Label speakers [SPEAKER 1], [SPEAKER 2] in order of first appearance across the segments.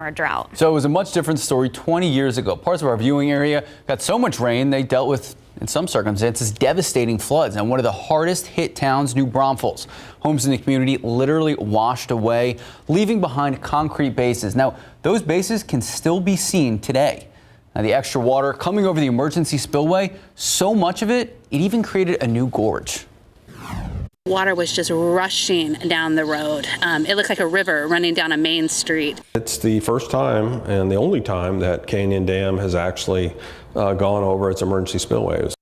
[SPEAKER 1] a drought.
[SPEAKER 2] So it was a much different story 20 years ago. Parts of our viewing area got so much rain they dealt with, in some circumstances, devastating floods. And one of the hardest hit towns, New Braunfels. Homes in the community literally washed away, leaving behind concrete bases. Now, those bases can still be seen today. Now, the extra water coming over the emergency spillway, so much of it, it even created a new gorge.
[SPEAKER 3] Water was just rushing down the road. It looked like a river running down a main street.
[SPEAKER 4] It's the first time and the only time that Canyon Dam has actually gone over its emergency spillways.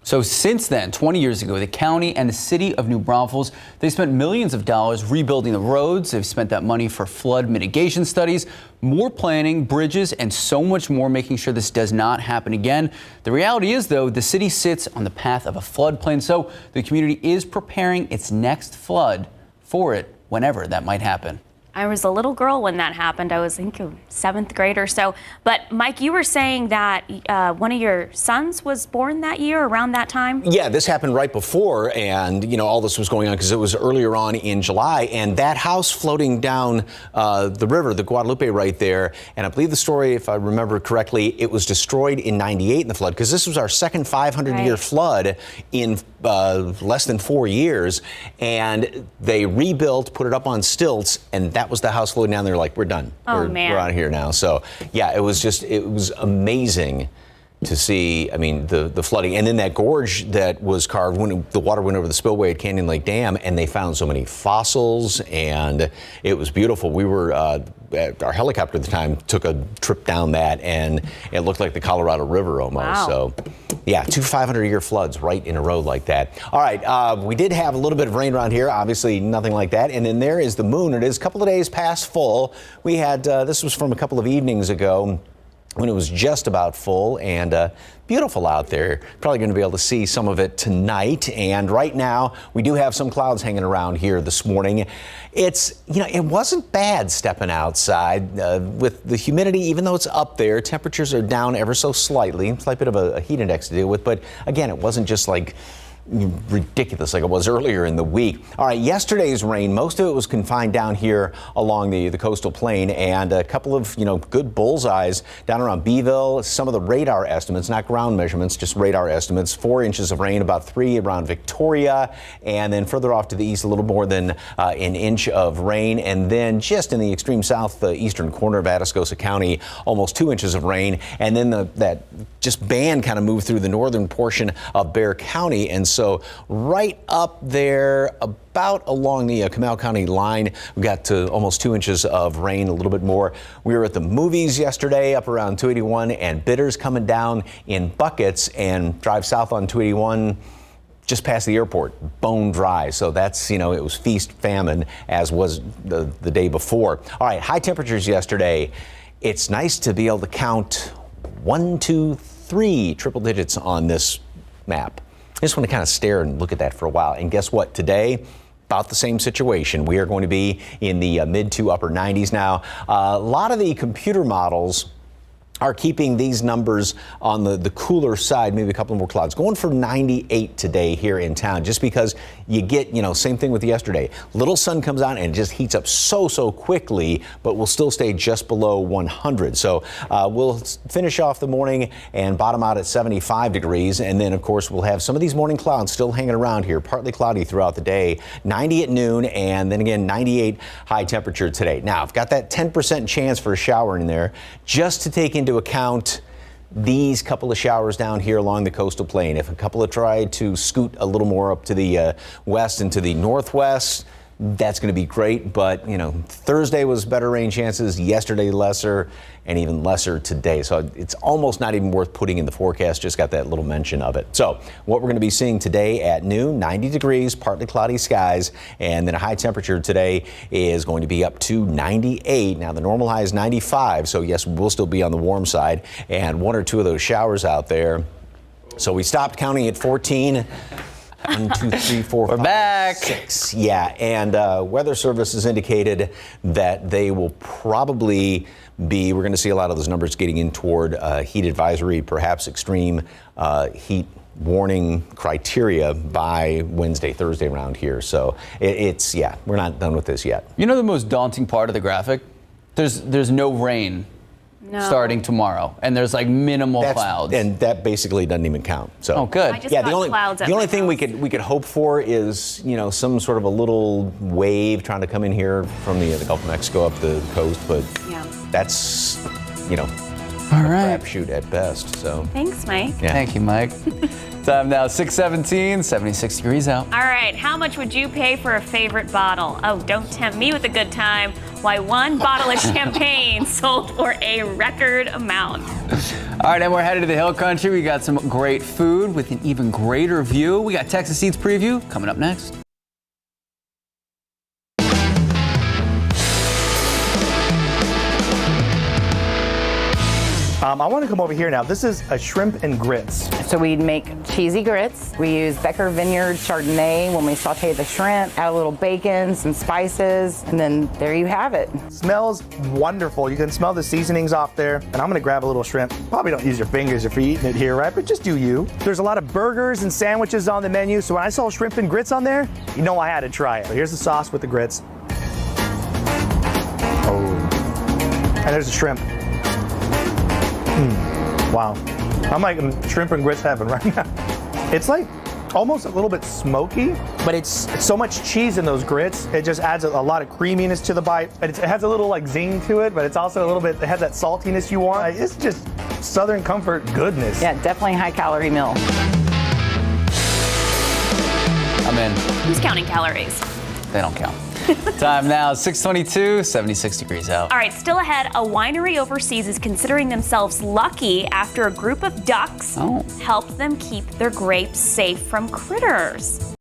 [SPEAKER 2] So since then, 20 years ago, the county and the city of New Braunfels, they spent millions of dollars rebuilding the roads. They've spent that money for flood mitigation studies, more planning, bridges, and so much more, making sure this does not happen again. The reality is, though, the city sits on the path of a floodplain, so the community is preparing its next flood for it whenever that might happen.
[SPEAKER 1] I was a little girl when that happened. I was, I think, 7th grade or so. But Mike, you were saying that one of your sons was born that year, around that time?
[SPEAKER 5] Yeah, this happened right before, and all this was going on because it was earlier on in July, and that house floating down the river, the Guadalupe right there, and I believe the story, if I remember correctly, it was destroyed in '98 in the flood, because this was our second 500-year flood in less than 4 years, and they rebuilt, put it up on stilts, and that was the house floating down there. Like, we're done.
[SPEAKER 1] Man.
[SPEAKER 5] We're out of here now. So yeah, it was amazing to see, the flooding, and then that gorge that was carved when the water went over the spillway at Canyon Lake Dam, and they found so many fossils, and it was beautiful. We were, our helicopter at the time took a trip down that, and it looked like the Colorado River almost.
[SPEAKER 1] Wow.
[SPEAKER 5] So yeah, 2 500-year floods right in a row like that. All right, we did have a little bit of rain around here, obviously nothing like that. And then there is the moon. It is a couple of days past full. We had, this was from a couple of evenings ago, when it was just about full, and beautiful out there. Probably going to be able to see some of it tonight. And right now, we do have some clouds hanging around here this morning. It's, it wasn't bad stepping outside with the humidity, even though it's up there. Temperatures are down ever so slightly. Slight bit of a heat index to deal with. But again, it wasn't just like ridiculous like it was earlier in the week. All right, yesterday's rain, most of it was confined down here along the coastal plain, and a couple of good bullseyes down around Beeville. Some of the radar estimates, not ground measurements, just radar estimates, 4 inches of rain, about 3 around Victoria, and then further off to the east a little more than an inch of rain, and then just in the extreme south eastern corner of Atascosa County, almost 2 inches of rain, and then that just band kind of moved through the northern portion of Bexar County, and so right up there about along the Comal County line, we got to almost 2 inches of rain, a little bit more. We were at the movies yesterday up around 281, and bidders coming down in buckets, and drive south on 281 just past the airport, bone dry. So that's, it was feast famine, as was the day before. All right, high temperatures yesterday. It's nice to be able to count 1, 2, 3 triple digits on this map. I just want to kind of stare and look at that for a while. And guess what? Today, about the same situation. We are going to be in the mid to upper 90s now. A lot of the computer models are keeping these numbers on the cooler side, maybe a couple more clouds. Going for 98 today here in town, just because you get, same thing with yesterday. Little sun comes out and it just heats up so quickly, but we'll still stay just below 100. So we'll finish off the morning and bottom out at 75 degrees. And then, of course, we'll have some of these morning clouds still hanging around here, partly cloudy throughout the day. 90 at noon, and then again, 98 high temperature today. Now, I've got that 10% chance for a shower in there, just to take into account these couple of showers down here along the coastal plain. If a couple of try to scoot a little more up to the west and to the northwest, that's going to be great. But, Thursday was better rain chances, yesterday lesser, and even lesser today. So it's almost not even worth putting in the forecast. Just got that little mention of it. So what we're going to be seeing today at noon, 90 degrees, partly cloudy skies, and then a high temperature today is going to be up to 98. Now the normal high is 95. So yes, we'll still be on the warm side, and 1 or 2 of those showers out there. So we stopped counting at 14. 1, 2, 3, 4,
[SPEAKER 2] We're
[SPEAKER 5] 5,
[SPEAKER 2] back.
[SPEAKER 5] 6. Yeah, and Weather Service has indicated that they will probably be, we're going to see a lot of those numbers getting in toward heat advisory, perhaps extreme heat warning criteria by Wednesday, Thursday around here. So it's, yeah, we're not done with this yet.
[SPEAKER 2] The most daunting part of the graphic? There's no rain starting tomorrow, and there's like minimal clouds.
[SPEAKER 5] And that basically doesn't even count. So.
[SPEAKER 2] Oh, good.
[SPEAKER 1] I just got clouds at
[SPEAKER 5] the only
[SPEAKER 1] my
[SPEAKER 5] thing
[SPEAKER 1] house.
[SPEAKER 5] we could hope for is, you know, some sort of a little wave trying to come in here from the Gulf of Mexico up the coast, but that's, you know,
[SPEAKER 2] All
[SPEAKER 5] a
[SPEAKER 2] right.
[SPEAKER 5] crapshoot at best. So.
[SPEAKER 1] Thanks, Mike.
[SPEAKER 5] Yeah.
[SPEAKER 2] Thank you, Mike. Time now 6:17, 76 degrees out.
[SPEAKER 1] All right, how much would you pay for a favorite bottle? Oh, don't tempt me with a good time. Why one bottle of champagne sold for a record amount.
[SPEAKER 2] All right, and we're headed to the Hill Country. We got some great food with an even greater view. We got Texas Eats preview coming up next.
[SPEAKER 6] I want to come over here now. This is a shrimp and grits.
[SPEAKER 7] So we make cheesy grits. We use Becker Vineyard Chardonnay when we saute the shrimp, add a little bacon, some spices, and then there you have it.
[SPEAKER 6] Smells wonderful. You can smell the seasonings off there. And I'm gonna grab a little shrimp. Probably don't use your fingers if you're eating it here, right? But just do you. There's a lot of burgers and sandwiches on the menu. So when I saw shrimp and grits on there, you know I had to try it. So here's the sauce with the grits. Oh. And there's the shrimp. Wow. I'm like in shrimp and grits heaven right now. It's like almost a little bit smoky, but it's so much cheese in those grits. It just adds a lot of creaminess to the bite. And it has a little like zing to it, but it's also a little bit, it has that saltiness you want. It's just Southern comfort goodness.
[SPEAKER 7] Yeah, definitely high calorie meal.
[SPEAKER 2] I'm in.
[SPEAKER 1] Who's counting calories?
[SPEAKER 2] They don't count. Time now 6:22, 76 degrees out.
[SPEAKER 1] All right, still ahead, a winery overseas is considering themselves lucky after a group of ducks helped them keep their grapes safe from critters.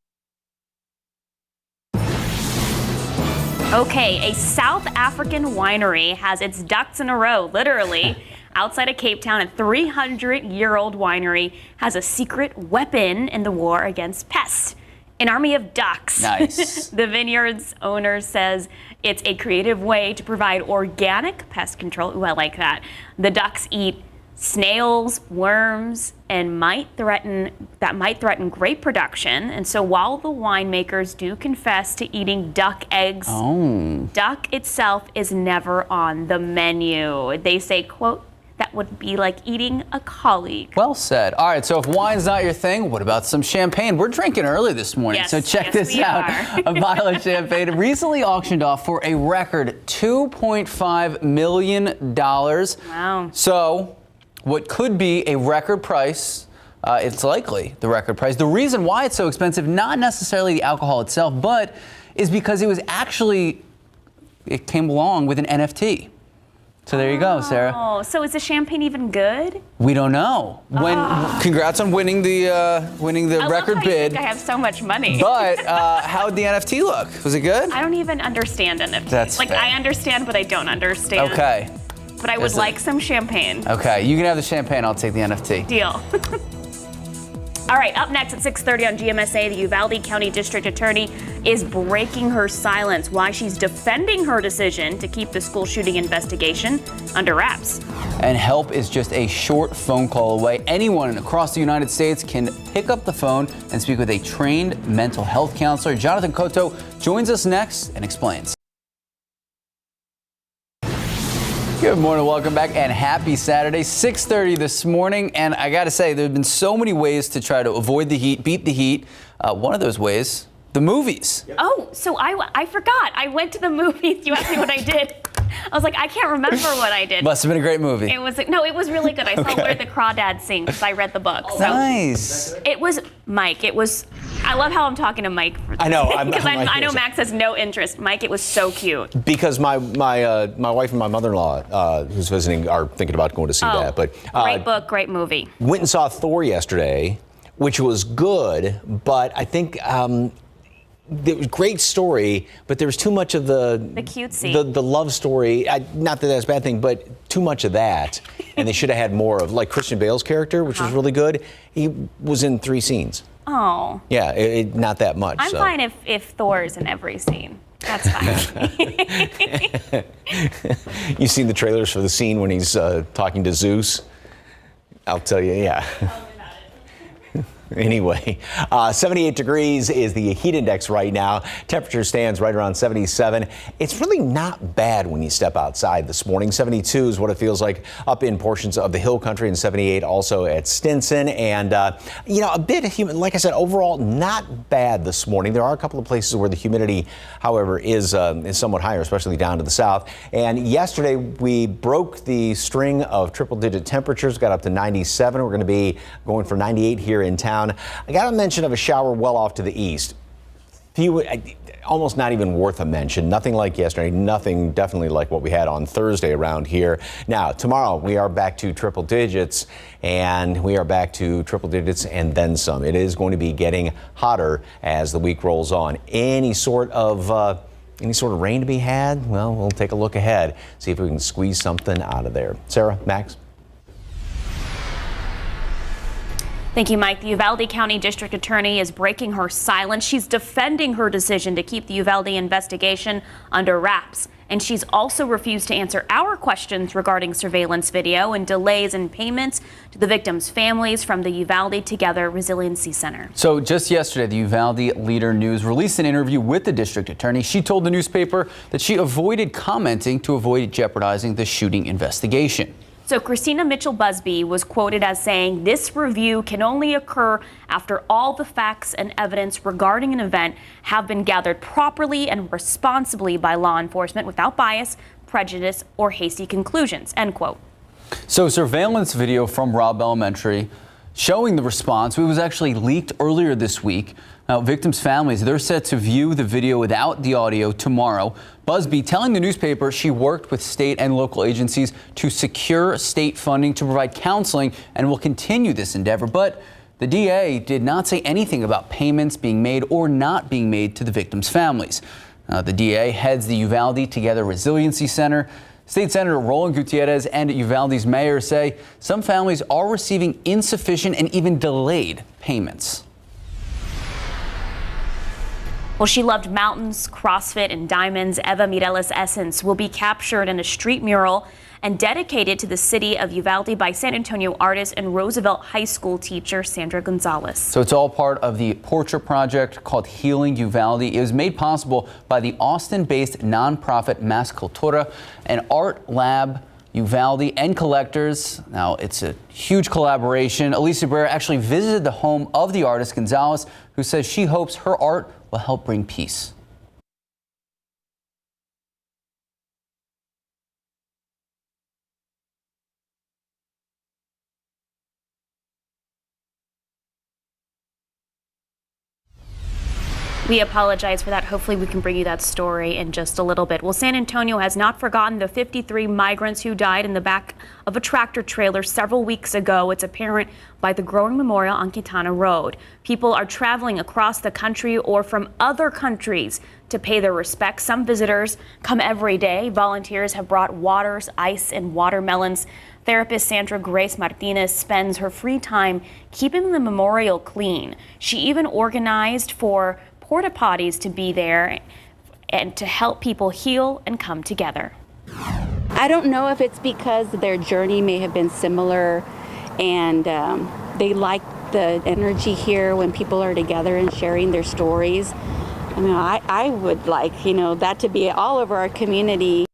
[SPEAKER 1] Okay, a South African winery has its ducks in a row, literally. Outside of Cape Town, a 300-year-old winery has a secret weapon in the war against pests. An army of ducks.
[SPEAKER 2] Nice.
[SPEAKER 1] The vineyard's owner says it's a creative way to provide organic pest control. Ooh, I like that. The ducks eat snails, worms, and might threaten grape production. And so while the winemakers do confess to eating duck eggs, duck itself is never on the menu. They say, quote, that would be like eating a colleague.
[SPEAKER 2] Well said. All right, so if wine's not your thing, what about some champagne? We're drinking early this morning,
[SPEAKER 1] Yes,
[SPEAKER 2] so check
[SPEAKER 1] yes,
[SPEAKER 2] this
[SPEAKER 1] we
[SPEAKER 2] out.
[SPEAKER 1] are.
[SPEAKER 2] A bottle of champagne recently auctioned off for a record $2.5 million.
[SPEAKER 1] Wow.
[SPEAKER 2] So what could be a record price, it's likely the record price. The reason why it's so expensive, not necessarily the alcohol itself, but is because it came along with an NFT. So there you go, Sarah.
[SPEAKER 1] Oh, so is the champagne even good?
[SPEAKER 2] We don't know. Congrats on winning the
[SPEAKER 1] I
[SPEAKER 2] record
[SPEAKER 1] love how you
[SPEAKER 2] bid.
[SPEAKER 1] think I have so much money.
[SPEAKER 2] But how'd the NFT look? Was it good?
[SPEAKER 1] I don't even understand NFT.
[SPEAKER 2] That's
[SPEAKER 1] like
[SPEAKER 2] fair.
[SPEAKER 1] I understand, but I don't understand.
[SPEAKER 2] Okay.
[SPEAKER 1] But I would
[SPEAKER 2] Is it-
[SPEAKER 1] like some champagne.
[SPEAKER 2] Okay. You can have the champagne. I'll take the NFT.
[SPEAKER 1] Deal. All right, up next at 6:30 on GMSA, the Uvalde County District Attorney is breaking her silence. Why she's defending her decision to keep the school shooting investigation under wraps.
[SPEAKER 2] And help is just a short phone call away. Anyone across the United States can pick up the phone and speak with a trained mental health counselor. Jonathan Cotto joins us next and explains. Good morning, welcome back, and happy Saturday, 6:30 this morning. And I gotta say, there have been so many ways to try to avoid the heat, beat the heat. One of those ways, the movies.
[SPEAKER 1] Oh, so I forgot. I went to the movies. You asked me what I did. I was like, I can't remember what I did.
[SPEAKER 2] Must have been a great movie.
[SPEAKER 1] It was no, it was really good. I saw Where the Crawdads Sing because I read the book. So
[SPEAKER 2] Nice.
[SPEAKER 1] it was Mike. It was. I love how I'm talking to Mike.
[SPEAKER 5] I know, I'm
[SPEAKER 1] because
[SPEAKER 5] like
[SPEAKER 1] I know
[SPEAKER 5] this.
[SPEAKER 1] Max has no interest. Mike, it was so cute.
[SPEAKER 5] Because my wife and my mother-in-law, who's visiting, are thinking about going to see that. But
[SPEAKER 1] Great book, great movie.
[SPEAKER 5] went and saw Thor yesterday, which was good, but I think it was a great story, but there was too much of the
[SPEAKER 1] cutesy.
[SPEAKER 5] the love story. Not that that's a bad thing, but too much of that. And they should have had more of, like Christian Bale's character, which was really good. He was in 3 scenes.
[SPEAKER 1] Oh.
[SPEAKER 5] Yeah, not that much.
[SPEAKER 1] I'm
[SPEAKER 5] so.
[SPEAKER 1] fine if Thor's in every scene. That's fine.
[SPEAKER 5] You've seen the trailers for the scene when he's talking to Zeus? I'll tell you, yeah. Anyway, 78 degrees is the heat index right now. Temperature stands right around 77. It's really not bad when you step outside this morning. 72 is what it feels like up in portions of the hill country, and 78 also at Stinson. And, a bit humid. Like I said, overall, not bad this morning. There are a couple of places where the humidity, however, is somewhat higher, especially down to the south. And yesterday, we broke the string of triple-digit temperatures, got up to 97. We're going to be going for 98 here in town. I got a mention of a shower well off to the east. Almost not even worth a mention. Nothing like yesterday. Nothing definitely like what we had on Thursday around here. Now, tomorrow we are back to triple digits, and then some. It is going to be getting hotter as the week rolls on. Any sort of rain to be had? Well, we'll take a look ahead, see if we can squeeze something out of there. Sarah, Max?
[SPEAKER 1] Thank you, Mike. The Uvalde County District Attorney is breaking her silence. She's defending her decision to keep the Uvalde investigation under wraps. And she's also refused to answer our questions regarding surveillance video and delays in payments to the victims' families from the Uvalde Together Resiliency Center.
[SPEAKER 2] So just yesterday, the Uvalde Leader News released an interview with the district attorney. She told the newspaper that she avoided commenting to avoid jeopardizing the shooting investigation.
[SPEAKER 1] So Christina Mitchell-Busby was quoted as saying, "This review can only occur after all the facts and evidence regarding an event have been gathered properly and responsibly by law enforcement without bias, prejudice, or hasty conclusions," end quote.
[SPEAKER 2] So surveillance video from Robb Elementary showing the response, it was actually leaked earlier this week. Now, victims' families, they're set to view the video without the audio tomorrow. Busby telling the newspaper she worked with state and local agencies to secure state funding to provide counseling and will continue this endeavor. But the DA did not say anything about payments being made or not being made to the victims' families. The DA heads the Uvalde Together Resiliency Center. State Senator Roland Gutierrez and Uvalde's mayor say some families are receiving insufficient and even delayed payments.
[SPEAKER 1] Well, she loved mountains, CrossFit, and diamonds. Eva Mireles' essence will be captured in a street mural and dedicated to the city of Uvalde by San Antonio artist and Roosevelt High School teacher Sandra Gonzalez.
[SPEAKER 2] So it's all part of the portrait project called Healing Uvalde. It was made possible by the Austin-based nonprofit Mass Cultura, an art lab, Uvalde, and collectors. Now, it's a huge collaboration. Alicia Barrera actually visited the home of the artist Gonzalez, who says she hopes her art will help bring peace.
[SPEAKER 1] We apologize for that. Hopefully we can bring you that story in just a little bit. Well, San Antonio has not forgotten the 53 migrants who died in the back of a tractor trailer several weeks ago. It's apparent by the growing memorial on Quintana Road. People are traveling across the country or from other countries to pay their respects. Some visitors come every day. Volunteers have brought waters, ice, and watermelons. Therapist Sandra Grace Martinez spends her free time keeping the memorial clean. She even organized for porta potties to be there and to help people heal and come together.
[SPEAKER 8] I don't know if it's because their journey may have been similar and they like the energy here when people are together and sharing their stories. I mean, I would like, that to be all over our community.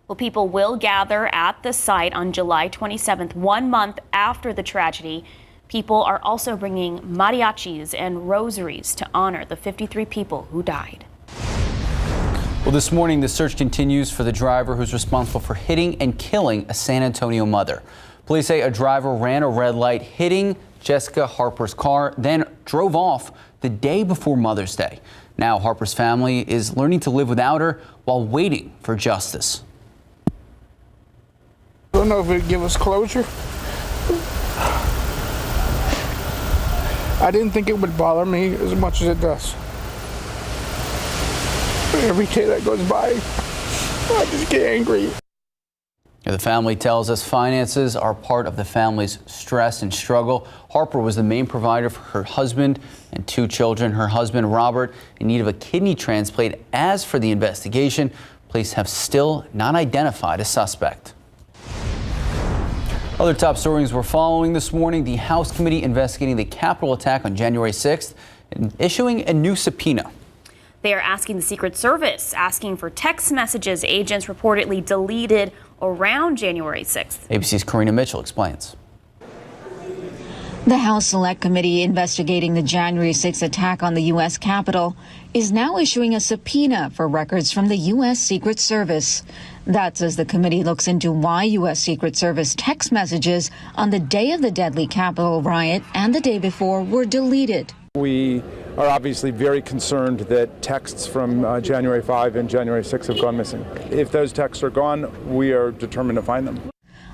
[SPEAKER 1] Well, people will gather at the site on July 27th, 1 month after the tragedy. People are also bringing mariachis and rosaries to honor the 53 people who died.
[SPEAKER 2] Well, this morning, the search continues for the driver who's responsible for hitting and killing a San Antonio mother. Police say a driver ran a red light, hitting Jessica Harper's car, then drove off the day before Mother's Day. Now, Harper's family is learning to live without her while waiting for justice.
[SPEAKER 9] I don't know if it would give us closure. I didn't think it would bother me as much as it does. Every day that goes by, I just get angry.
[SPEAKER 2] The family tells us finances are part of the family's stress and struggle. Harper was the main provider for her husband and 2 children. Her husband, Robert, in need of a kidney transplant. As for the investigation, police have still not identified a suspect. Other top stories we're following this morning: the House committee investigating the Capitol attack on January 6th and issuing a new subpoena.
[SPEAKER 1] They are asking the Secret Service, asking for text messages agents reportedly deleted around January 6th.
[SPEAKER 2] ABC's Karina Mitchell explains.
[SPEAKER 10] The House Select Committee investigating the January 6th attack on the U.S. Capitol is now issuing a subpoena for records from the U.S. Secret Service. That's as the committee looks into why U.S. Secret Service text messages on the day of the deadly Capitol riot and the day before were deleted.
[SPEAKER 9] We are obviously very concerned that texts from January 5 and January 6 have gone missing. If those texts are gone, we are determined to find them.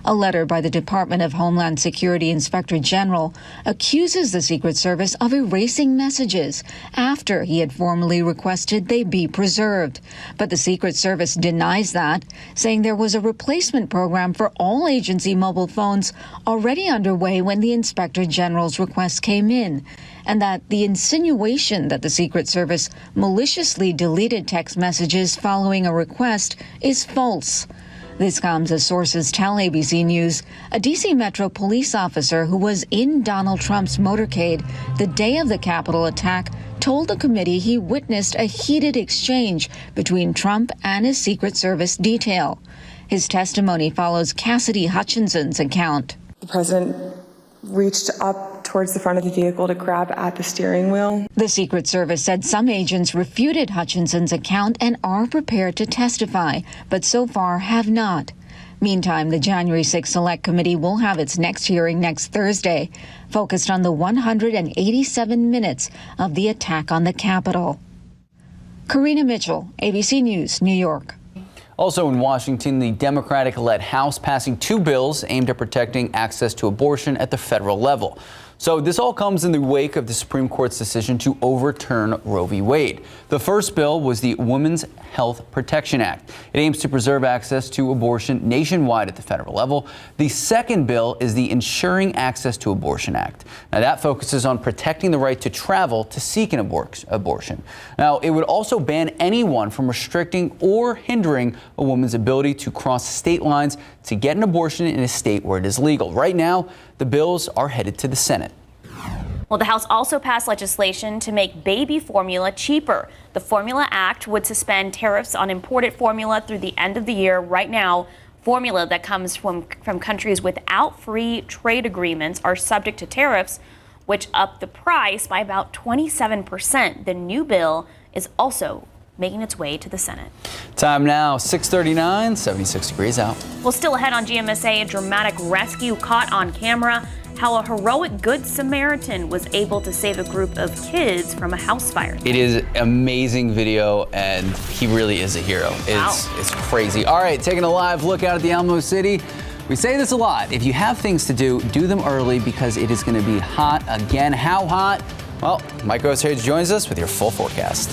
[SPEAKER 10] A letter by the Department of Homeland Security Inspector General accuses the Secret Service of erasing messages after he had formally requested they be preserved. But the Secret Service denies that, saying there was a replacement program for all agency mobile phones already underway when the Inspector General's request came in, and that the insinuation that the Secret Service maliciously deleted text messages following a request is false. This comes as sources tell ABC News a D.C. Metro police officer who was in Donald Trump's motorcade the day of the Capitol attack told the committee he witnessed a heated exchange between Trump and his Secret Service detail. His testimony follows Cassidy Hutchinson's account.
[SPEAKER 11] The president reached up towards the front of the vehicle to grab at the steering wheel.
[SPEAKER 10] The Secret Service said some agents refuted Hutchinson's account and are prepared to testify, but so far have not. Meantime, the January 6th Select Committee will have its next hearing next Thursday, focused on the 187 minutes of the attack on the Capitol. Karina Mitchell, ABC News, New York.
[SPEAKER 2] Also in Washington, the Democratic-led House passing 2 bills aimed at protecting access to abortion at the federal level. So this all comes in the wake of the Supreme Court's decision to overturn Roe v. Wade. The first bill was the Women's Health Protection Act. It aims to preserve access to abortion nationwide at the federal level. The second bill is the Ensuring Access to Abortion Act. Now that focuses on protecting the right to travel to seek an abortion. Now it would also ban anyone from restricting or hindering a woman's ability to cross state lines to get an abortion in a state where it is legal. Right now, the bills are headed to the Senate.
[SPEAKER 1] Well, the House also passed legislation to make baby formula cheaper. The Formula Act would suspend tariffs on imported formula through the end of the year. Right now, formula that comes from countries without free trade agreements are subject to tariffs, which up the price by about 27%. The new bill is also making its way to the Senate.
[SPEAKER 2] Time now, 6:39, 76 degrees out.
[SPEAKER 1] Well, still ahead on GMSA, a dramatic rescue caught on camera. How a heroic Good Samaritan was able to save a group of kids from a house fire.
[SPEAKER 2] It is an amazing video, and he really is a hero. It's crazy. All right, taking a live look out at the Alamo City. We say this a lot. If you have things to do them early because it is going to be hot again. How hot? Well, Mike Osage joins us with your full forecast.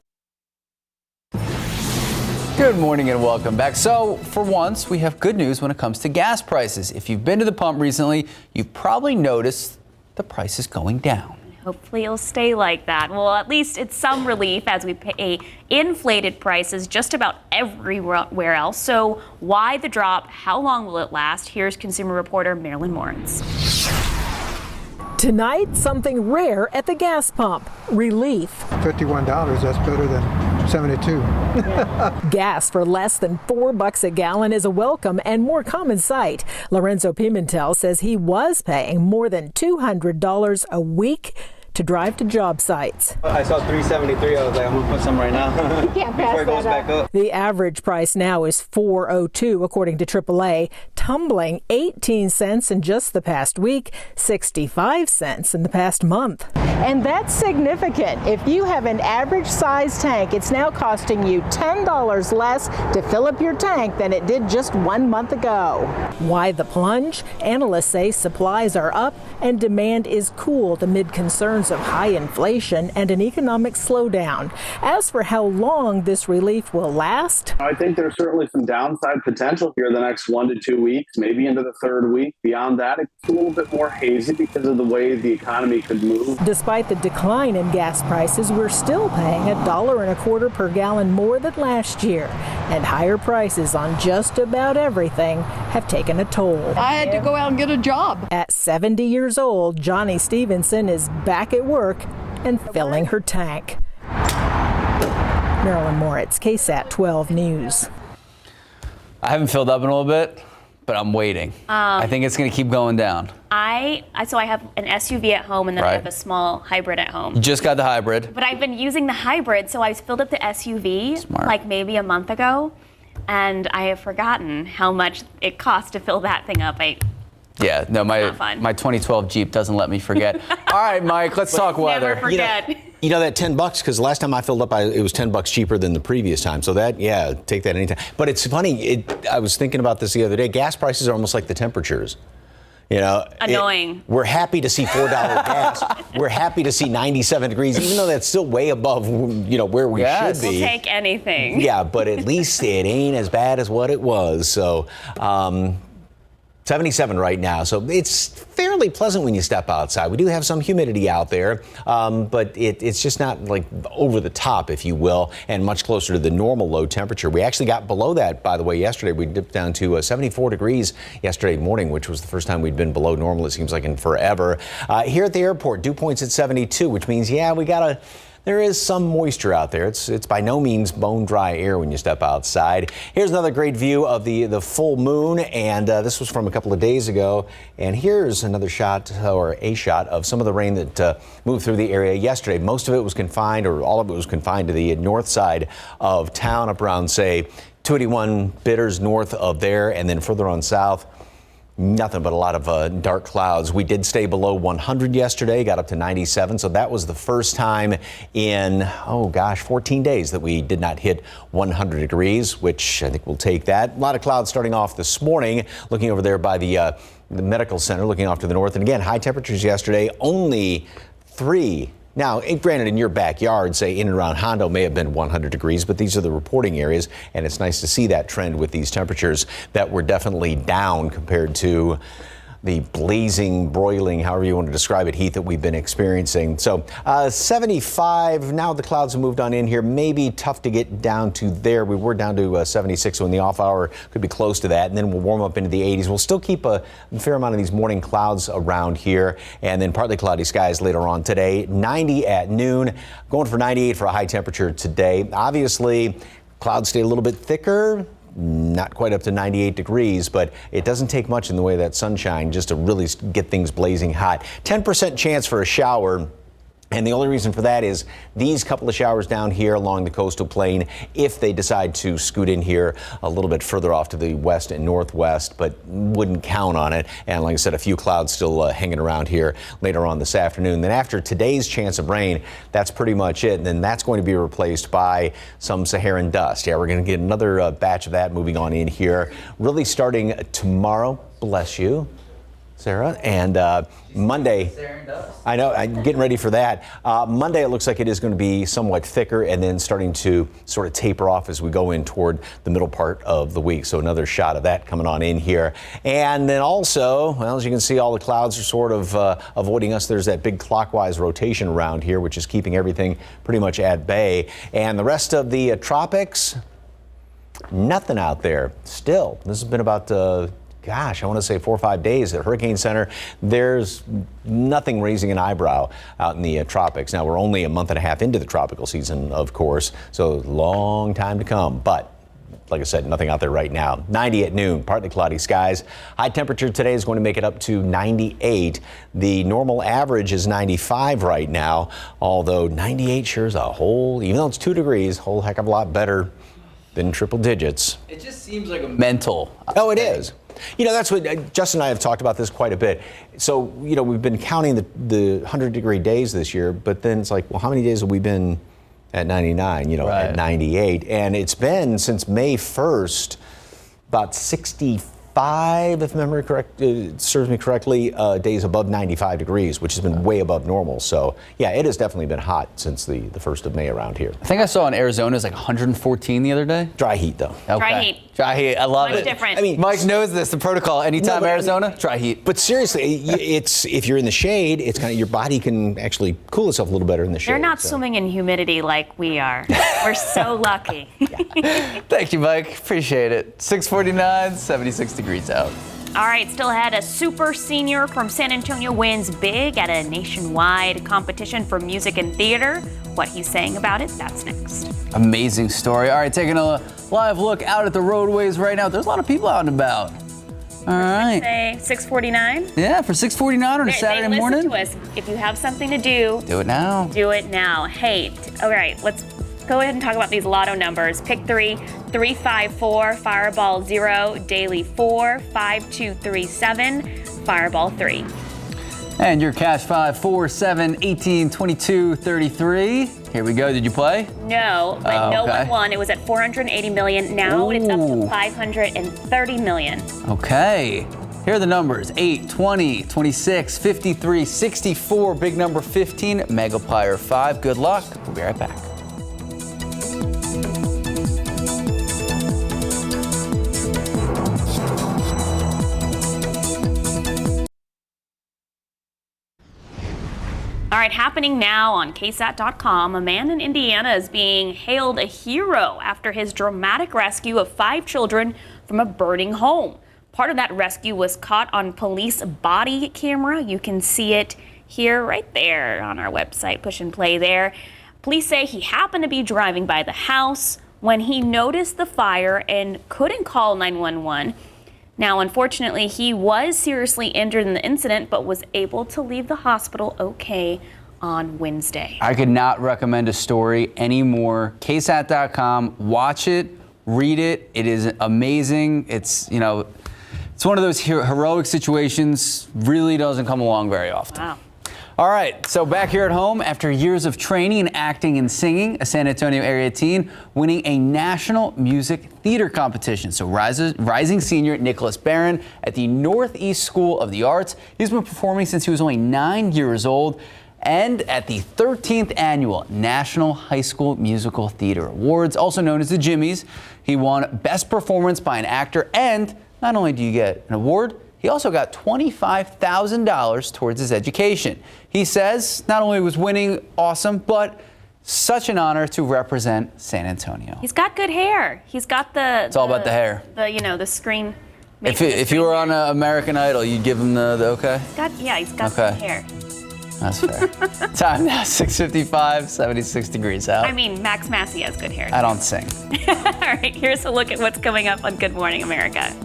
[SPEAKER 2] Good morning and welcome back. So for once, we have good news when it comes to gas prices. If you've been to the pump recently, you've probably noticed the price is going down.
[SPEAKER 1] Hopefully it'll stay like that. Well, at least it's some relief as we pay inflated prices just about everywhere else. So why the drop? How long will it last? Here's consumer reporter Marilyn Moritz.
[SPEAKER 12] Tonight, something rare at the gas pump, relief.
[SPEAKER 13] $51, that's better than 72.
[SPEAKER 12] Gas for less than $4 a gallon is a welcome and more common sight. Lorenzo Pimentel says he was paying more than $200 a week to drive to job sites.
[SPEAKER 14] I saw $3.73. I was like, I'm gonna put some right now before it goes back up.
[SPEAKER 12] The average price now is $4.02 according to AAA, tumbling 18 cents in just the past week, 65 cents in the past month.
[SPEAKER 15] And that's significant. If you have an average size tank, it's now costing you $10 less to fill up your tank than it did just 1 month ago.
[SPEAKER 12] Why the plunge? Analysts say supplies are up and demand is cooled amid concerns of high inflation and an economic slowdown. As for how long this relief will last,
[SPEAKER 16] I think there's certainly some downside potential here the next 1 to 2 weeks, maybe into the third week. Beyond that, it's a little bit more hazy because of the way the economy could move.
[SPEAKER 12] Despite the decline in gas prices, we're still paying $1.25 per gallon more than last year, and higher prices on just about everything have taken a toll.
[SPEAKER 17] I had to go out and get a job.
[SPEAKER 12] At 70 years old, Johnny Stevenson is back at work and filling her tank. Marilyn Moritz, KSAT 12 News.
[SPEAKER 2] I haven't filled up in a little bit, but I'm waiting. I think it's going to keep going down.
[SPEAKER 1] So I have an SUV at home and then I have a small hybrid at home.
[SPEAKER 2] You just got the hybrid.
[SPEAKER 1] But I've been using the hybrid, so I filled up the SUV like maybe a month ago, and I have forgotten how much it costs to fill that thing up.
[SPEAKER 2] Yeah, no, my 2012 Jeep doesn't let me forget. All right, Mike, let's talk weather.
[SPEAKER 1] Never forget.
[SPEAKER 5] You know that $10, because the last time I filled up, it was $10 cheaper than the previous time. So that, yeah, take that anytime. But it's funny. I was thinking about this the other day. Gas prices are almost like the temperatures. You know,
[SPEAKER 1] annoying.
[SPEAKER 5] We're happy to see $4 gas. We're happy to see 97 degrees, even though that's still way above, where we should be.
[SPEAKER 1] We'll take anything.
[SPEAKER 5] Yeah, but at least it ain't as bad as what it was. So, 77 right now, so it's fairly pleasant when you step outside. We do have some humidity out there, but it's just not like over the top, if you will, and much closer to the normal low temperature. We actually got below that, by the way, yesterday. We dipped down to 74 degrees yesterday morning, which was the first time we'd been below normal, it seems like, in forever. Here at the airport, dew point's at 72, which means, there is some moisture out there. It's by no means bone dry air when you step outside. Here's another great view of the full moon, and this was from a couple of days ago. And here's another shot, or a shot, of some of the rain that moved through the area yesterday. Most of it was confined, or all of it was confined to the north side of town, up around, say, 281 Bitters north of there, and then further on south. Nothing but a lot of dark clouds. We did stay below 100 yesterday, got up to 97. So that was the first time in, 14 days that we did not hit 100 degrees, which I think we'll take that. A lot of clouds starting off this morning, looking over there by the medical center, looking off to the north. And again, high temperatures yesterday, only 3. Now, granted, in your backyard, say in and around Hondo, may have been 100 degrees, but these are the reporting areas, and it's nice to see that trend with these temperatures that were definitely down compared to the blazing, broiling, however you want to describe it, heat that we've been experiencing. So 75, now the clouds have moved on in here. Maybe tough to get down to there. We were down to 76, so in the off hour could be close to that, and then we'll warm up into the 80s. We'll still keep a fair amount of these morning clouds around here, and then partly cloudy skies later on today. 90 at noon, going for 98 for a high temperature today. Obviously, clouds stay a little bit thicker. Not quite up to 98 degrees, but it doesn't take much in the way of that sunshine just to really get things blazing hot. 10% chance for a shower. And the only reason for that is these couple of showers down here along the coastal plain, if they decide to scoot in here a little bit further off to the west and northwest, but wouldn't count on it. And like I said, a few clouds still hanging around here later on this afternoon. Then after today's chance of rain, that's pretty much it. And then that's going to be replaced by some Saharan dust. Yeah, we're going to get another batch of that moving on in here, really starting tomorrow. Bless you, Sarah. And Monday, I know, I'm getting ready for that. Monday, it looks like it is going to be somewhat thicker and then starting to sort of taper off as we go in toward the middle part of the week. So another shot of that coming on in here. And then also, well, as you can see, all the clouds are sort of avoiding us. There's that big clockwise rotation around here, which is keeping everything pretty much at bay. And the rest of the tropics, nothing out there still. This has been about I want to say 4 or 5 days at Hurricane Center. There's nothing raising an eyebrow out in the tropics. Now, we're only a month and a half into the tropical season, of course, so long time to come. But like I said, nothing out there right now. 90 at noon, partly cloudy skies. High temperature today is going to make it up to 98. The normal average is 95 right now, although 98 sure is even though it's 2 degrees, a whole heck of a lot better than triple digits.
[SPEAKER 2] It just seems like a mental.
[SPEAKER 5] Oh, it is. You know, that's what Justin and I have talked about this quite a bit. So, you know, we've been counting the 100-degree days this year, but then it's like, well, how many days have we been at 99, at 98? And it's been since May 1st, about 65, if memory serves me correctly, days above 95 degrees, which has been way above normal. So, yeah, it has definitely been hot since the 1st of May around here.
[SPEAKER 2] I think I saw in Arizona it's like 114 the other day.
[SPEAKER 5] Dry heat, though.
[SPEAKER 2] Okay.
[SPEAKER 1] Dry heat.
[SPEAKER 2] Dry heat. I love
[SPEAKER 1] Much
[SPEAKER 2] it.
[SPEAKER 1] different.
[SPEAKER 5] I mean,
[SPEAKER 2] Mike knows this, the protocol. Anytime Arizona, dry heat.
[SPEAKER 5] But seriously, it's if you're in the shade, it's kind of your body can actually cool itself a little better in the shade.
[SPEAKER 1] They're not swimming in humidity like we are. We're so lucky.
[SPEAKER 2] Thank you, Mike. Appreciate it. 6:49, 76 degrees. degrees out.
[SPEAKER 1] All right, still ahead, a super senior from San Antonio wins big at a nationwide competition for music and theater. What he's saying about it, that's next.
[SPEAKER 2] Amazing story. All right, taking a live look out at the roadways right now. There's a lot of people out and about. All right.
[SPEAKER 1] Say 6:49.
[SPEAKER 2] Yeah, for 6:49 on a Saturday morning.
[SPEAKER 1] Listen to us. If you have something to do
[SPEAKER 2] it now.
[SPEAKER 1] Do it now. Hey, all right, let's go ahead and talk about these lotto numbers. Pick 3, 354, Fireball 0, Daily 4, 5237, Fireball 3.
[SPEAKER 2] And your cash 5, 4, 7, 18, 22, 33. Here we go. Did you play?
[SPEAKER 1] No, but no
[SPEAKER 2] okay.
[SPEAKER 1] one won. It was at 480 million. Now it's up to 530 million.
[SPEAKER 2] Okay. Here are the numbers: 8, 20, 26, 53, 64, big number 15, Megaplier 5. Good luck. We'll be right back.
[SPEAKER 1] All right, happening now on KSAT.com, a man in Indiana is being hailed a hero after his dramatic rescue of 5 children from a burning home. Part of that rescue was caught on police body camera. You can see it here, right there on our website. Push and play there. Police say he happened to be driving by the house when he noticed the fire and couldn't call 911. Now, unfortunately, he was seriously injured in the incident, but was able to leave the hospital okay on Wednesday.
[SPEAKER 2] I could not recommend a story anymore. KSAT.com. Watch it, read it. It is amazing. It's, it's one of those heroic situations. Really doesn't come along very often.
[SPEAKER 1] Wow.
[SPEAKER 2] All right, so back here at home, after years of training in acting and singing, a San Antonio area teen winning a national music theater competition. So rising senior Nicholas Barron at the Northeast School of the Arts. He's been performing since he was only 9 years old. And at the 13th annual National High School Musical Theater Awards, also known as the Jimmys, he won Best Performance by an Actor. And not only do you get an award, he also got $25,000 towards his education. He says not only was winning awesome, but such an honor to represent San Antonio.
[SPEAKER 1] He's got good hair. He's got the...
[SPEAKER 2] It's all about the hair.
[SPEAKER 1] The screen.
[SPEAKER 2] If you were on American Idol, you'd give him the okay?
[SPEAKER 1] He's got good hair.
[SPEAKER 2] That's fair. Time now, 6:55, 76 degrees out.
[SPEAKER 1] I mean, Max Massey has good hair.
[SPEAKER 2] I don't sing.
[SPEAKER 1] All right, here's a look at what's coming up on Good Morning America.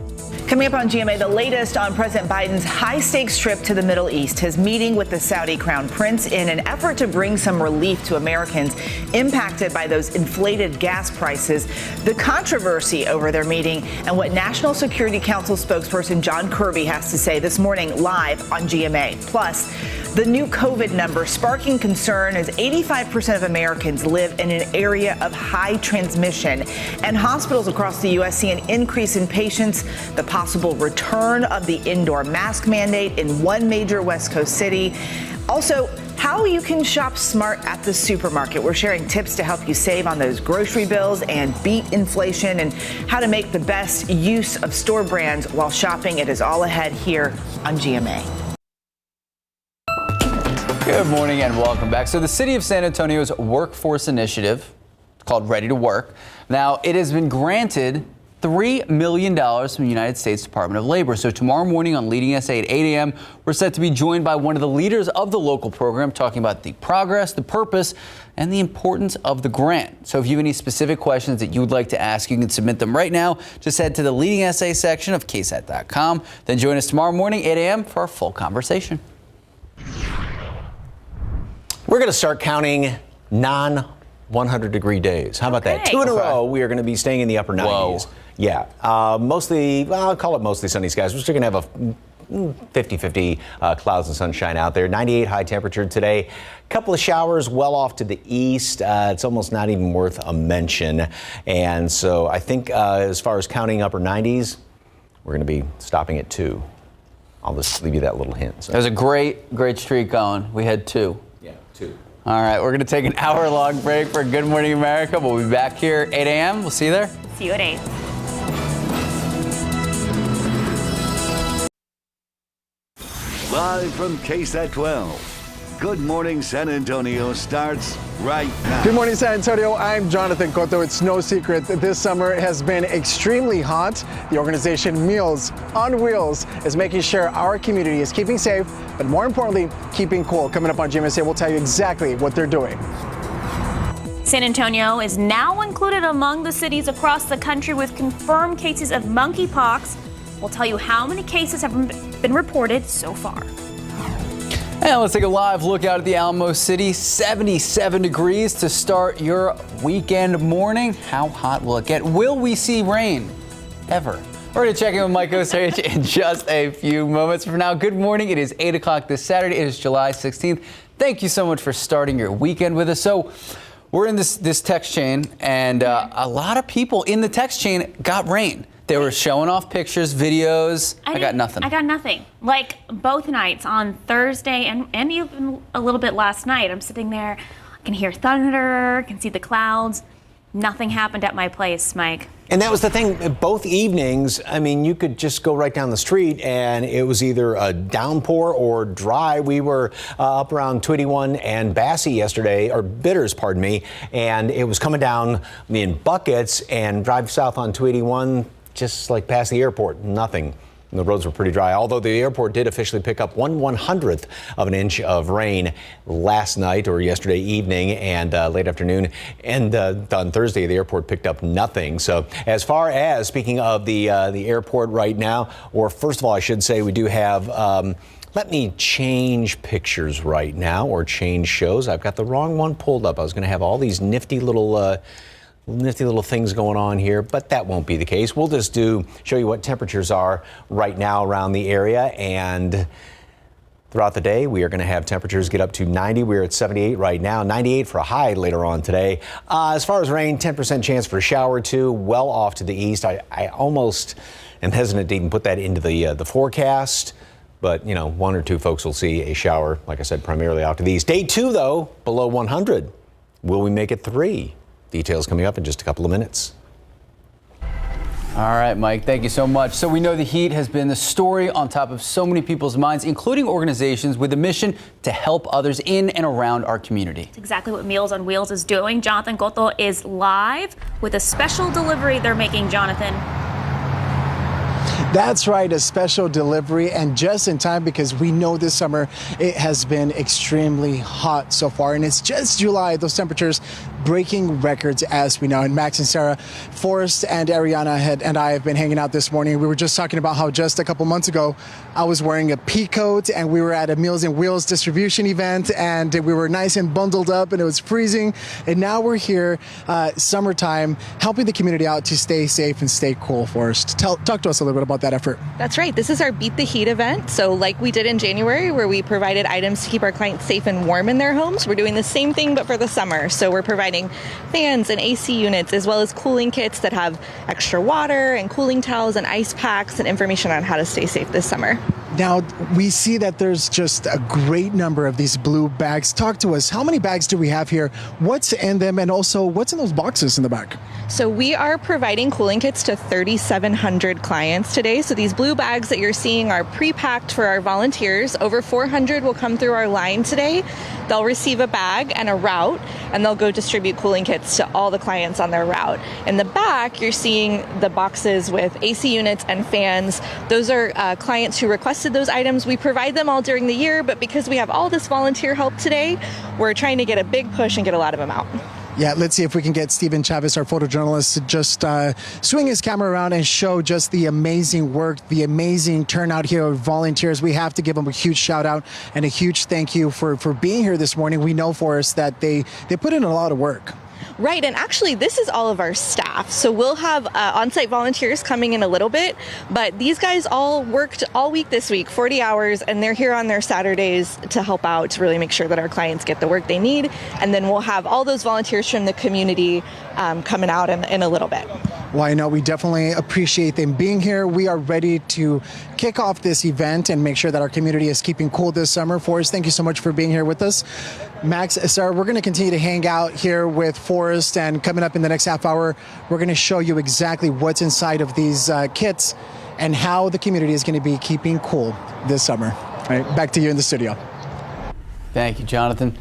[SPEAKER 18] Coming up on GMA, the latest on President Biden's high-stakes trip to the Middle East, his meeting with the Saudi Crown Prince in an effort to bring some relief to Americans impacted by those inflated gas prices, the controversy over their meeting, and what National Security Council spokesperson John Kirby has to say this morning live on GMA. Plus, the new COVID number sparking concern as 85% of Americans live in an area of high transmission, and hospitals across the U.S. see an increase in patients, the possible return of the indoor mask mandate in one major West Coast city. Also, how you can shop smart at the supermarket. We're sharing tips to help you save on those grocery bills and beat inflation, and how to make the best use of store brands while shopping. It is all ahead here on GMA.
[SPEAKER 2] Good morning and welcome back. So the city of San Antonio's workforce initiative, called Ready to Work, now it has been granted $3 million from the United States Department of Labor. So tomorrow morning on Leading SA at 8 a.m., we're set to be joined by one of the leaders of the local program, talking about the progress, the purpose, and the importance of the grant. So if you have any specific questions that you would like to ask, you can submit them right now. Just head to the Leading SA section of KSAT.com. Then join us tomorrow morning, 8 a.m. for our full conversation.
[SPEAKER 5] We're going to start counting non-100-degree days. How about that? 2 in a row, we are going to be staying in the upper 90s. Whoa. Yeah, I'll call it mostly sunny skies. We're still going to have a 50-50 clouds and sunshine out there. 98 high temperature today. A couple of showers well off to the east. It's almost not even worth a mention. And so I think as far as counting upper 90s, we're going to be stopping at 2. I'll just leave you that little hint. So.
[SPEAKER 2] There's a great streak going. We had 2.
[SPEAKER 5] Yeah, 2.
[SPEAKER 2] All right, we're going to take an hour-long break for Good Morning America. We'll be back here 8 a.m. We'll see you there.
[SPEAKER 1] See you at 8.
[SPEAKER 19] Live from KSAT 12, Good Morning San Antonio starts right now.
[SPEAKER 20] Good morning, San Antonio. I'm Jonathan Cotto. It's no secret that this summer has been extremely hot. The organization Meals on Wheels is making sure our community is keeping safe, but more importantly, keeping cool. Coming up on GMSA, we'll tell you exactly what they're doing.
[SPEAKER 1] San Antonio is now included among the cities across the country with confirmed cases of monkeypox. We'll tell you how many cases have been reported so far.
[SPEAKER 2] And let's take a live look out at the Alamo City. 77 degrees to start your weekend morning. How hot will it get? Will we see rain? Ever? We're going to check in with Mike Osage in just a few moments from now. Good morning. It is 8 o'clock this Saturday. It is July 16th. Thank you so much for starting your weekend with us. So we're in this text chain, and a lot of people in the text chain got rain. They were showing off pictures, videos. I got nothing.
[SPEAKER 1] I got nothing. Like both nights on Thursday and even a little bit last night, I'm sitting there, I can hear thunder, can see the clouds. Nothing happened at my place, Mike.
[SPEAKER 5] And that was the thing, both evenings, I mean, you could just go right down the street and it was either a downpour or dry. We were up around 281 and Bassey yesterday, or Bitters, pardon me, and it was coming down in buckets, and drive south on 281, just like past the airport, nothing. The roads were pretty dry, although the airport did officially pick up 1/100th of an inch of rain last night or yesterday evening and late afternoon. And on Thursday, the airport picked up nothing. So as far as speaking of the airport right now, or first of all, I should say we do have let me change pictures right now, or change shows. I've got the wrong one pulled up. I was going to have all these nifty little things going on here, but that won't be the case. We'll just show you what temperatures are right now around the area, and throughout the day we are going to have temperatures get up to 90. We're at 78 right now, 98 for a high later on today. As far as rain, 10% chance for a shower or two, well off to the east. I almost am hesitant to even put that into the forecast, but you know, one or two folks will see a shower, like I said, primarily off to the east. Day 2 though, below 100. Will we make it 3? Details coming up in just a couple of minutes.
[SPEAKER 2] All right, Mike, thank you so much. So we know the heat has been the story on top of so many people's minds, including organizations with a mission to help others in and around our community.
[SPEAKER 1] That's exactly what Meals on Wheels is doing. Jonathan Cotto is live with a special delivery they're making, Jonathan.
[SPEAKER 20] That's right, a special delivery, and just in time because we know this summer it has been extremely hot so far, and it's just July. Those temperatures breaking records as we know. And Max and Sarah, Forrest and Ariana and I have been hanging out this morning. We were just talking about how just a couple months ago I was wearing a pea coat and we were at a Meals on Wheels distribution event and we were nice and bundled up and it was freezing. And now we're here, summertime, helping the community out to stay safe and stay cool. Forrest, talk to us a little bit about that effort.
[SPEAKER 21] That's right. This is our Beat the Heat event. So like we did in January, where we provided items to keep our clients safe and warm in their homes, we're doing the same thing but for the summer. So we're providing fans and AC units, as well as cooling kits that have extra water and cooling towels and ice packs and information on how to stay safe this summer.
[SPEAKER 20] Now, we see that there's just a great number of these blue bags. Talk to us. How many bags do we have here? What's in them? And also, what's in those boxes in the back?
[SPEAKER 21] So we are providing cooling kits to 3,700 clients today. So these blue bags that you're seeing are pre-packed for our volunteers. Over 400 will come through our line today. They'll receive a bag and a route, and they'll go distribute cooling kits to all the clients on their route. In the back, you're seeing the boxes with AC units and fans. Those are clients who requested those items. We provide them all during the year, but because we have all this volunteer help today, we're trying to get a big push and get a lot of them out.
[SPEAKER 20] Yeah, let's see if we can get Steven Chavez, our photojournalist, to just swing his camera around and show just the amazing work, the amazing turnout here of volunteers. We have to give them a huge shout out and a huge thank you for being here this morning. We know, for us, that they put in a lot of work.
[SPEAKER 21] Right, and actually this is all of our staff. So we'll have on-site volunteers coming in a little bit, but these guys all worked all week this week, 40 hours, and they're here on their Saturdays to help out, to really make sure that our clients get the work they need. And then we'll have all those volunteers from the community coming out in a little bit.
[SPEAKER 20] Well, I know we definitely appreciate them being here. We are ready to kick off this event and make sure that our community is keeping cool this summer. Forrest, thank you so much for being here with us. Max, Sarah, we're going to continue to hang out here with Forrest, and coming up in the next half hour, we're going to show you exactly what's inside of these kits and how the community is going to be keeping cool this summer. All right, back to you in the studio.
[SPEAKER 2] Thank you, Jonathan.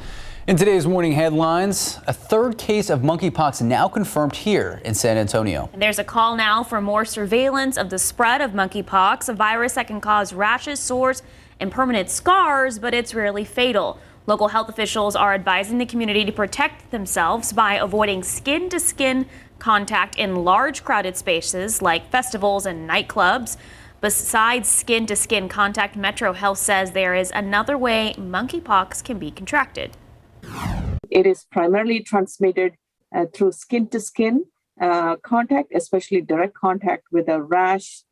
[SPEAKER 2] In today's morning headlines, a third case of monkeypox now confirmed here in San Antonio.
[SPEAKER 1] And there's a call now for more surveillance of the spread of monkeypox, a virus that can cause rashes, sores, and permanent scars, but it's rarely fatal. Local health officials are advising the community to protect themselves by avoiding skin-to-skin contact in large crowded spaces like festivals and nightclubs. Besides skin-to-skin contact, Metro Health says there is another way monkeypox can be contracted.
[SPEAKER 3] It is primarily transmitted through skin-to-skin contact, especially direct contact with a rash,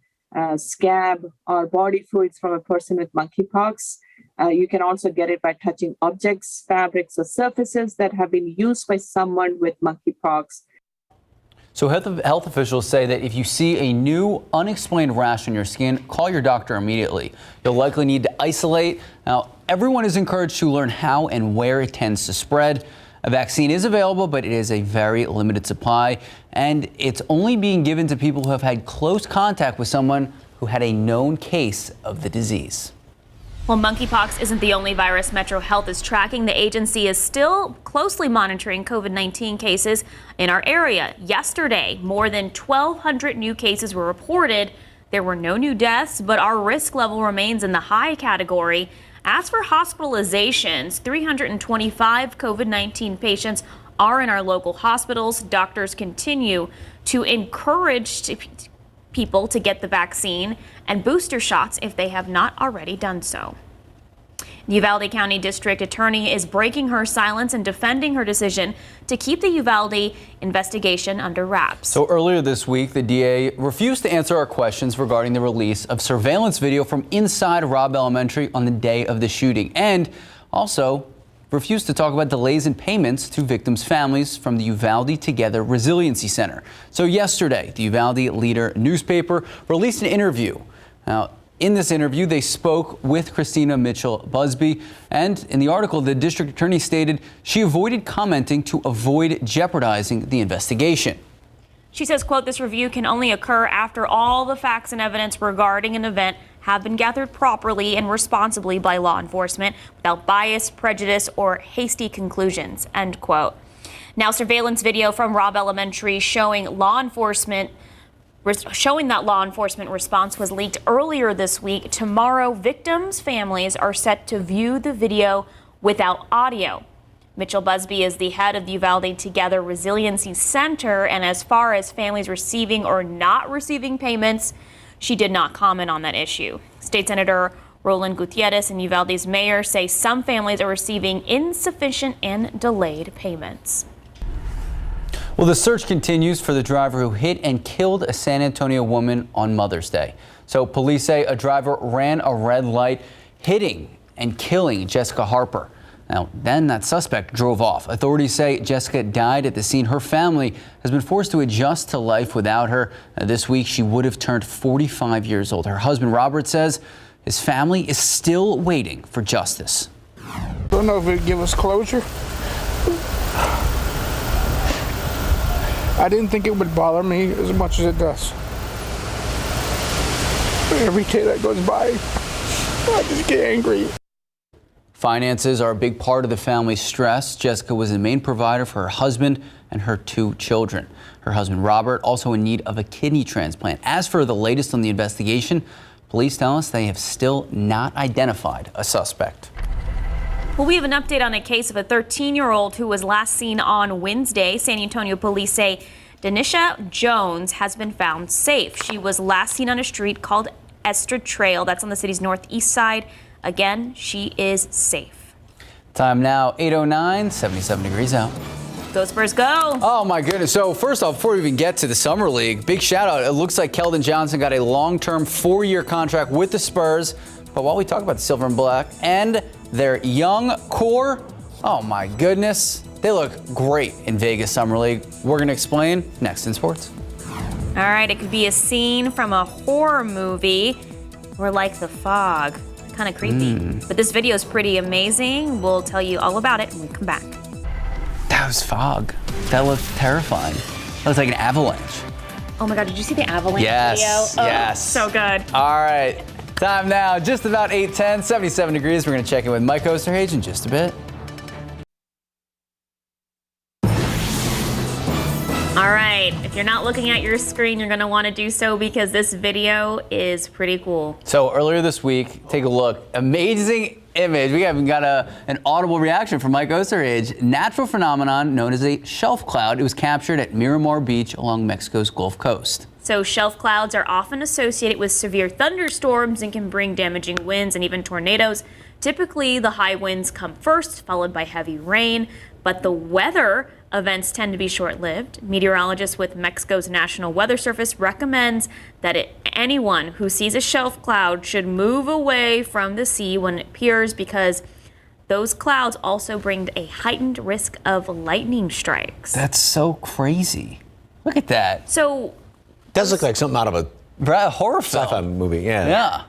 [SPEAKER 3] scab, or body fluids from a person with monkeypox. You can also get it by touching objects, fabrics, or surfaces that have been used by someone with monkeypox.
[SPEAKER 2] So health officials say that if you see a new unexplained rash on your skin, call your doctor immediately. You'll likely need to isolate. Now, everyone is encouraged to learn how and where it tends to spread. A vaccine is available, but it is a very limited supply, and it's only being given to people who have had close contact with someone who had a known case of the disease.
[SPEAKER 1] Well, monkeypox isn't the only virus Metro Health is tracking. The agency is still closely monitoring COVID-19 cases in our area. Yesterday, more than 1,200 new cases were reported. There were no new deaths, but our risk level remains in the high category. As for hospitalizations, 325 COVID-19 patients are in our local hospitals. Doctors continue to encourage people to get the vaccine and booster shots if they have not already done so. The Uvalde County District Attorney is breaking her silence and defending her decision to keep the Uvalde investigation under wraps.
[SPEAKER 2] So earlier this week, the DA refused to answer our questions regarding the release of surveillance video from inside Robb Elementary on the day of the shooting, and also refused to talk about delays in payments to victims' families from the Uvalde Together Resiliency Center. So yesterday, the Uvalde Leader newspaper released an interview. Now, in this interview, they spoke with Christina Mitchell Busby, and in the article, the district attorney stated she avoided commenting to avoid jeopardizing the investigation.
[SPEAKER 1] She says, quote, "This review can only occur after all the facts and evidence regarding an event have been gathered properly and responsibly by law enforcement without bias, prejudice, or hasty conclusions," end quote. Now, surveillance video from Robb Elementary showing that law enforcement response was leaked earlier this week. Tomorrow, victims' families are set to view the video without audio. Mitchell Busby is the head of the Uvalde Together Resiliency Center, and as far as families receiving or not receiving payments, she did not comment on that issue. State Senator Roland Gutierrez and Uvalde's mayor say some families are receiving insufficient and delayed payments.
[SPEAKER 2] Well, the search continues for the driver who hit and killed a San Antonio woman on Mother's Day. So police say a driver ran a red light, hitting and killing Jessica Harper. Now, then that suspect drove off. Authorities say Jessica died at the scene. Her family has been forced to adjust to life without her. This week, she would have turned 45 years old. Her husband, Robert, says his family is still waiting for justice.
[SPEAKER 22] I don't know if it would give us closure. I didn't think it would bother me as much as it does. Every day that goes by, I just get angry.
[SPEAKER 2] Finances are a big part of the family's stress. Jessica was the main provider for her husband and her 2 children. Her husband, Robert, also in need of a kidney transplant. As for the latest on the investigation, police tell us they have still not identified a suspect.
[SPEAKER 1] Well, we have an update on a case of a 13-year-old who was last seen on Wednesday. San Antonio police say Denisha Jones has been found safe. She was last seen on a street called Esther Trail. That's on the city's northeast side. Again, she is safe.
[SPEAKER 2] Time now, 8:09, 77 degrees out.
[SPEAKER 1] Go Spurs, go!
[SPEAKER 2] Oh my goodness. So first off, before we even get to the Summer League, big shout out. It looks like Keldon Johnson got a long-term 4-year contract with the Spurs. But while we talk about the Silver and Black and their young core, oh my goodness, they look great in Vegas Summer League. We're going to explain next in sports.
[SPEAKER 1] All right, it could be a scene from a horror movie or like The Fog. Kind of creepy. But this video is pretty amazing. We'll tell you all about it when we come back.
[SPEAKER 2] That was fog. That looked terrifying. That was like an avalanche.
[SPEAKER 1] Oh my God, did you see the avalanche
[SPEAKER 2] video?
[SPEAKER 1] Oh,
[SPEAKER 2] Yes.
[SPEAKER 1] so good.
[SPEAKER 2] All right. Time now, just about 8:10, 77 degrees. We're going to check in with Mike Osterhage in just a bit.
[SPEAKER 1] All right, if you're not looking at your screen, you're going to want to do so because this video is pretty cool.
[SPEAKER 2] So earlier this week, take a look. Amazing image. We haven't got an audible reaction from Mike Osterhage. Natural phenomenon known as a shelf cloud. It was captured at Miramar Beach along Mexico's Gulf Coast.
[SPEAKER 1] So shelf clouds are often associated with severe thunderstorms and can bring damaging winds and even tornadoes. Typically, the high winds come first, followed by heavy rain, but the weather events tend to be short-lived. Meteorologists with Mexico's National Weather Service recommends that anyone who sees a shelf cloud should move away from the sea when it appears because those clouds also bring a heightened risk of lightning strikes.
[SPEAKER 2] That's so crazy. Look at that.
[SPEAKER 1] So
[SPEAKER 5] does look like something out of
[SPEAKER 2] a horror film.
[SPEAKER 5] Sci-fi movie. Yeah.
[SPEAKER 2] Yeah.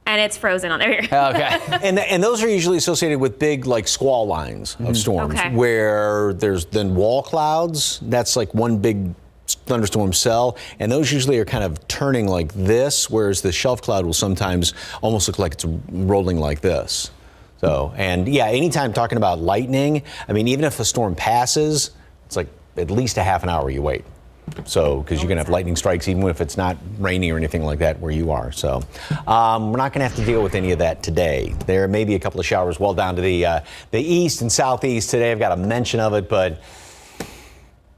[SPEAKER 1] And it's frozen on there.
[SPEAKER 2] Okay.
[SPEAKER 5] and those are usually associated with big like squall lines of storms,
[SPEAKER 1] Okay.
[SPEAKER 5] where there's then wall clouds. That's like one big thunderstorm cell, and those usually are kind of turning like this, whereas the shelf cloud will sometimes almost look like it's rolling like this. So, and yeah, anytime talking about lightning, I mean, even if a storm passes, it's like at least a half an hour you wait. So, because you're going to have lightning strikes even if it's not raining or anything like that where you are. So, we're not going to have to deal with any of that today. There may be a couple of showers well down to the east and southeast today. I've got a mention of it, but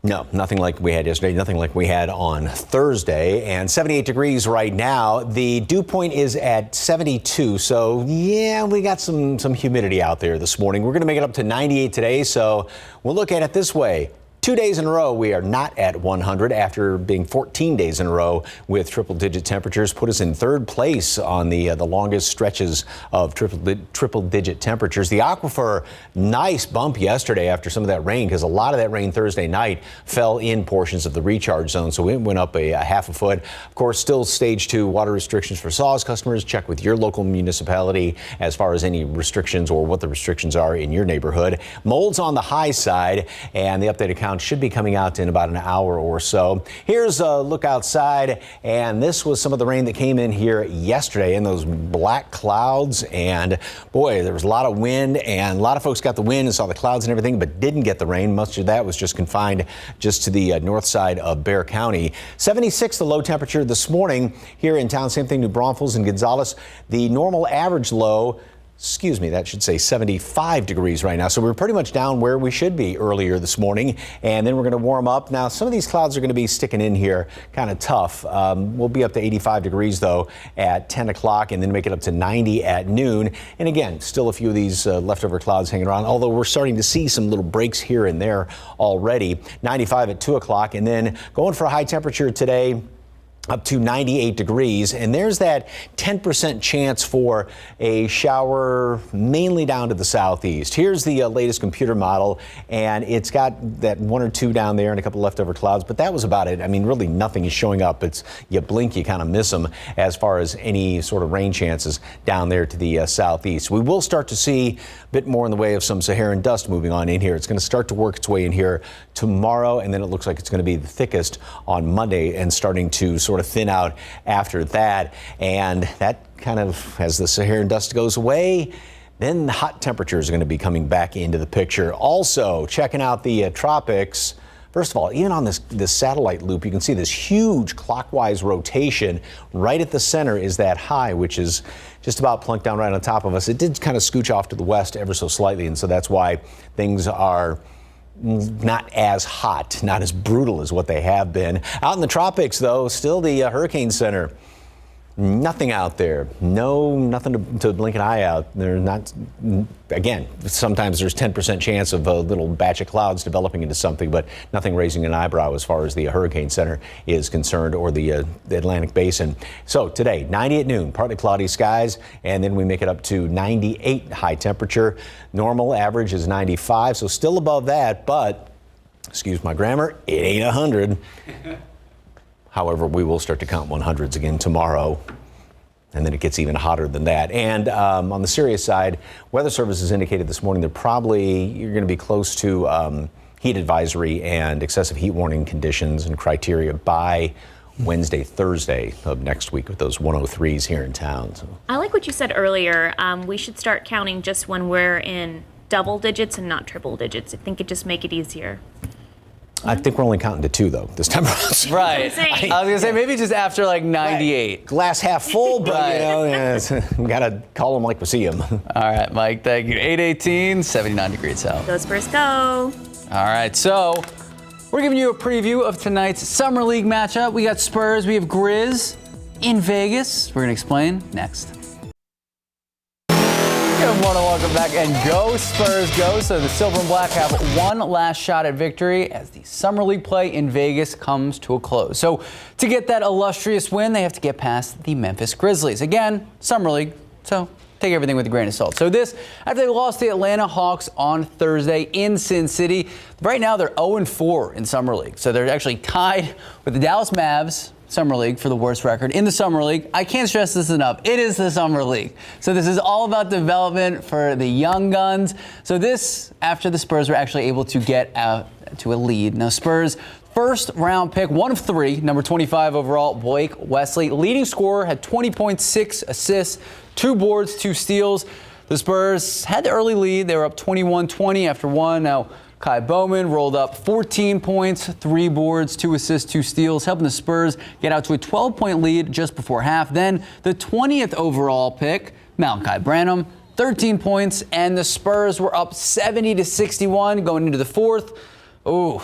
[SPEAKER 5] no, nothing like we had yesterday, nothing like we had on Thursday. And 78 degrees right now. The dew point is at 72. So, yeah, we got some humidity out there this morning. We're going to make it up to 98 today. So, we'll look at it this way. 2 days in a row, we are not at 100 after being 14 days in a row with triple-digit temperatures. Put us in third place on the longest stretches of triple-digit temperatures. The aquifer, nice bump yesterday after some of that rain, because a lot of that rain Thursday night fell in portions of the recharge zone, so it went up a half a foot. Of course, still stage 2 water restrictions for SAWS customers. Check with your local municipality as far as any restrictions or what the restrictions are in your neighborhood. Mold's on the high side, and the updated count should be coming out in about an hour or so. Here's a look outside, and this was some of the rain that came in here yesterday in those black clouds. And boy, there was a lot of wind, and a lot of folks got the wind and saw the clouds and everything, but didn't get the rain. Much of that was just confined just to the north side of Bexar County. 76 the low temperature this morning here in town. Same thing, New Braunfels and Gonzales. The normal average low, that should say 75 degrees right now. So we're pretty much down where we should be earlier this morning. And then we're going to warm up. Now, some of these clouds are going to be sticking in here kind of tough. We'll be up to 85 degrees, though, at 10 o'clock and then make it up to 90 at noon. And again, still a few of these leftover clouds hanging around, although we're starting to see some little breaks here and there already. 95 at 2 o'clock, and then going for a high temperature today, up to 98 degrees, and there's that 10% chance for a shower mainly down to the southeast. Here's the latest computer model, and it's got that 1 or 2 down there and a couple leftover clouds, but that was about it. I mean, really nothing is showing up. It's you blink, you kind of miss them as far as any sort of rain chances down there to the southeast. We will start to see a bit more in the way of some Saharan dust moving on in here. It's going to start to work its way in here tomorrow, and then it looks like it's going to be the thickest on Monday and starting to sort of thin out after that. And that kind of, as the Saharan dust goes away, then the hot temperatures are going to be coming back into the picture. Also, checking out the tropics. First of all, even on this satellite loop, you can see this huge clockwise rotation. Right at the center is that high, which is just about plunked down right on top of us. It did kind of scooch off to the west ever so slightly, and so that's why things are not as hot, not as brutal as what they have been. Out in the tropics, though, still the hurricane center. Nothing out there. Nothing to blink an eye out. There's not, again, sometimes there's 10% chance of a little batch of clouds developing into something, but nothing raising an eyebrow as far as the hurricane center is concerned, or the Atlantic basin. So today, 90 at noon, partly cloudy skies, and then we make it up to 98 high temperature. Normal average is 95, so still above that, but, excuse my grammar, it ain't 100. However, we will start to count 100s again tomorrow, and then it gets even hotter than that. And on the serious side, Weather Service has indicated this morning that you're going to be close to heat advisory and excessive heat warning conditions and criteria by Wednesday, Thursday of next week with those 103s here in town. So.
[SPEAKER 1] I like what you said earlier. We should start counting just when we're in double digits and not triple digits. I think it just make it easier.
[SPEAKER 5] I think we're only counting to 2 though this time around.
[SPEAKER 2] Right. I was gonna say maybe just after like 98.
[SPEAKER 5] Right. Glass half full, but
[SPEAKER 2] right.
[SPEAKER 5] you know, we gotta call them like we see them.
[SPEAKER 2] All right, Mike. Thank you. 818, 79 degrees out.
[SPEAKER 1] Go Spurs, go.
[SPEAKER 2] All right, so we're giving you a preview of tonight's Summer League matchup. We got Spurs, we have Grizz in Vegas. We're gonna explain next. Good morning, welcome back, and go Spurs, go. So the Silver and Black have one last shot at victory as the Summer League play in Vegas comes to a close. So to get that illustrious win, they have to get past the Memphis Grizzlies. Again, Summer League, so take everything with a grain of salt. So this, after they lost the Atlanta Hawks on Thursday in Sin City, right now they're 0-4 in Summer League. So they're actually tied with the Dallas Mavs, Summer League, for the worst record in the Summer League. I can't stress this enough. It is the Summer League. So this is all about development for the young guns. So this, after the Spurs were actually able to get out to a lead. Now Spurs, first round pick, 1 of 3, number 25 overall, Blake Wesley. Leading scorer, had 20.6 assists, 2 boards, 2 steals. The Spurs had the early lead. They were up 21-20 after 1. Now Kai Bowman rolled up 14 points, 3 boards, 2 assists, 2 steals, helping the Spurs get out to a 12-point lead just before half. Then the 20th overall pick, Malachi Branham, 13 points, and the Spurs were up 70-61 going into the 4th. Ooh,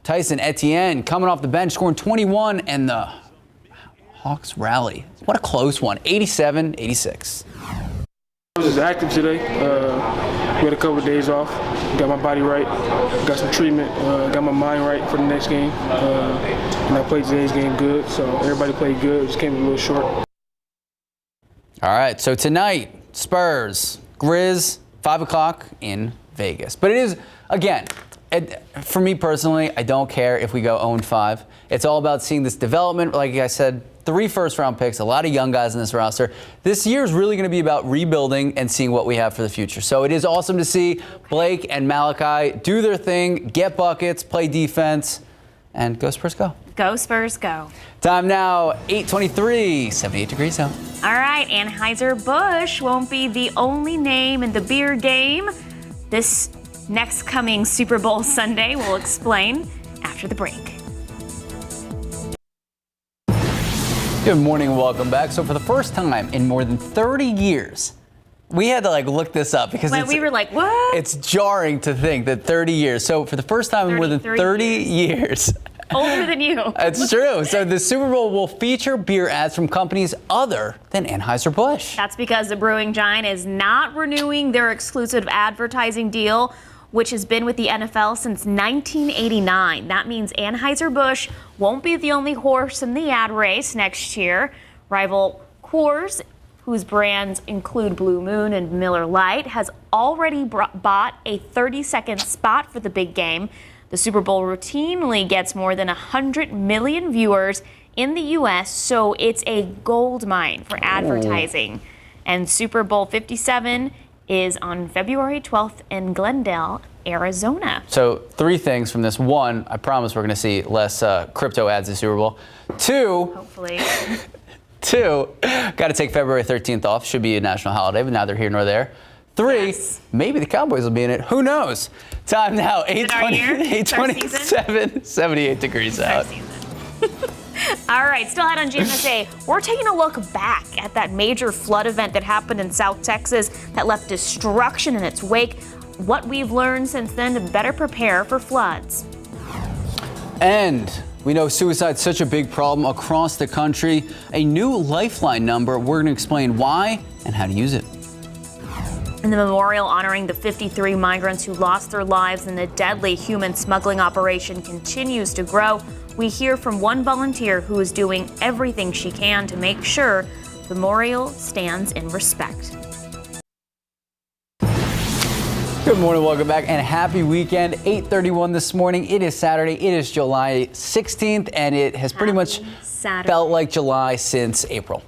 [SPEAKER 2] Tyson Etienne coming off the bench, scoring 21, and the Hawks rally. What a close one, 87-86.
[SPEAKER 4] I was just active today. We had a couple of days off. Got my body right. Got some treatment. Got my mind right for the next game. And I played today's game good. So everybody played good. Just came a little short.
[SPEAKER 2] All right. So tonight, Spurs, Grizz, 5 o'clock in Vegas. But it is, again, for me personally, I don't care if we go 0-5. It's all about seeing this development. Like I said, 3 first-round picks, a lot of young guys in this roster. This year is really going to be about rebuilding and seeing what we have for the future. So it is awesome to see Blake and Malachi do their thing, get buckets, play defense, and go Spurs, go.
[SPEAKER 1] Go Spurs, go.
[SPEAKER 2] Time now, 8:23, 78 degrees out.
[SPEAKER 1] All right, Anheuser-Busch won't be the only name in the beer game. This next coming Super Bowl Sunday, we'll explain after the break.
[SPEAKER 2] Good morning and welcome back. So for the first time in more than 30 years, we had to look this up because
[SPEAKER 1] we were like, what?
[SPEAKER 2] It's jarring to think that 30 years. So for the first time in more than 30 years.
[SPEAKER 1] Older than you.
[SPEAKER 2] It's true. So the Super Bowl will feature beer ads from companies other than Anheuser-Busch.
[SPEAKER 1] That's because the brewing giant is not renewing their exclusive advertising deal, which has been with the NFL since 1989. That means Anheuser-Busch won't be the only horse in the ad race next year. Rival Coors, whose brands include Blue Moon and Miller Lite, has already bought a 30-second spot for the big game. The Super Bowl routinely gets more than 100 million viewers in the U.S., so it's a gold mine for advertising. And Super Bowl 57 is on February 12th in Glendale, Arizona.
[SPEAKER 2] So 3 things from this. 1, I promise we're going to see less crypto ads at Super Bowl. 2,
[SPEAKER 1] hopefully.
[SPEAKER 2] 2, got to take February 13th off. Should be a national holiday, but neither here nor there. 3, yes. Maybe the Cowboys will be in it. Who knows? Time now, 8:27, 78 degrees out.
[SPEAKER 1] All right, still ahead on GMSA, we're taking a look back at that major flood event that happened in South Texas that left destruction in its wake, what we've learned since then to better prepare for floods.
[SPEAKER 2] And we know suicide's such a big problem across the country. A new lifeline number, we're going to explain why and how to use it.
[SPEAKER 1] And the memorial honoring the 53 migrants who lost their lives in the deadly human smuggling operation continues to grow. We hear from one volunteer who is doing everything she can to make sure the memorial stands in respect.
[SPEAKER 2] Good morning, welcome back, and happy weekend. 8:31 this morning. It is Saturday. It is July 16th, and it has pretty much felt like July since April.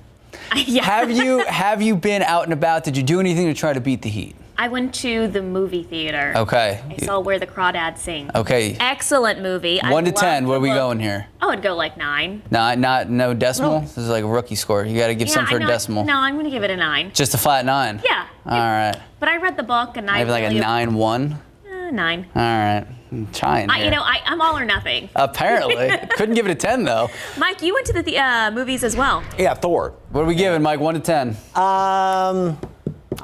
[SPEAKER 1] Yeah.
[SPEAKER 2] Have you been out and about? Did you do anything to try to beat the heat?
[SPEAKER 1] I went to the movie theater.
[SPEAKER 2] Okay.
[SPEAKER 1] I saw Where the Crawdads Sing.
[SPEAKER 2] Okay.
[SPEAKER 1] Excellent movie.
[SPEAKER 2] 1 to 10, what are we going here?
[SPEAKER 1] I would go like 9.
[SPEAKER 2] No decimal? This is like a rookie score. You got to give some for a decimal.
[SPEAKER 1] No, I'm going to give it a 9.
[SPEAKER 2] Just a flat 9?
[SPEAKER 1] Yeah.
[SPEAKER 2] All right.
[SPEAKER 1] But I read the book and I
[SPEAKER 2] have like a 9-1?
[SPEAKER 1] 9.
[SPEAKER 2] All right. I'm trying here.
[SPEAKER 1] I'm all or nothing.
[SPEAKER 2] Apparently. Couldn't give it a 10, though.
[SPEAKER 1] Mike, you went to the movies as well.
[SPEAKER 5] Yeah, Thor.
[SPEAKER 2] What are we giving, Mike? 1 to 10?
[SPEAKER 5] I'll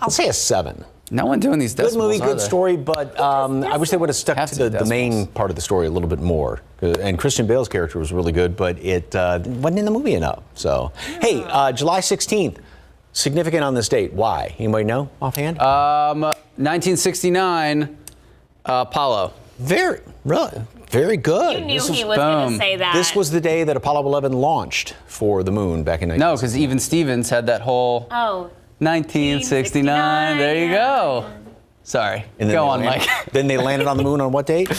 [SPEAKER 5] say a 7.
[SPEAKER 2] No one doing these decimals,
[SPEAKER 5] Good movie, good story, but I wish they would have stuck to the main part of the story a little bit more. And Christian Bale's character was really good, but it wasn't in the movie enough. So, hey, July 16th, significant on this date. Why? Anybody know offhand?
[SPEAKER 2] 1969, Apollo.
[SPEAKER 5] Very good.
[SPEAKER 1] You knew he was going to say that.
[SPEAKER 5] This was the day that Apollo 11 launched for the moon back in 1969.
[SPEAKER 2] No, because even Stevens had that whole 1969. There you go. Sorry.
[SPEAKER 5] And
[SPEAKER 2] go on, Mike.
[SPEAKER 5] Then they landed on the moon on what date?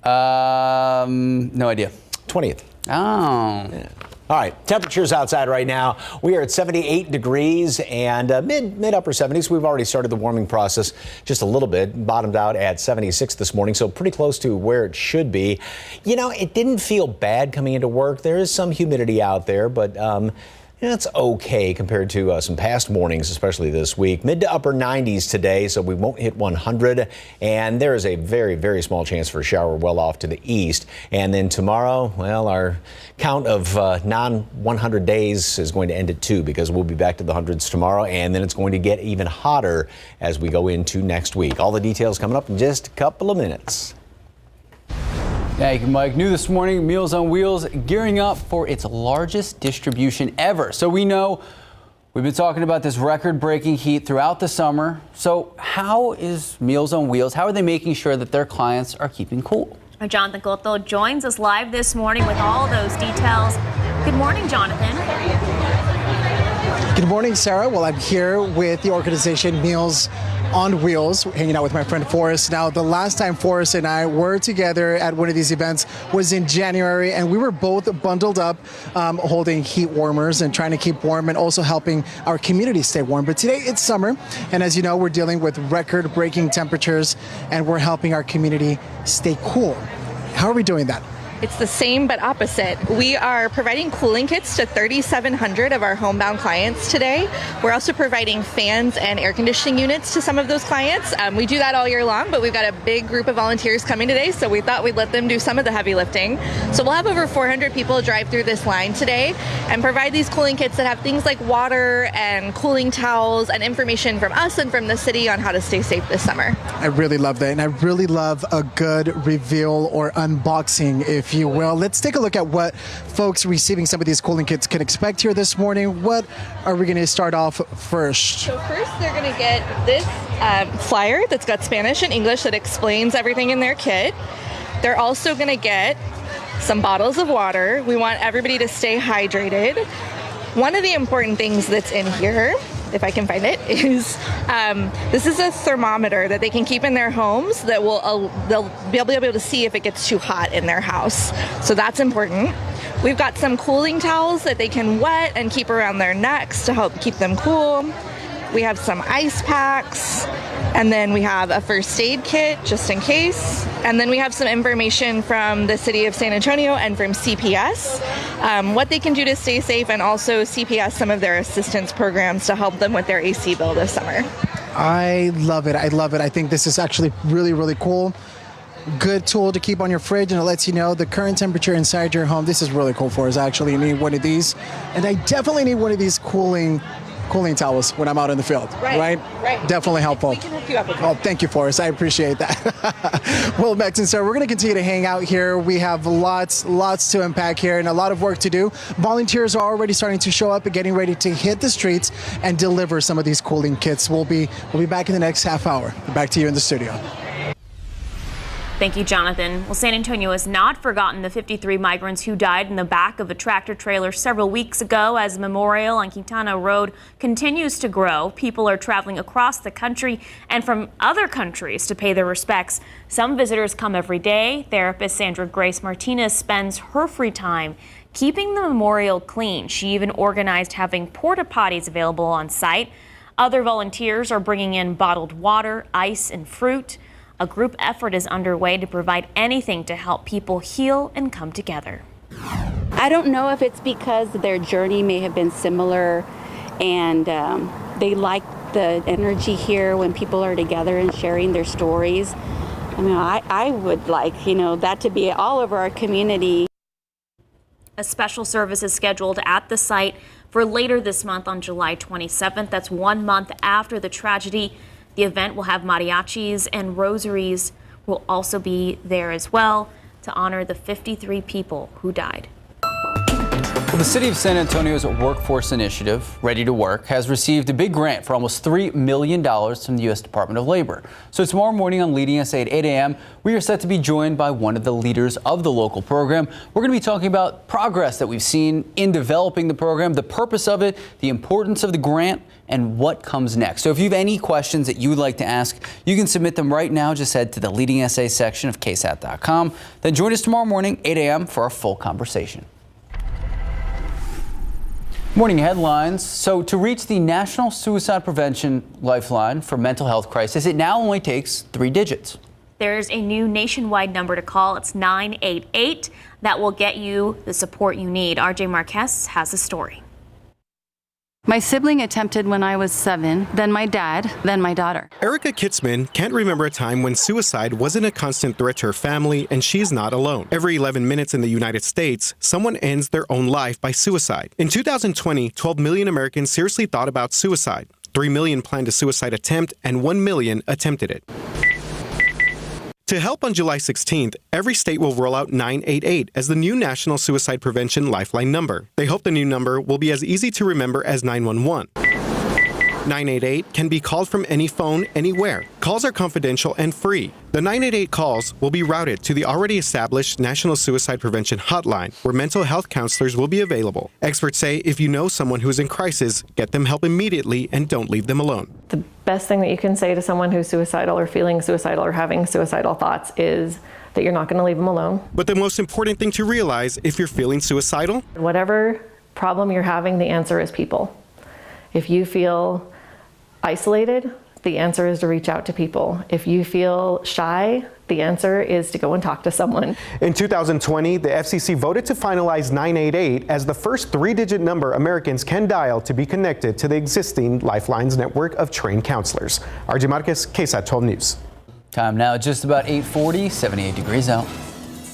[SPEAKER 2] No idea.
[SPEAKER 5] 20th.
[SPEAKER 2] Oh.
[SPEAKER 5] Yeah. All right, temperatures outside right now. We are at 78 degrees and mid-upper 70s. We've already started the warming process just a little bit. Bottomed out at 76 this morning, so pretty close to where it should be. You know, it didn't feel bad coming into work. There is some humidity out there, but it's okay compared to some past mornings, especially this week. Mid to upper 90s today, so we won't hit 100. And there is a very, very small chance for a shower well off to the east. And then tomorrow, well, our count of non-100 days is going to end at 2 because we'll be back to the hundreds tomorrow. And then it's going to get even hotter as we go into next week. All the details coming up in just a couple of minutes.
[SPEAKER 2] Thank you, Mike. New this morning, Meals on Wheels gearing up for its largest distribution ever. So we know we've been talking about this record-breaking heat throughout the summer. So how is Meals on Wheels? How are they making sure that their clients are keeping cool?
[SPEAKER 1] Jonathan Cotto joins us live this morning with all those details. Good morning, Jonathan.
[SPEAKER 20] Good morning, Sarah. Well, I'm here with the organization Meals on Wheels, hanging out with my friend Forrest. Now, the last time Forrest and I were together at one of these events was in January, and we were both bundled up, holding heat warmers and trying to keep warm and also helping our community stay warm. But today it's summer, and as you know, we're dealing with record-breaking temperatures, and we're helping our community stay cool. How are we doing that?
[SPEAKER 21] It's the same but opposite. We are providing cooling kits to 3,700 of our homebound clients today. We're also providing fans and air conditioning units to some of those clients. We do that all year long, but we've got a big group of volunteers coming today, so we thought we'd let them do some of the heavy lifting. So we'll have over 400 people drive through this line today and provide these cooling kits that have things like water and cooling towels and information from us and from the city on how to stay safe this summer.
[SPEAKER 20] I really love that, and I really love a good reveal or unboxing, if you will. Let's take a look at what folks receiving some of these cooling kits can expect here this morning. What are we going to start off first?
[SPEAKER 21] So first they're going to get this flyer that's got Spanish and English that explains everything in their kit. They're also going to get some bottles of water. We want everybody to stay hydrated. One of the important things that's in here, if I can find it, is this is a thermometer that they can keep in their homes that they'll be able to see if it gets too hot in their house. So that's important. We've got some cooling towels that they can wet and keep around their necks to help keep them cool. We have some ice packs, and then we have a first aid kit just in case. And then we have some information from the city of San Antonio and from CPS, what they can do to stay safe, and also CPS, some of their assistance programs to help them with their AC bill this summer.
[SPEAKER 20] I love it. I love it. I think this is actually really, really cool. Good tool to keep on your fridge, and it lets you know the current temperature inside your home. This is really cool for us. I actually need one of these, and I definitely need one of these cooling towels when I'm out in the field. Right. Definitely helpful.
[SPEAKER 21] We can hook you up with
[SPEAKER 20] Oh, thank you, Forrest. I appreciate that. Well, Max and Sarah, we're going to continue to hang out here. We have lots to unpack here and a lot of work to do. Volunteers are already starting to show up and getting ready to hit the streets and deliver some of these cooling kits. We'll be back in the next half hour. Back to you in the studio.
[SPEAKER 1] Thank you, Jonathan. Well, San Antonio has not forgotten the 53 migrants who died in the back of a tractor trailer several weeks ago. As the memorial on Quintana Road continues to grow, people are traveling across the country and from other countries to pay their respects. Some visitors come every day. Therapist Sandra Grace Martinez spends her free time keeping the memorial clean. She even organized having porta potties available on site. Other volunteers are bringing in bottled water, ice, and fruit. A group effort is underway to provide anything to help people heal and come together.
[SPEAKER 8] I don't know if it's because their journey may have been similar and they like the energy here when people are together and sharing their stories. I mean, I would like, that to be all over our community.
[SPEAKER 1] A special service is scheduled at the site for later this month on July 27th. That's 1 month after the tragedy. The event will have mariachis and rosaries will also be there as well to honor the 53 people who died.
[SPEAKER 2] Well, the City of San Antonio's Workforce Initiative, Ready to Work, has received a big grant for almost $3 million from the U.S. Department of Labor. So tomorrow morning on Leading SA at 8 a.m., we are set to be joined by one of the leaders of the local program. We're going to be talking about progress that we've seen in developing the program, the purpose of it, the importance of the grant, and what comes next. So if you have any questions that you would like to ask, you can submit them right now. Just head to the Leading SA section of KSAT.com. Then join us tomorrow morning, 8 a.m. for our full conversation. Morning headlines. So to reach the National Suicide Prevention Lifeline for mental health crisis, it now only takes 3 digits.
[SPEAKER 1] There's a new nationwide number to call. It's 988. That will get you the support you need. RJ Marquez has the story.
[SPEAKER 6] My sibling attempted when I was 7, then my dad, then my daughter.
[SPEAKER 7] Erica Kitzman can't remember a time when suicide wasn't a constant threat to her family, and she's not alone. Every 11 minutes in the United States, someone ends their own life by suicide. In 2020, 12 million Americans seriously thought about suicide. 3 million planned a suicide attempt, and 1 million attempted it. To help on July 16th, every state will roll out 988 as the new National Suicide Prevention Lifeline number. They hope the new number will be as easy to remember as 911. 988 can be called from any phone, anywhere. Calls are confidential and free. The 988 calls will be routed to the already established National Suicide Prevention Hotline, where mental health counselors will be available. Experts say if you know someone who is in crisis, get them help immediately and don't leave them alone.
[SPEAKER 23] The best thing that you can say to someone who's suicidal or feeling suicidal or having suicidal thoughts is that you're not going to leave them alone.
[SPEAKER 7] But the most important thing to realize if you're feeling suicidal?
[SPEAKER 23] Whatever problem you're having, the answer is people. If you feel isolated, the answer is to reach out to people. If you feel shy, the answer is to go and talk to someone.
[SPEAKER 7] In 2020, the FCC voted to finalize 988 as the first 3-digit number Americans can dial to be connected to the existing Lifelines network of trained counselors. RJ Marquez, KSAT 12 News.
[SPEAKER 2] Time now just about 8:40, 78 degrees out.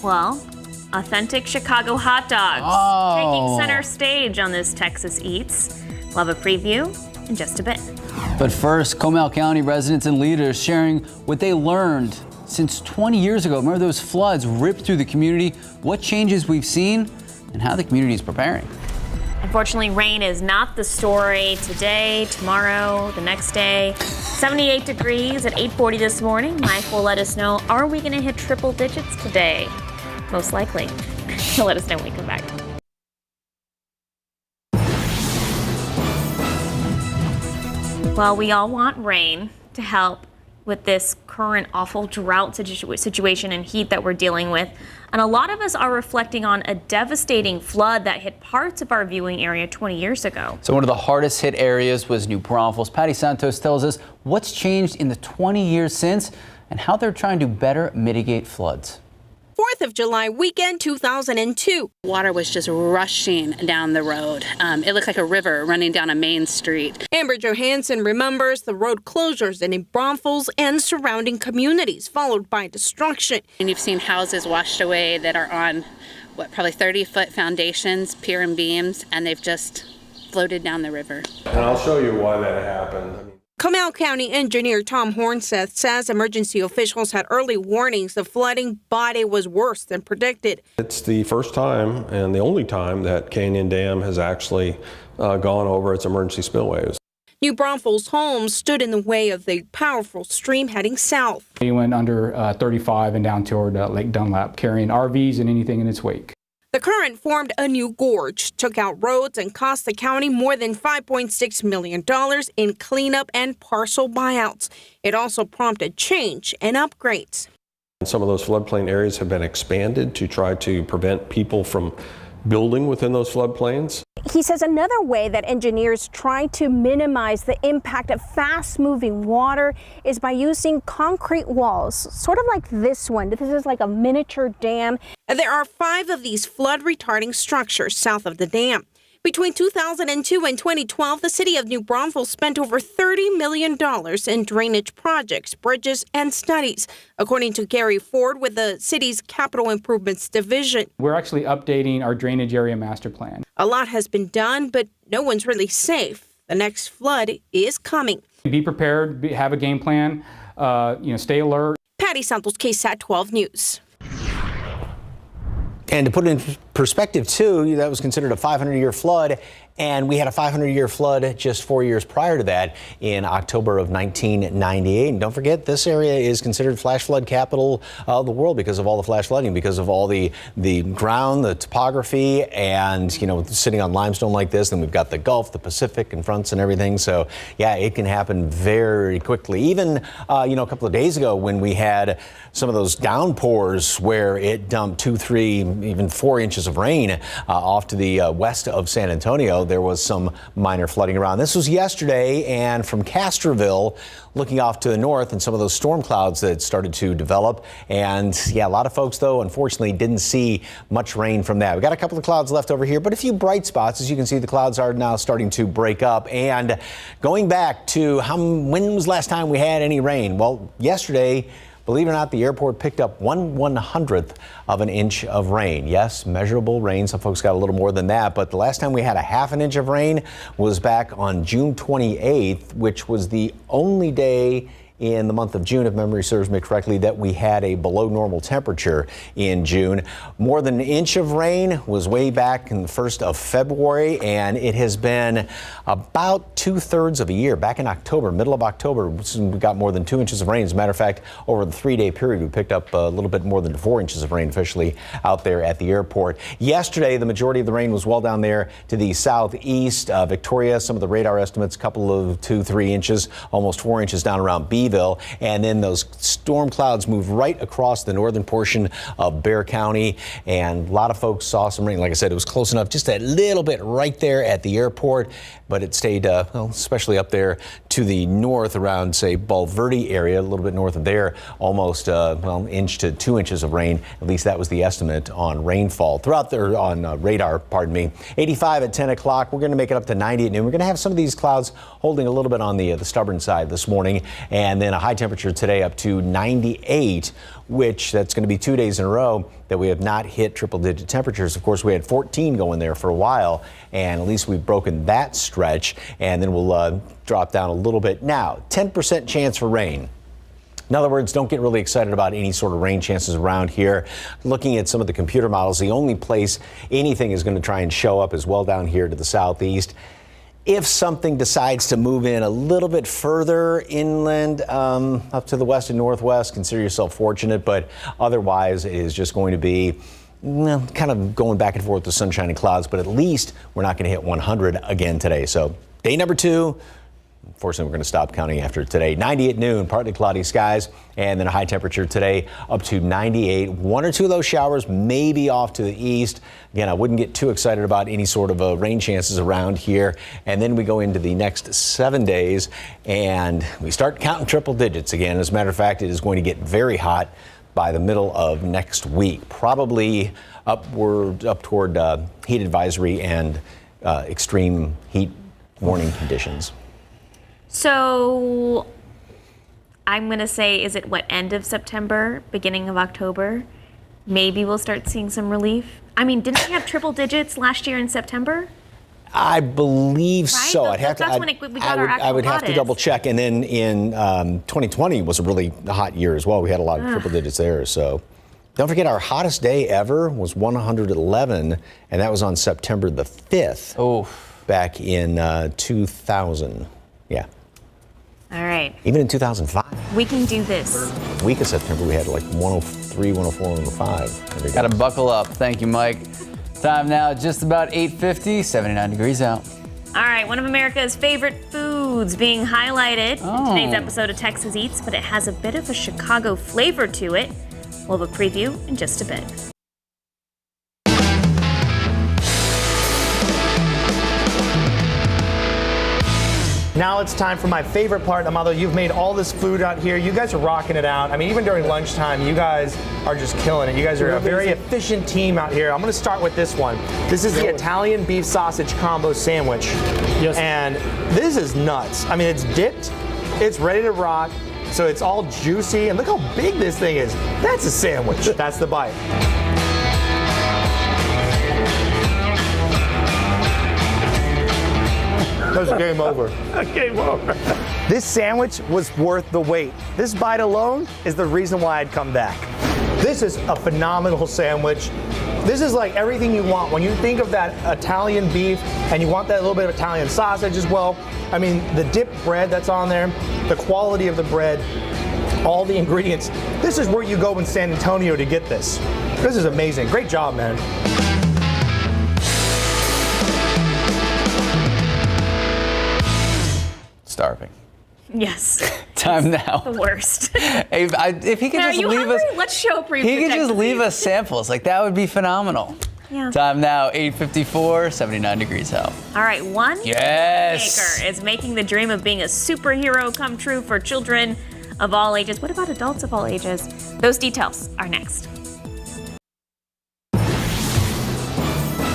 [SPEAKER 1] Well, authentic Chicago hot dogs taking center stage on this Texas Eats. We'll have a preview in just a bit.
[SPEAKER 2] But first, Comal County residents and leaders sharing what they learned since 20 years ago. Remember those floods ripped through the community, what changes we've seen, and how the community is preparing.
[SPEAKER 1] Unfortunately, rain is not the story today, tomorrow, the next day. 78 degrees at 8:40 this morning. Mike will let us know, are we going to hit triple digits today? Most likely. He'll let us know when we come back. Well, we all want rain to help with this current awful drought situation and heat that we're dealing with. And a lot of us are reflecting on a devastating flood that hit parts of our viewing area 20 years ago.
[SPEAKER 2] So one of the hardest hit areas was New Braunfels. Patty Santos tells us what's changed in the 20 years since and how they're trying to better mitigate floods.
[SPEAKER 24] 4th of July weekend 2002.
[SPEAKER 25] Water was just rushing down the road. It looked like a river running down a main street.
[SPEAKER 24] Amber Johansson remembers the road closures in New Braunfels and surrounding communities, followed by destruction.
[SPEAKER 25] And you've seen houses washed away that are on, probably 30-foot foundations, pier and beams, and they've just floated down the river.
[SPEAKER 26] And I'll show you why that happened.
[SPEAKER 24] Comal County engineer Tom Hornseth says emergency officials had early warnings the flooding, but it was worse than predicted.
[SPEAKER 26] It's the first time and the only time that Canyon Dam has actually gone over its emergency spillways.
[SPEAKER 24] New Braunfels homes stood in the way of the powerful stream heading south.
[SPEAKER 27] We went under 35 and down toward Lake Dunlap, carrying RVs and anything in its wake.
[SPEAKER 24] The current formed a new gorge, took out roads, and cost the county more than $5.6 million in cleanup and parcel buyouts. It also prompted change and upgrades.
[SPEAKER 26] Some of those floodplain areas have been expanded to try to prevent people from building within those floodplains.
[SPEAKER 9] He says another way that engineers try to minimize the impact of fast-moving water is by using concrete walls, sort of like this one. This is like a miniature dam.
[SPEAKER 24] There are 5 of these flood-retarding structures south of the dam. Between 2002 and 2012, the city of New Braunfels spent over $30 million in drainage projects, bridges, and studies, according to Gary Ford with the city's Capital Improvements Division.
[SPEAKER 27] We're actually updating our drainage area master plan.
[SPEAKER 24] A lot has been done, but no one's really safe. The next flood is coming.
[SPEAKER 27] Be prepared, have a game plan, stay alert.
[SPEAKER 24] Patty Santos, KSAT 12 News.
[SPEAKER 5] And to put it in perspective, too, that was considered a 500-year flood. And we had a 500-year flood just 4 years prior to that in October of 1998. And don't forget, this area is considered flash flood capital of the world because of all the flash flooding, because of all the ground, the topography, and, sitting on limestone like this. Then we've got the Gulf, the Pacific, and fronts and everything. So, yeah, it can happen very quickly. Even, a couple of days ago when we had some of those downpours where it dumped 2, 3, even 4 inches of rain off to the west of San Antonio, there was some minor flooding around. This was yesterday, and from Castroville, looking off to the north, and some of those storm clouds that started to develop. And yeah, a lot of folks, though, unfortunately didn't see much rain from that. We got a couple of clouds left over here, but a few bright spots. As you can see, the clouds are now starting to break up. And going back to when was the last time we had any rain? Well, yesterday, believe it or not, the airport picked up 1/100th of an inch of rain. Yes, measurable rain. Some folks got a little more than that, but the last time we had a half an inch of rain was back on June 28th, which was the only day in the month of June, if memory serves me correctly, that we had a below normal temperature in June. More than an inch of rain was way back in the 1st of February, and it has been about 2/3 of a year. Back in October, middle of October, we got more than 2 inches of rain. As a matter of fact, over the 3-day period, we picked up a little bit more than 4 inches of rain officially out there at the airport. Yesterday, the majority of the rain was well down there to the southeast. Victoria, some of the radar estimates, a couple of 2-3 inches, almost 4 inches down around Beeville. And then those storm clouds moved right across the northern portion of Bexar County, and a lot of folks saw some rain. Like I said, it was close enough, just a little bit right there at the airport, but it stayed, especially up there to the north around, say, Bulverde area, a little bit north of there, almost inch to 2 inches of rain. At least that was the estimate on rainfall throughout there on radar, pardon me. 85 at 10 o'clock. We're going to make it up to 90 at noon. We're going to have some of these clouds holding a little bit on the stubborn side this morning, and then a high temperature today up to 98, which that's going to be 2 days in a row that we have not hit triple-digit temperatures. Of course, we had 14 going there for a while, and at least we've broken that stretch, and then we'll drop down a little bit. Now, 10% chance for rain. In other words, don't get really excited about any sort of rain chances around here. Looking at some of the computer models, the only place anything is going to try and show up is well down here to the southeast. If something decides to move in a little bit further inland, up to the west and northwest, consider yourself fortunate, but otherwise it is just going to be kind of going back and forth with sunshine and clouds, but at least we're not going to hit 100 again today. So day number 2. Unfortunately, we're going to stop counting after today. 90 at noon, partly cloudy skies, and then a high temperature today up to 98. 1 or 2 of those showers may be off to the east. Again, I wouldn't get too excited about any sort of rain chances around here. And then we go into the next 7 days, and we start counting triple digits again. As a matter of fact, it is going to get very hot by the middle of next week, probably up toward heat advisory and extreme heat warning conditions.
[SPEAKER 1] So I'm going to say, is it end of September, beginning of October? Maybe we'll start seeing some relief. I mean, didn't we have triple digits last year in September?
[SPEAKER 5] I believe so.
[SPEAKER 1] Right?
[SPEAKER 5] I would have to double check. And then in 2020 was a really hot year as well. We had a lot of triple digits there. So don't forget, our hottest day ever was 111, and that was on September the 5th.
[SPEAKER 2] Oh,
[SPEAKER 5] back in 2000. Yeah.
[SPEAKER 1] All right.
[SPEAKER 5] Even in 2005.
[SPEAKER 1] We can do this.
[SPEAKER 5] Week of September, we had like 103, 104, 105.
[SPEAKER 2] Got to buckle up. Thank you, Mike. Time now, just about 8:50, 79 degrees out.
[SPEAKER 1] All right, one of America's favorite foods being highlighted in today's episode of Texas Eats, but it has a bit of a Chicago flavor to it. We'll have a preview in just a bit.
[SPEAKER 10] Now it's time for my favorite part. Amado, you've made all this food out here. You guys are rocking it out. I mean, even during lunchtime, you guys are just killing it. You guys are a very efficient team out here. I'm going to start with this one. This is the Italian beef sausage combo sandwich. Yes. And this is nuts. I mean, it's dipped. It's ready to rock. So it's all juicy. And look how big this thing is. That's a sandwich. That's the bite. That was game over. Game over. This sandwich was worth the wait. This bite alone is the reason why I'd come back. This is a phenomenal sandwich. This is like everything you want. When you think of that Italian beef and you want that little bit of Italian sausage as well, I mean, the dipped bread that's on there, the quality of the bread, all the ingredients. This is where you go in San Antonio to get this. This is amazing. Great job, man.
[SPEAKER 2] Starving.
[SPEAKER 1] Yes.
[SPEAKER 2] Time now.
[SPEAKER 1] The worst.
[SPEAKER 2] If he could just leave us,
[SPEAKER 1] let's show pre.
[SPEAKER 2] he could just leave us samples. Like that would be phenomenal.
[SPEAKER 1] Yeah.
[SPEAKER 2] Time now, 8:54, 79 degrees out.
[SPEAKER 1] All right, one
[SPEAKER 2] Yes.
[SPEAKER 1] maker is making the dream of being a superhero come true for children of all ages. What about adults of all ages? Those details are next.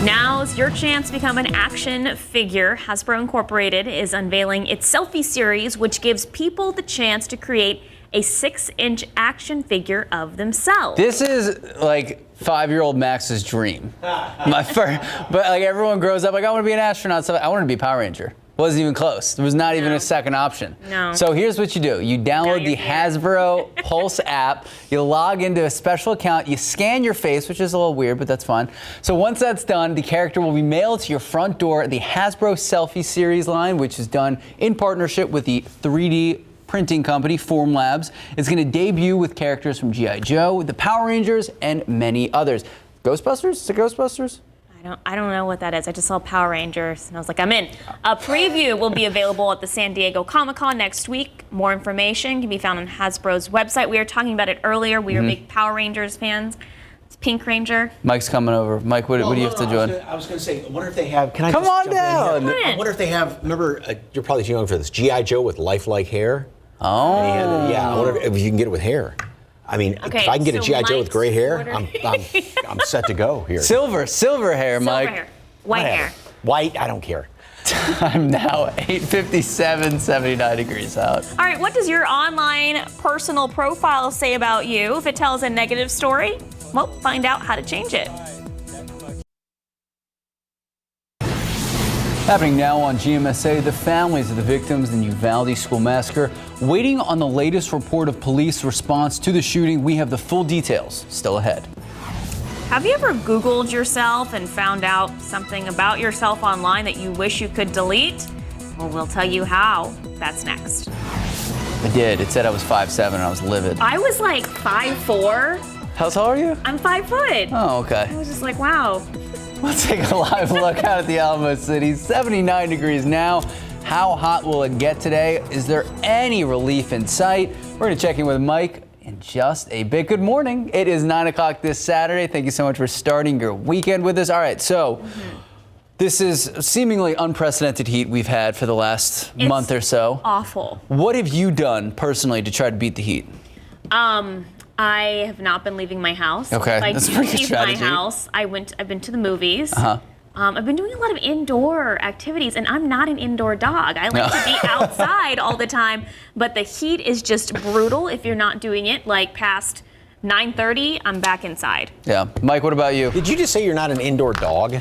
[SPEAKER 1] Now's your chance to become an action figure. Hasbro Incorporated is unveiling its selfie series, which gives people the chance to create a 6-inch action figure of themselves.
[SPEAKER 2] This is like 5-year-old Max's dream. My first, but like everyone grows up like I want to be an astronaut. So I wanted to be a Power Ranger. Wasn't even close. There was not even a second option.
[SPEAKER 1] No.
[SPEAKER 2] So here's what you do. You download the Hasbro Pulse app. You log into a special account. You scan your face, which is a little weird, but that's fun. So once that's done, the character will be mailed to your front door. The Hasbro Selfie Series line, which is done in partnership with the 3D printing company Formlabs, is going to debut with characters from G.I. Joe, the Power Rangers, and many others. Ghostbusters? Is it Ghostbusters?
[SPEAKER 1] I don't know what that is. I just saw Power Rangers and I was like, I'm in. A preview will be available at the San Diego Comic-Con next week. More information can be found on Hasbro's website. We were talking about it earlier. We were big Power Rangers fans. It's Pink Ranger.
[SPEAKER 2] Mike's coming over. Mike, what do you have to join?
[SPEAKER 5] I was going to say, I wonder if they have. Can I
[SPEAKER 2] Come
[SPEAKER 5] just
[SPEAKER 2] on
[SPEAKER 5] jump
[SPEAKER 2] down.
[SPEAKER 5] in here? I wonder if they have. Remember, you're probably too young for this. G.I. Joe with lifelike hair.
[SPEAKER 2] Oh.
[SPEAKER 5] Yeah. I wonder if you can get it with hair. I mean,
[SPEAKER 1] Okay,
[SPEAKER 5] if I can get a
[SPEAKER 1] so
[SPEAKER 5] G.I. Joe with gray hair,
[SPEAKER 1] Mike's
[SPEAKER 5] I'm set to go here.
[SPEAKER 2] Silver hair, Mike.
[SPEAKER 1] Silver hair. White hair.
[SPEAKER 5] White, I don't care.
[SPEAKER 2] Time now, 8:57, 79 degrees out.
[SPEAKER 1] All right, what does your online personal profile say about you? If it tells a negative story, well, find out how to change it.
[SPEAKER 2] Happening now on GMSA, the families of the victims in the Uvalde school massacre waiting on the latest report of police response to the shooting. We have the full details still ahead.
[SPEAKER 1] Have you ever Googled yourself and found out something about yourself online that you wish you could delete? Well, we'll tell you how. That's next.
[SPEAKER 2] I did. It said I was 5'7", and I was livid.
[SPEAKER 1] I was like 5'4".
[SPEAKER 2] How tall are you?
[SPEAKER 1] I'm 5 foot.
[SPEAKER 2] Oh, okay.
[SPEAKER 1] I was just like, wow.
[SPEAKER 2] We'll take a live look out at the Alamo City. 79 degrees now. How hot will it get today? Is there any relief in sight? We're going to check in with Mike in just a bit. Good morning. It is 9 o'clock this Saturday. Thank you so much for starting your weekend with us. All right, so this is seemingly unprecedented heat we've had for the last month or so.
[SPEAKER 1] Awful.
[SPEAKER 2] What have you done personally to try to beat the heat?
[SPEAKER 1] I have not been leaving my house.
[SPEAKER 2] Okay,
[SPEAKER 1] If I
[SPEAKER 2] that's
[SPEAKER 1] do
[SPEAKER 2] a pretty good
[SPEAKER 1] leave
[SPEAKER 2] strategy.
[SPEAKER 1] my house, I've been to the movies.
[SPEAKER 2] Uh-huh.
[SPEAKER 1] I've been doing a lot of indoor activities, and I'm not an indoor dog. I like to be outside all the time, but the heat is just brutal if you're not doing it. Like past 9:30, I'm back inside.
[SPEAKER 2] Yeah. Mike, what about you?
[SPEAKER 5] Did you just say you're not an indoor dog?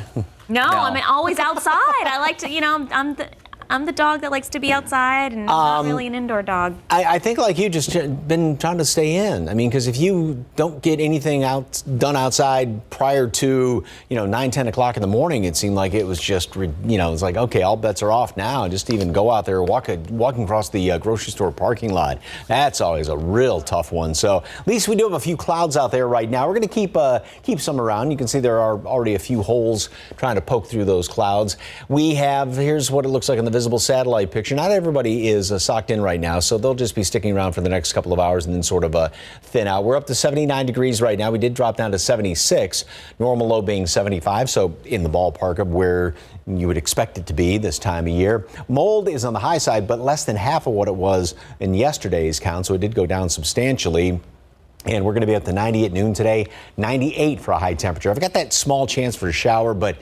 [SPEAKER 1] No, I'm always outside. I like to, I'm the dog that likes to be outside and not really an indoor dog.
[SPEAKER 5] I think like you just been trying to stay in. I mean, because if you don't get anything done outside prior to, 9, 10 o'clock in the morning, it seemed like it was just, it's like, okay, all bets are off now. Just even go out there, walking across the grocery store parking lot. That's always a real tough one. So at least we do have a few clouds out there right now. We're going to keep some around. You can see there are already a few holes trying to poke through those clouds. Here's what it looks like on the visible satellite picture, not everybody is socked in right now, so they'll just be sticking around for the next couple of hours and then sort of thin out. We're up to 79 degrees right now. We did drop down to 76, normal low being 75, so in the ballpark of where you would expect it to be this time of year. Mold is on the high side, but less than half of what it was in yesterday's count, so it did go down substantially. And we're going to be up to 90 at noon today, 98 for a high temperature. I've got that small chance for a shower, but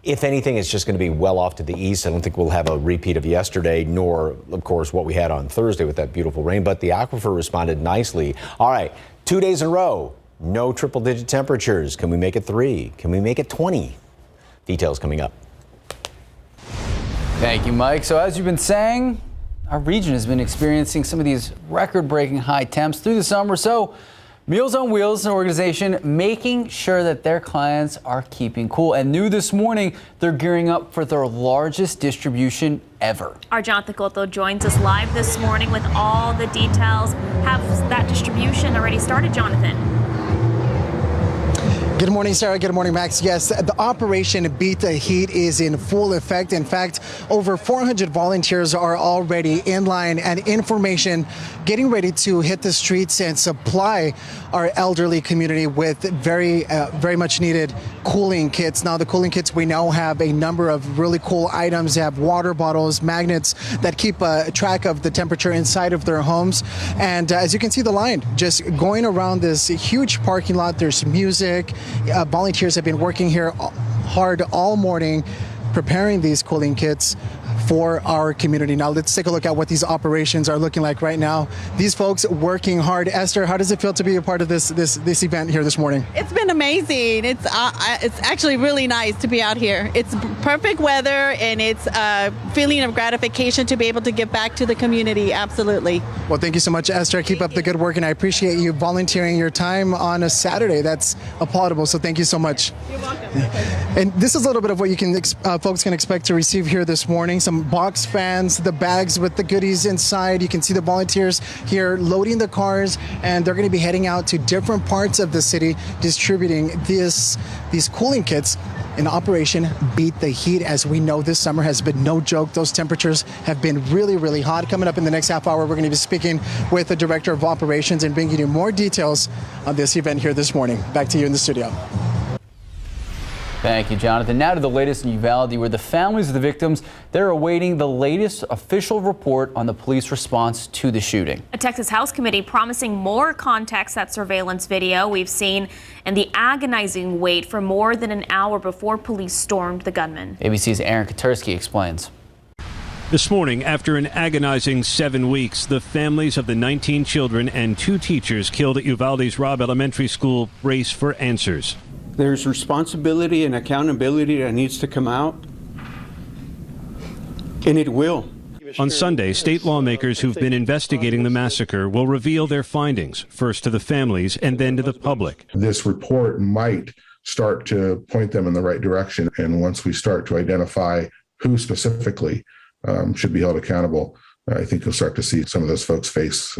[SPEAKER 5] if anything, it's just going to be well off to the east. I don't think we'll have a repeat of yesterday, nor, of course, what we had on Thursday with that beautiful rain. But the aquifer responded nicely. All right, 2 days in a row, no triple-digit temperatures. Can we make it 3? Can we make it 20? Details coming up.
[SPEAKER 2] Thank you, Mike. So as you've been saying, our region has been experiencing some of these record-breaking high temps through the summer. So Meals on Wheels, an organization making sure that their clients are keeping cool. And new this morning, they're gearing up for their largest distribution ever.
[SPEAKER 1] Our Jonathan Cotto joins us live this morning with all the details. Have that distribution already started, Jonathan?
[SPEAKER 20] Good morning, Sarah. Good morning, Max. Yes, the Operation Beat the Heat is in full effect. In fact, over 400 volunteers are already in line and information getting ready to hit the streets and supply our elderly community with very much needed cooling kits. Now, the cooling kits we know have a number of really cool items. They have water bottles, magnets that keep track of the temperature inside of their homes. And as you can see, the line just going around this huge parking lot. There's music. Volunteers have been working here hard all morning preparing these cooling kits for our community. Now let's take a look at what these operations are looking like right now. These folks working hard. Esther, how does it feel to be a part of this event here this morning?
[SPEAKER 11] It's been amazing. It's actually really nice to be out here. It's perfect weather and it's a feeling of gratification to be able to give back to the community. Absolutely.
[SPEAKER 20] Well, thank you so much, Esther. Keep up the good work, and I appreciate you volunteering your time on a Saturday. That's applaudable, so thank you so much.
[SPEAKER 11] You're welcome.
[SPEAKER 20] And this is a little bit of what you can folks can expect to receive here this morning. Some box fans, the bags with the goodies inside. You can see the volunteers here loading the cars, and they're going to be heading out to different parts of the city distributing these cooling kits in Operation Beat the Heat. As we know, this summer has been no joke. Those temperatures have been really, really hot. Coming up in the next half hour, we're going to be speaking with the Director of Operations and bringing you more details on this event here this morning. Back to you in the studio.
[SPEAKER 2] Thank you, Jonathan. Now to the latest in Uvalde, where the families of the victims, they're awaiting the latest official report on the police response to the shooting.
[SPEAKER 1] A Texas House committee promising more context that surveillance video we've seen and the agonizing wait for more than an hour before police stormed the gunman.
[SPEAKER 2] ABC's Aaron Katursky explains.
[SPEAKER 12] This morning, after an agonizing 7 weeks, the families of the 19 children and 2 teachers killed at Uvalde's Robb Elementary School race for answers.
[SPEAKER 13] There's responsibility and accountability that needs to come out, and it will.
[SPEAKER 12] On Sunday, state lawmakers who've been investigating the massacre will reveal their findings, first to the families and then to the public.
[SPEAKER 14] This report might start to point them in the right direction, and once we start to identify who specifically should be held accountable, I think you'll start to see some of those folks face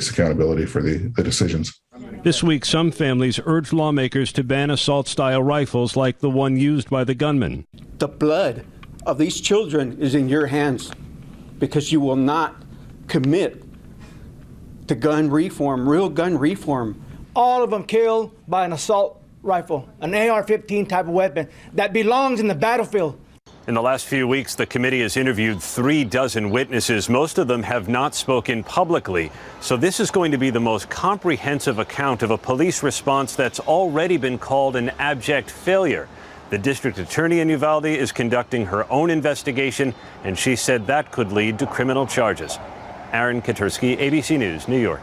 [SPEAKER 14] accountability for the decisions.
[SPEAKER 12] This week, some families urged lawmakers to ban assault-style rifles like the one used by the gunman.
[SPEAKER 13] The blood of these children is in your hands because you will not commit to gun reform, real gun reform.
[SPEAKER 10] All of them killed by an assault rifle, an AR-15 type of weapon that belongs in the battlefield.
[SPEAKER 12] In the last few weeks, the committee has interviewed 36 witnesses. Most of them have not spoken publicly. So this is going to be the most comprehensive account of a police response that's already been called an abject failure. The district attorney in Uvalde is conducting her own investigation, and she said that could lead to criminal charges. Aaron Katursky, ABC News, New York.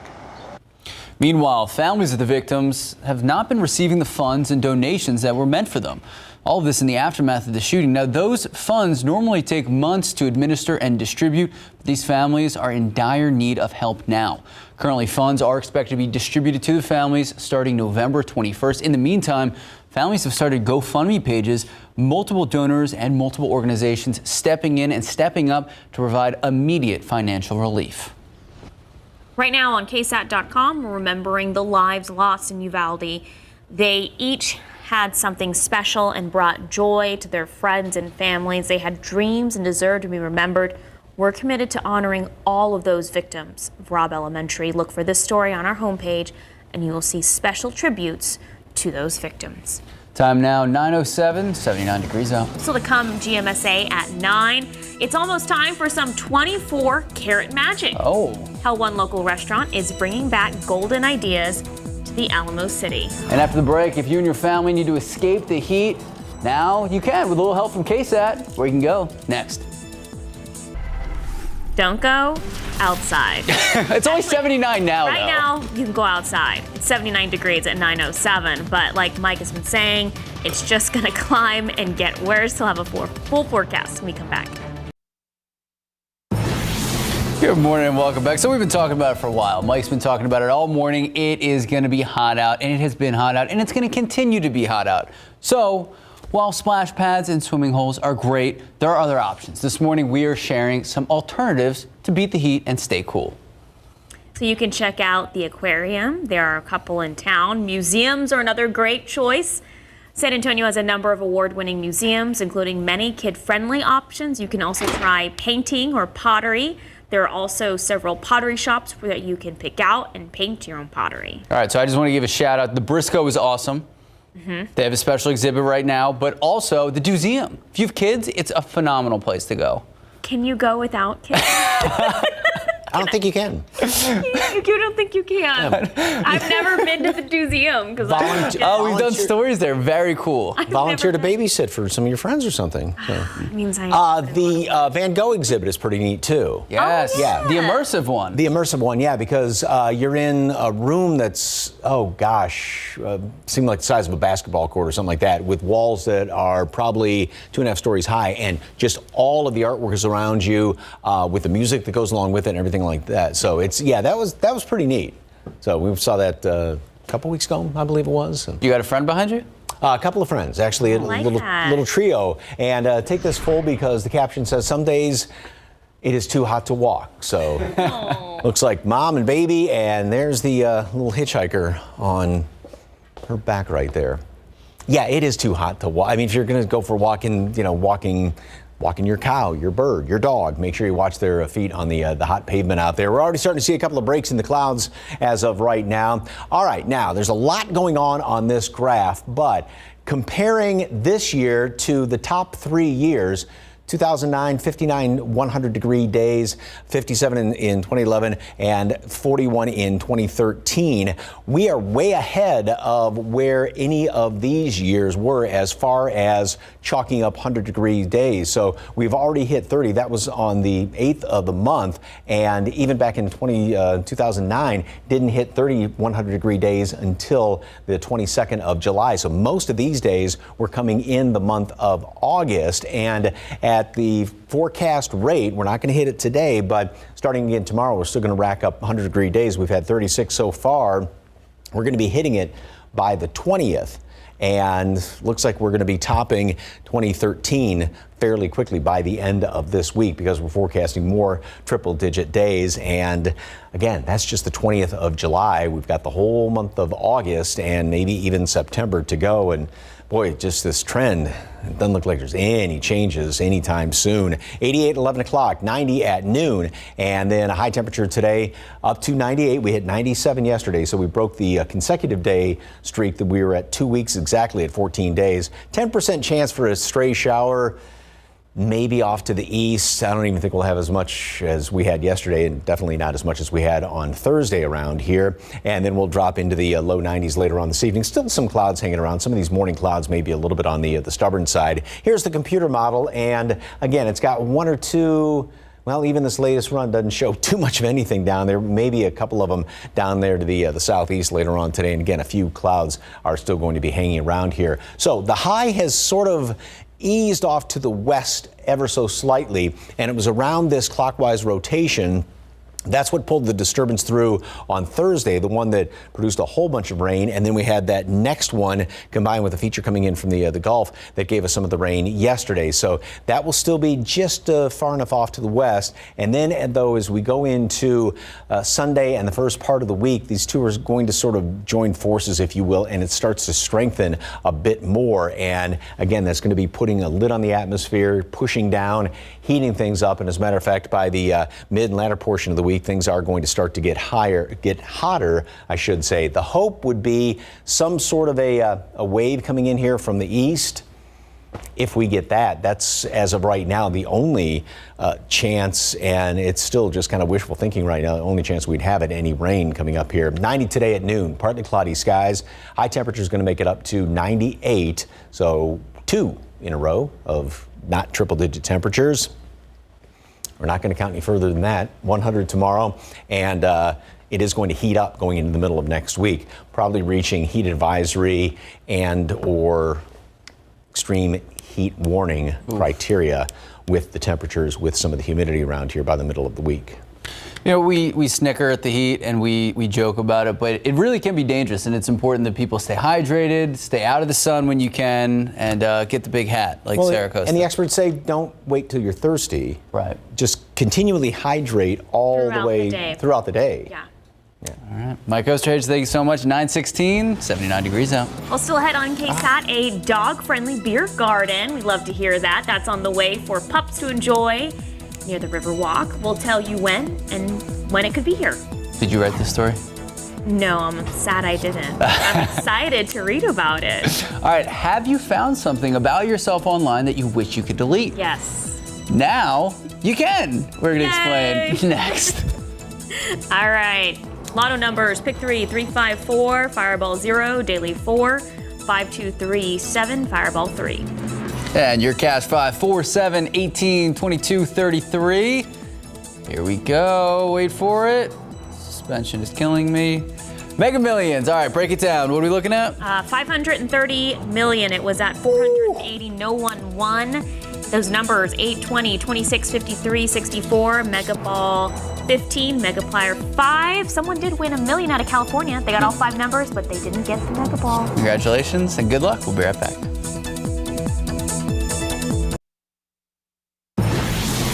[SPEAKER 2] Meanwhile, families of the victims have not been receiving the funds and donations that were meant for them. All of this in the aftermath of the shooting. Now, those funds normally take months to administer and distribute, but these families are in dire need of help now. Currently, funds are expected to be distributed to the families starting November 21st. In the meantime, families have started GoFundMe pages, multiple donors and multiple organizations stepping in and stepping up to provide immediate financial relief.
[SPEAKER 1] Right now on KSAT.com, we're remembering the lives lost in Uvalde. They each had something special and brought joy to their friends and families. They had dreams and deserved to be remembered. We're committed to honoring all of those victims of Robb Elementary. Look for this story on our homepage, and you will see special tributes to those victims.
[SPEAKER 2] Time now, 9:07, 79 degrees out.
[SPEAKER 1] Still to come, GMSA at 9. It's almost time for some 24-karat magic.
[SPEAKER 2] Oh.
[SPEAKER 1] How one local restaurant is bringing back golden ideas to the Alamo City.
[SPEAKER 2] And after the break, if you and your family need to escape the heat, now you can with a little help from KSAT. Where you can go next.
[SPEAKER 1] Don't go outside.
[SPEAKER 2] It's only 79 now,
[SPEAKER 1] Right
[SPEAKER 2] though.
[SPEAKER 1] now, you can go outside. It's 79 degrees at 9:07, but like Mike has been saying, it's just going to climb and get worse. He'll have a full forecast when we come back.
[SPEAKER 2] Good morning and welcome back. So we've been talking about it for a while. Mike's been talking about it all morning. It is going to be hot out, and it has been hot out, and it's going to continue to be hot out. So while splash pads and swimming holes are great, there are other options. This morning we are sharing some alternatives to beat the heat and stay cool.
[SPEAKER 1] So you can check out the aquarium. There are a couple in town. Museums are another great choice. San Antonio has a number of award-winning museums, including many kid-friendly options. You can also try painting or pottery. There are also several pottery shops that you can pick out and paint your own pottery.
[SPEAKER 2] All right, so I just want to give a shout out. The Briscoe is awesome. They have a special exhibit right now, but also the Museum. If you have kids, it's a phenomenal place to go.
[SPEAKER 1] Can you go without kids?
[SPEAKER 5] I don't think you can.
[SPEAKER 1] You don't think you can? I've never been to the museum because
[SPEAKER 2] Oh, we've done stories there. Very cool.
[SPEAKER 5] Volunteer to babysit for some of your friends or something. So.
[SPEAKER 1] Means I
[SPEAKER 5] the Van Gogh exhibit is pretty neat too.
[SPEAKER 2] Yes,
[SPEAKER 5] yeah.
[SPEAKER 2] The immersive one.
[SPEAKER 5] The immersive one, yeah, because you're in a room that's, seemed like the size of a basketball court or something like that, with walls that are probably 2.5 stories high, and just all of the artwork is around you, with the music that goes along with it and everything like that. So it's, that was pretty neat. So we saw that a couple weeks ago, I believe it was.
[SPEAKER 2] You got a friend behind you?
[SPEAKER 5] A couple of friends, actually, a little trio. And take this full because the caption says, some days it is too hot to walk. So looks like mom and baby, and there's the little hitchhiker on her back right there. Yeah, it is too hot to walk. I mean, if you're going to go for walking your cow, your bird, your dog, make sure you watch their feet on the hot pavement out there. We're already starting to see a couple of breaks in the clouds as of right now. All right, now there's a lot going on this graph, but comparing this year to the top 3 years, 2009, 59 100-degree days, 57 in 2011, and 41 in 2013. We are way ahead of where any of these years were as far as chalking up 100-degree days. So we've already hit 30. That was on the 8th of the month, and even back in 2009, didn't hit 30 100-degree days until the 22nd of July. So most of these days were coming in the month of August, and at the forecast rate, we're not going to hit it today, but starting again tomorrow, we're still going to rack up 100-degree days. We've had 36 so far. We're going to be hitting it by the 20th. And looks like we're going to be topping 2013 fairly quickly by the end of this week because we're forecasting more triple-digit days. And again, that's just the 20th of July. We've got the whole month of August and maybe even September to go. And boy, just this trend, it doesn't look like there's any changes anytime soon. 88 at 11 o'clock, 90 at noon, and then a high temperature today up to 98. We hit 97 yesterday, so we broke the consecutive day streak that we were at 2 weeks exactly at 14 days. 10% chance for a stray shower, maybe off to the east. I don't even think we'll have as much as we had yesterday, and definitely not as much as we had on Thursday around here. And then we'll drop into the low 90s later on this evening. Still some clouds hanging around. Some of these morning clouds may be a little bit on the stubborn side. Here's the computer model, and again, it's got one or two. Well, even this latest run doesn't show too much of anything down there. Maybe a couple of them down there to the southeast later on today. And again, a few clouds are still going to be hanging around here. So the high has sort of eased off to the west ever so slightly, and it was around this clockwise rotation That's what pulled the disturbance through on Thursday, the one that produced a whole bunch of rain. And then we had that next one combined with a feature coming in from the Gulf that gave us some of the rain yesterday. So that will still be just far enough off to the west. And then, though, as we go into Sunday and the first part of the week, these two are going to sort of join forces, if you will, and it starts to strengthen a bit more. And again, that's going to be putting a lid on the atmosphere, pushing down, heating things up. And as a matter of fact, by the mid and latter portion of the week, things are going to start to get hotter, I should say. The hope would be some sort of a wave coming in here from the east. If we get that, that's, as of right now, the only chance, and it's still just kind of wishful thinking right now, the only chance we'd have at any rain coming up here. 90 today at noon, partly cloudy skies. High temperature is going to make it up to 98, so 2 in a row of not triple-digit temperatures. We're not going to count any further than that. 100 tomorrow, and it is going to heat up going into the middle of next week, probably reaching heat advisory and or extreme heat warning criteria with the temperatures, with some of the humidity around here by the middle of the week.
[SPEAKER 2] You know, we snicker at the heat and we joke about it, but it really can be dangerous, and it's important that people stay hydrated, stay out of the sun when you can, and get the big hat like Sarah Costa.
[SPEAKER 5] And the experts say don't wait till you're thirsty.
[SPEAKER 2] Right.
[SPEAKER 5] Just continually hydrate all the way throughout the day.
[SPEAKER 1] Yeah.
[SPEAKER 2] All right. Mike Osterhage, thank you so much. 9:16, 79 degrees out.
[SPEAKER 1] Well, still ahead on KSAT, a dog-friendly beer garden. We'd love to hear that. That's on the way for pups to enjoy near the Riverwalk. We'll tell you when it could be here.
[SPEAKER 2] Did you write this story?
[SPEAKER 1] No, I'm sad I didn't. I'm excited to read about it.
[SPEAKER 2] All right. Have you found something about yourself online that you wish you could delete?
[SPEAKER 1] Yes.
[SPEAKER 2] Now you can. We're going to explain next.
[SPEAKER 1] All right. Lotto numbers, pick 3, 354, Fireball 0, Daily 4, 5237, Fireball 3.
[SPEAKER 2] And your cash 5, 4, 7, 18, 22, 33. Here we go. Wait for it. Suspension is killing me. Mega Millions. All right, break it down. What are we looking at?
[SPEAKER 1] 530 million. It was at 480. No one won. Those numbers, 8, 20, 26, 53, 64, Mega Ball 15, Mega Plier 5. Someone did win $1 million out of California. They got all 5 numbers, but they didn't get the Mega Ball.
[SPEAKER 2] Congratulations and good luck. We'll be right back.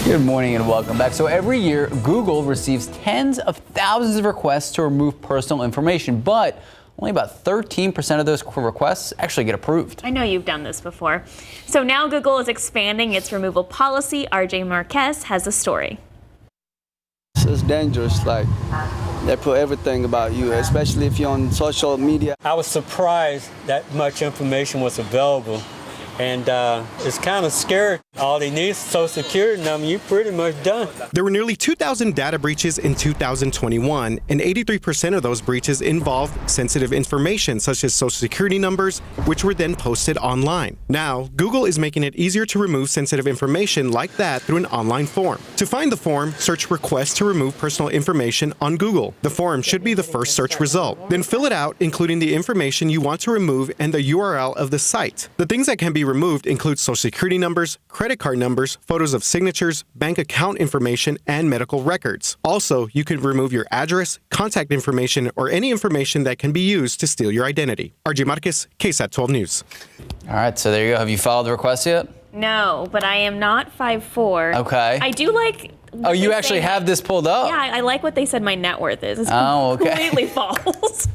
[SPEAKER 2] Good morning and welcome back. So every year, Google receives tens of thousands of requests to remove personal information, but only about 13% of those requests actually get approved.
[SPEAKER 1] I know you've done this before. So now Google is expanding its removal policy. RJ Marquez has a story.
[SPEAKER 3] It's dangerous, like they put everything about you, especially if you're on social media.
[SPEAKER 15] I was surprised that much information was available, and it's kind of scary. All they need is a social security number, you're pretty much done.
[SPEAKER 7] There were nearly 2,000 data breaches in 2021, and 83% of those breaches involved sensitive information such as social security numbers, which were then posted online. Now, Google is making it easier to remove sensitive information like that through an online form. To find the form, search Request to Remove Personal Information on Google. The form should be the first search result. Then fill it out, including the information you want to remove and the URL of the site. The things that can be removed include social security numbers, credit card numbers, photos of signatures, bank account information, and medical records. Also, you can remove your address, contact information, or any information that can be used to steal your identity. RJ Marquez, KSAT 12 News.
[SPEAKER 2] All right, so there you go. Have you filed the request yet?
[SPEAKER 1] No, but I am not 5'4".
[SPEAKER 2] Okay.
[SPEAKER 1] I do like...
[SPEAKER 2] Oh, you actually have this pulled up?
[SPEAKER 1] Yeah, I like what they said my net worth is. It's completely false.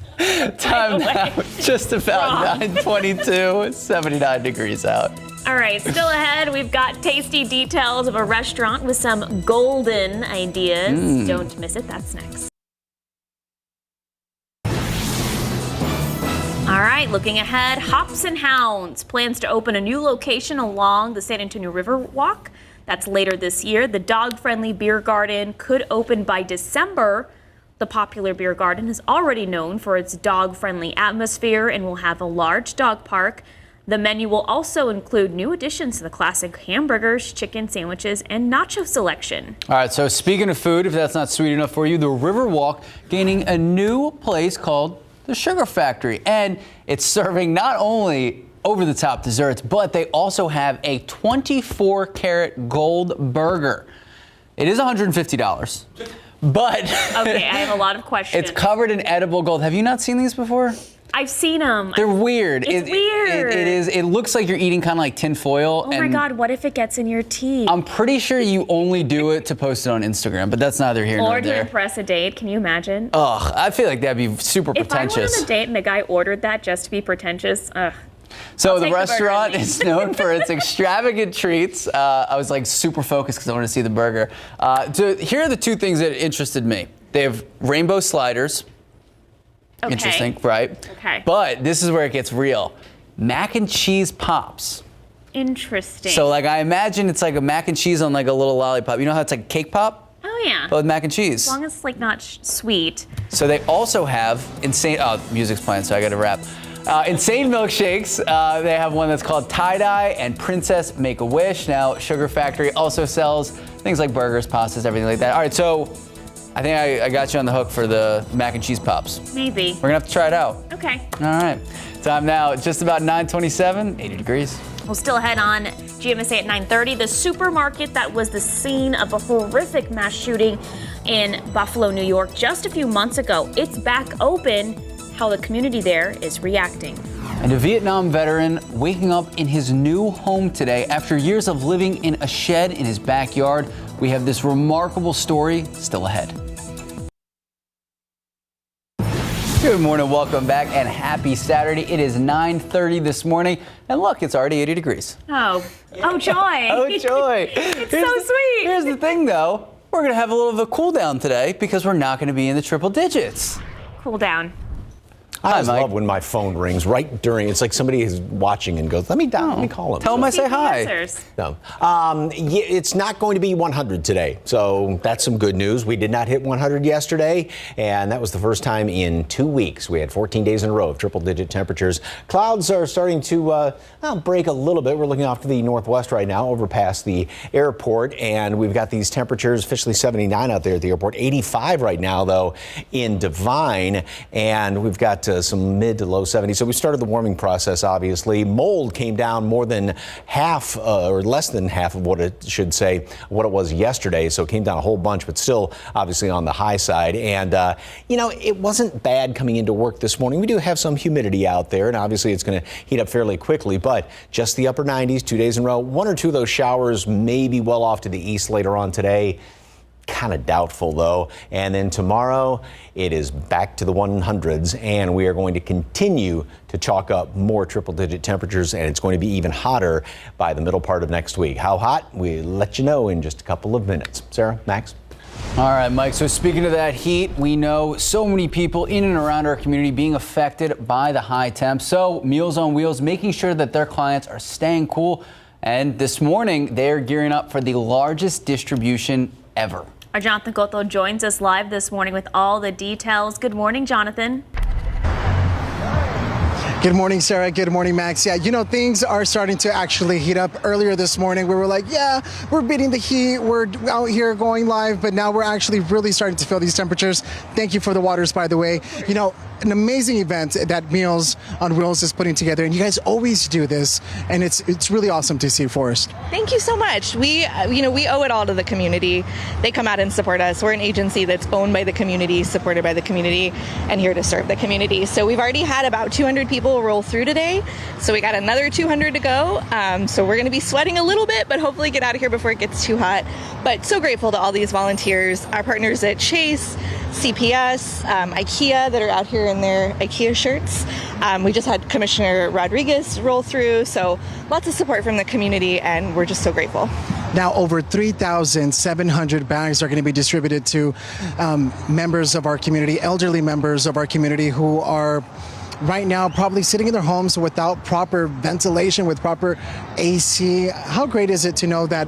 [SPEAKER 2] Time now, just about 9:22, 79 degrees out.
[SPEAKER 1] All right, still ahead, we've got tasty details of a restaurant with some golden ideas. Don't miss it, that's next. All right, looking ahead, Hops and Hounds plans to open a new location along the San Antonio Riverwalk. That's later this year. The dog-friendly beer garden could open by December. The popular beer garden is already known for its dog-friendly atmosphere and will have a large dog park. The menu will also include new additions to the classic hamburgers, chicken sandwiches, and nacho selection.
[SPEAKER 2] All right, so speaking of food, if that's not sweet enough for you, the Riverwalk gaining a new place called the Sugar Factory. And it's serving not only over-the-top desserts, but they also have a 24-karat gold burger. It is $150, But
[SPEAKER 1] Okay, I have a lot of questions.
[SPEAKER 2] it's covered in edible gold. Have you not seen these before?
[SPEAKER 1] I've seen them.
[SPEAKER 2] They're weird.
[SPEAKER 1] It's weird.
[SPEAKER 2] It is. It looks like you're eating kind of like tin foil.
[SPEAKER 1] Oh my God, what if it gets in your teeth?
[SPEAKER 2] I'm pretty sure you only do it to post it on Instagram, but that's neither here nor
[SPEAKER 1] Or to
[SPEAKER 2] there.
[SPEAKER 1] impress a date. Can you imagine?
[SPEAKER 2] Ugh, I feel like that'd be super
[SPEAKER 1] If I
[SPEAKER 2] pretentious.
[SPEAKER 1] went on a date and the guy ordered that just to be pretentious, ugh.
[SPEAKER 2] So
[SPEAKER 1] I'll
[SPEAKER 2] the
[SPEAKER 1] take the burger
[SPEAKER 2] restaurant
[SPEAKER 1] at
[SPEAKER 2] is known for its extravagant treats. I was like super focused because I wanted to see the burger. So here are the two things that interested me. They have rainbow sliders.
[SPEAKER 1] Okay.
[SPEAKER 2] Interesting, right?
[SPEAKER 1] Okay.
[SPEAKER 2] But this is where it gets real. Mac and cheese pops.
[SPEAKER 1] Interesting.
[SPEAKER 2] So like I imagine it's like a mac and cheese on like a little lollipop. You know how it's like a cake pop?
[SPEAKER 1] Oh yeah.
[SPEAKER 2] But with mac and cheese.
[SPEAKER 1] As long as it's like not sweet.
[SPEAKER 2] So they also have insane, music's playing, so I gotta rap. Insane milkshakes. They have one that's called Tie-Dye and Princess Make-A-Wish. Now, Sugar Factory also sells things like burgers, pastas, everything like that. All right, so I think I got you on the hook for the mac and cheese pops.
[SPEAKER 1] Maybe.
[SPEAKER 2] We're gonna have to try it out.
[SPEAKER 1] Okay.
[SPEAKER 2] All right. Time now, just about 9:27, 80 degrees.
[SPEAKER 1] We'll still head on GMSA at 9:30. The supermarket that was the scene of a horrific mass shooting in Buffalo, New York just a few months ago. It's back open. How the community there is reacting.
[SPEAKER 2] And a Vietnam veteran waking up in his new home today after years of living in a shed in his backyard. We have this remarkable story still ahead. Good morning, welcome back, and happy Saturday. It is 9:30 this morning, and look, it's already 80 degrees.
[SPEAKER 1] Oh joy.
[SPEAKER 2] Oh, joy.
[SPEAKER 1] It's so sweet.
[SPEAKER 2] Here's the thing, though. We're going to have a little of a cool down today because we're not going to be in the triple digits.
[SPEAKER 1] Cool down.
[SPEAKER 5] I always love when my phone rings right during. It's like somebody is watching and goes, "Let me down, let me call him."
[SPEAKER 2] Tell him I say hi.
[SPEAKER 5] No, it's not going to be 100 today, so that's some good news. We did not hit 100 yesterday, and that was the first time in 2 weeks. We had 14 days in a row of triple-digit temperatures. Clouds are starting to break a little bit. We're looking off to the northwest right now, over past the airport, and we've got these temperatures officially 79 out there at the airport, 85 right now though in Devine, and we've got some mid to low 70s. So we started the warming process, obviously. Mold came down more than half or less than half of what it should say, what it was yesterday. So it came down a whole bunch, but still obviously on the high side. And, it wasn't bad coming into work this morning. We do have some humidity out there, and obviously it's going to heat up fairly quickly, but just the upper 90s, 2 days in a row. One or two of those showers maybe well off to the east later on today. Kind of doubtful though. And then tomorrow it is back to the 100s, and we are going to continue to chalk up more triple-digit temperatures, and it's going to be even hotter by the middle part of next week. How hot? We'll let you know in just a couple of minutes. Sarah, Max?
[SPEAKER 2] All right, Mike. So speaking of that heat, we know so many people in and around our community being affected by the high temps. So Meals on Wheels making sure that their clients are staying cool. And this morning, they're gearing up for the largest distribution ever.
[SPEAKER 1] Our Jonathan Cotto joins us live this morning with all the details. Good morning, Jonathan.
[SPEAKER 20] Good morning, Sarah. Good morning, Max. Yeah, things are starting to actually heat up. Earlier this morning, we were like, yeah, we're beating the heat. We're out here going live, but now we're actually really starting to feel these temperatures. Thank you for the waters, by the way. An amazing event that Meals on Wheels is putting together, and you guys always do this, and it's really awesome to see, Forrest.
[SPEAKER 4] Thank you so much. We owe it all to the community. They come out and support us. We're an agency that's owned by the community, supported by the community, and here to serve the community. So we've already had about 200 people roll through today. So we got another 200 to go. So we're going to be sweating a little bit, but hopefully get out of here before it gets too hot. But so grateful to all these volunteers, our partners at Chase, CPS, IKEA that are out here in their IKEA shirts. We just had Commissioner Rodriguez roll through, so lots of support from the community, and we're just so grateful.
[SPEAKER 20] Now over 3,700 bags are going to be distributed to members of our community, elderly members of our community who are right now probably sitting in their homes without proper ventilation, with proper AC. How great is it to know that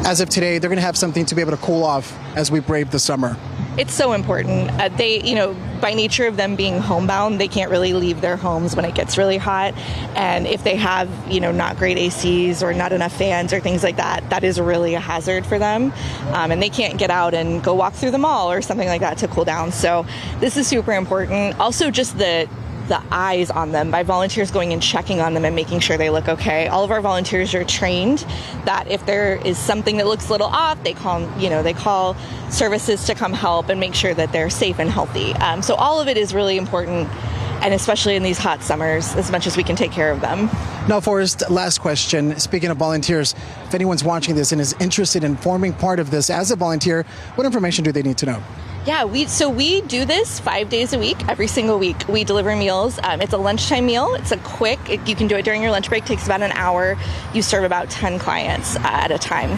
[SPEAKER 20] as of today, they're going to have something to be able to cool off as we brave the summer?
[SPEAKER 4] It's so important. They, by nature of them being homebound, they can't really leave their homes when it gets really hot. And if they have, not great ACs or not enough fans or things like that, that is really a hazard for them. And they can't get out and go walk through the mall or something like that to cool down. So this is super important. Also, just the the eyes on them by volunteers going and checking on them and making sure they look okay. All of our volunteers are trained that if there is something that looks a little off, they call services to come help and make sure that they're safe and healthy. So all of it is really important, and especially in these hot summers, as much as we can take care of them.
[SPEAKER 20] Now, Forrest, last question. Speaking of volunteers, if anyone's watching this and is interested in forming part of this as a volunteer, what information do they need to know?
[SPEAKER 4] Yeah, we do this 5 days a week, every single week. We deliver meals. It's a lunchtime meal. It's you can do it during your lunch break. It takes about an hour. You serve about 10 clients at a time.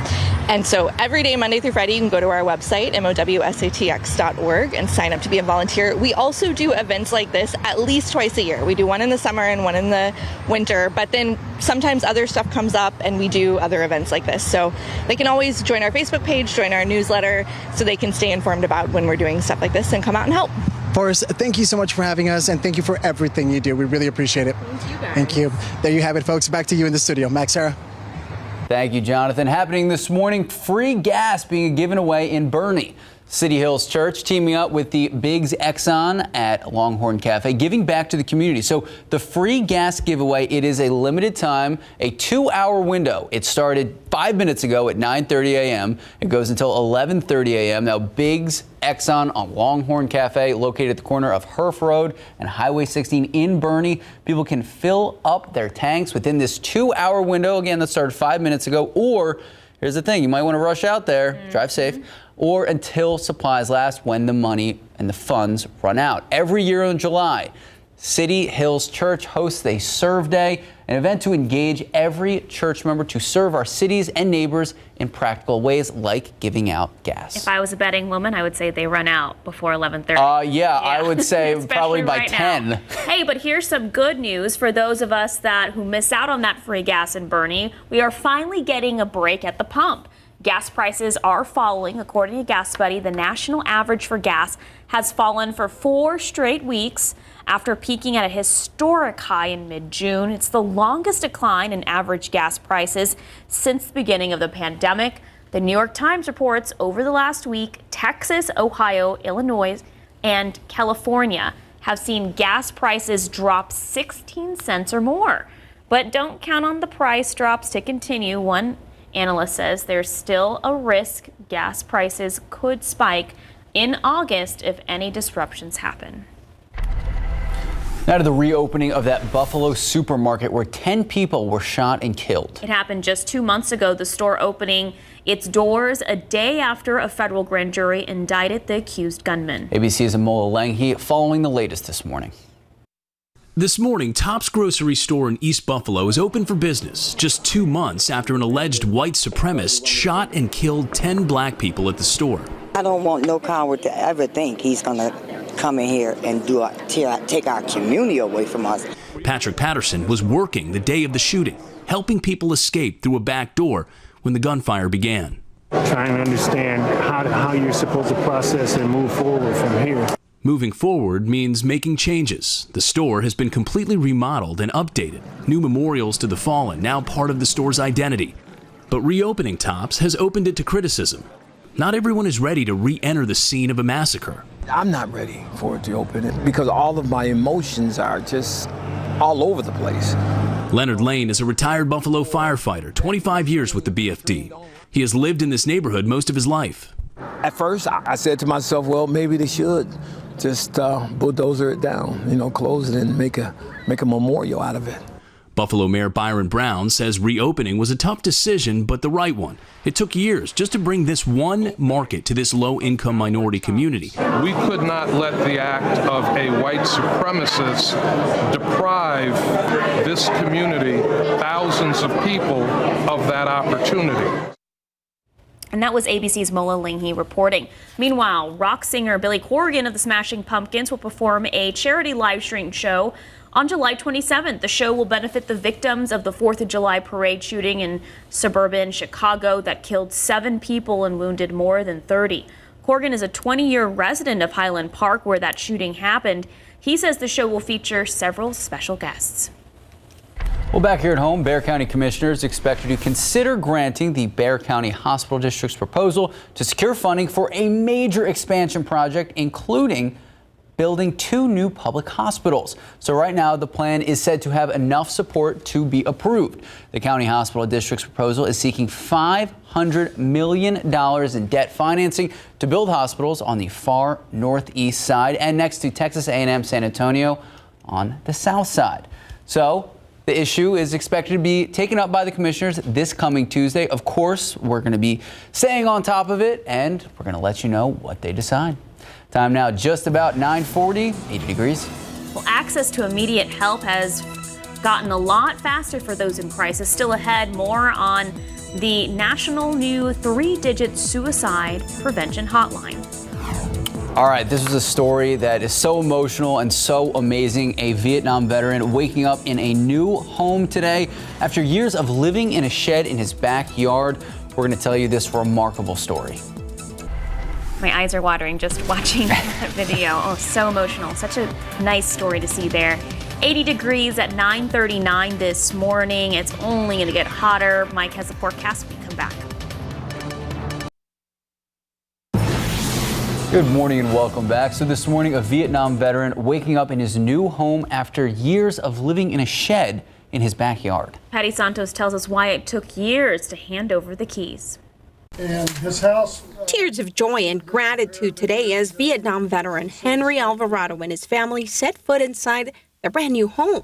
[SPEAKER 4] And so every day, Monday through Friday, you can go to our website, mowsatx.org, and sign up to be a volunteer. We also do events like this at least twice a year. We do one in the summer and one in the winter, but then sometimes other stuff comes up and we do other events like this. So they can always join our Facebook page, join our newsletter, so they can stay informed about when we're doing stuff like this and come out and help.
[SPEAKER 20] Forrest, thank you so much for having us, and thank you for everything you do. We really appreciate it.
[SPEAKER 4] Thank you, guys.
[SPEAKER 20] Thank you. There you have it, folks. Back to you in the studio. Max, Sarah.
[SPEAKER 2] Thank you, Jonathan. Happening this morning, free gas being given away in Boerne. City Hills Church teaming up with the Biggs Exxon at Longhorn Cafe, giving back to the community. So the free gas giveaway, it is a limited time, a 2-hour window. It started 5 minutes ago at 9:30 a.m. It goes until 11:30 a.m. Now, Biggs Exxon on Longhorn Cafe, located at the corner of Herf Road and Highway 16 in Boerne. People can fill up their tanks within this 2-hour window. Again, that started 5 minutes ago. Or here's the thing, you might want to rush out there, drive safe, or until supplies last, when the money and the funds run out. Every year in July, City Hills Church hosts a Serve Day, an event to engage every church member to serve our cities and neighbors in practical ways, like giving out gas.
[SPEAKER 1] If I was a betting woman, I would say they run out before 11:30.
[SPEAKER 2] Yeah, I would say probably by
[SPEAKER 1] right
[SPEAKER 2] 10.
[SPEAKER 1] now. Hey, but here's some good news for those of us who miss out on that free gas in Boerne. We are finally getting a break at the pump. Gas prices are falling. According to Gas Buddy, the national average for gas has fallen for 4 straight weeks after peaking at a historic high in mid-June. It's the longest decline in average gas prices since the beginning of the pandemic. The New York Times reports over the last week, Texas, Ohio, Illinois, and California have seen gas prices drop 16 cents or more. But don't count on the price drops to continue. One analyst says there's still a risk gas prices could spike in August if any disruptions happen.
[SPEAKER 2] Now to the reopening of that Buffalo supermarket where 10 people were shot and killed.
[SPEAKER 1] It happened just 2 months ago, the store opening its doors a day after a federal grand jury indicted the accused gunman.
[SPEAKER 2] ABC's Amola Langhi following the latest this morning.
[SPEAKER 8] This morning, Tops Grocery Store in East Buffalo is open for business just 2 months after an alleged white supremacist shot and killed 10 black people at the store.
[SPEAKER 16] I don't want no coward to ever think he's going to come in here and take our community away from us.
[SPEAKER 8] Patrick Patterson was working the day of the shooting, helping people escape through a back door when the gunfire began.
[SPEAKER 17] Trying to understand how you're supposed to process and move forward from here.
[SPEAKER 8] Moving forward means making changes. The store has been completely remodeled and updated. New memorials to the fallen, now part of the store's identity. But reopening Tops has opened it to criticism. Not everyone is ready to re-enter the scene of a massacre.
[SPEAKER 18] I'm not ready for it to open it because all of my emotions are just all over the place.
[SPEAKER 8] Leonard Lane is a retired Buffalo firefighter, 25 years with the BFD. He has lived in this neighborhood most of his life.
[SPEAKER 18] At first, I said to myself, well, maybe they should just bulldozer it down, close it and make a memorial out of it.
[SPEAKER 8] Buffalo Mayor Byron Brown says reopening was a tough decision, but the right one. It took years just to bring this one market to this low-income minority community.
[SPEAKER 19] We could not let the act of a white supremacist deprive this community, thousands of people, of that opportunity.
[SPEAKER 1] And that was ABC's Mola Linghe reporting. Meanwhile, rock singer Billy Corgan of the Smashing Pumpkins will perform a charity live stream show on July 27th. The show will benefit the victims of the 4th of July parade shooting in suburban Chicago that killed 7 people and wounded more than 30. Corgan is a 20-year resident of Highland Park where that shooting happened. He says the show will feature several special guests.
[SPEAKER 2] Well, back here at home, Bexar County commissioners expected to consider granting the Bexar County Hospital District's proposal to secure funding for a major expansion project, including building 2 new public hospitals. So right now, the plan is said to have enough support to be approved. The county hospital district's proposal is seeking $500 million in debt financing to build hospitals on the far northeast side and next to Texas A&M San Antonio on the south side. So the issue is expected to be taken up by the commissioners this coming Tuesday. Of course, we're going to be staying on top of it, and we're going to let you know what they decide. Time now just about 9:40, 80 degrees.
[SPEAKER 1] Well, access to immediate help has gotten a lot faster for those in crisis. Still ahead, more on the national new 3-digit suicide prevention hotline.
[SPEAKER 2] All right, this is a story that is so emotional and so amazing. A Vietnam veteran waking up in a new home today after years of living in a shed in his backyard. We're going to tell you this remarkable story.
[SPEAKER 1] My eyes are watering just watching that video. Oh, so emotional. Such a nice story to see there. 80 degrees at 9:39 this morning. It's only going to get hotter. Mike has a forecast when we come back.
[SPEAKER 2] Good morning and welcome back. So this morning, a Vietnam veteran waking up in his new home after years of living in a shed in his backyard.
[SPEAKER 1] Patty Santos tells us why it took years to hand over the keys.
[SPEAKER 6] And his house.
[SPEAKER 24] Tears of joy and gratitude today as Vietnam veteran Henry Alvarado and his family set foot inside their brand new home.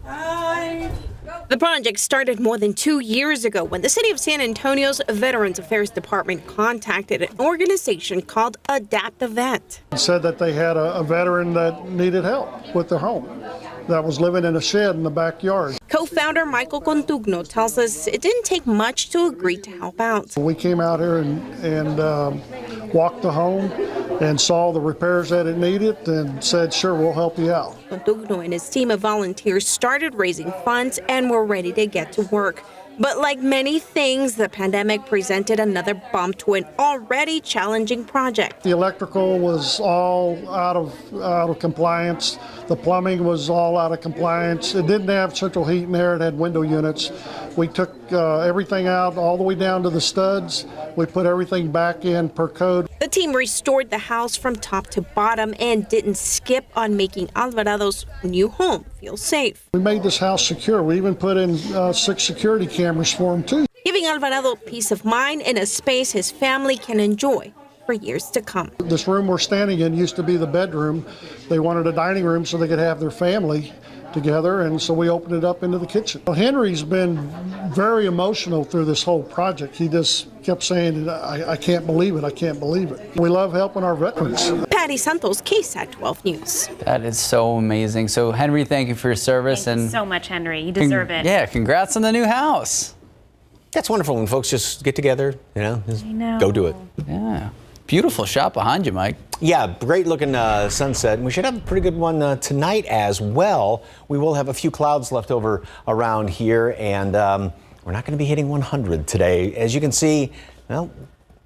[SPEAKER 24] The project started more than 2 years ago when the city of San Antonio's Veterans Affairs Department contacted an organization called Adapt Event.
[SPEAKER 6] He said that they had a veteran that needed help with their home that was living in a shed in the backyard.
[SPEAKER 24] Co-founder Michael Contugno tells us it didn't take much to agree to help out.
[SPEAKER 6] We came out here and walked the home and saw the repairs that it needed and said, sure, we'll help you out.
[SPEAKER 24] Contugno and his team of volunteers started raising funds and were ready to get to work. But like many things, the pandemic presented another bump to an already challenging project.
[SPEAKER 6] The electrical was all out of compliance. The plumbing was all out of compliance. It didn't have central heat in there. It had window units. We took everything out all the way down to the studs. We put everything back in per code.
[SPEAKER 24] The team restored the house from top to bottom and didn't skip on making Alvarado's new home feel safe.
[SPEAKER 6] We made this house secure. We even put in 6 security cameras for him too.
[SPEAKER 24] Giving Alvarado peace of mind in a space his family can enjoy for years to come.
[SPEAKER 6] This room we're standing in used to be the bedroom. They wanted a dining room so they could have their family together, and so we opened it up into the kitchen. Well, Henry's been very emotional through this whole project. He just kept saying, I can't believe it, I can't believe it. We love helping our veterans.
[SPEAKER 24] Patty Santos, KSAT 12 News.
[SPEAKER 2] That is so amazing. So Henry, thank you for your service.
[SPEAKER 1] Thank you so much, Henry. You deserve it.
[SPEAKER 2] Yeah, congrats on the new house.
[SPEAKER 5] That's wonderful when folks just get together, just go do it.
[SPEAKER 2] Yeah. Beautiful shot behind you, Mike.
[SPEAKER 5] Yeah, great looking sunset. And we should have a pretty good one tonight as well. We will have a few clouds left over around here, and we're not going to be hitting 100 today. As you can see, well,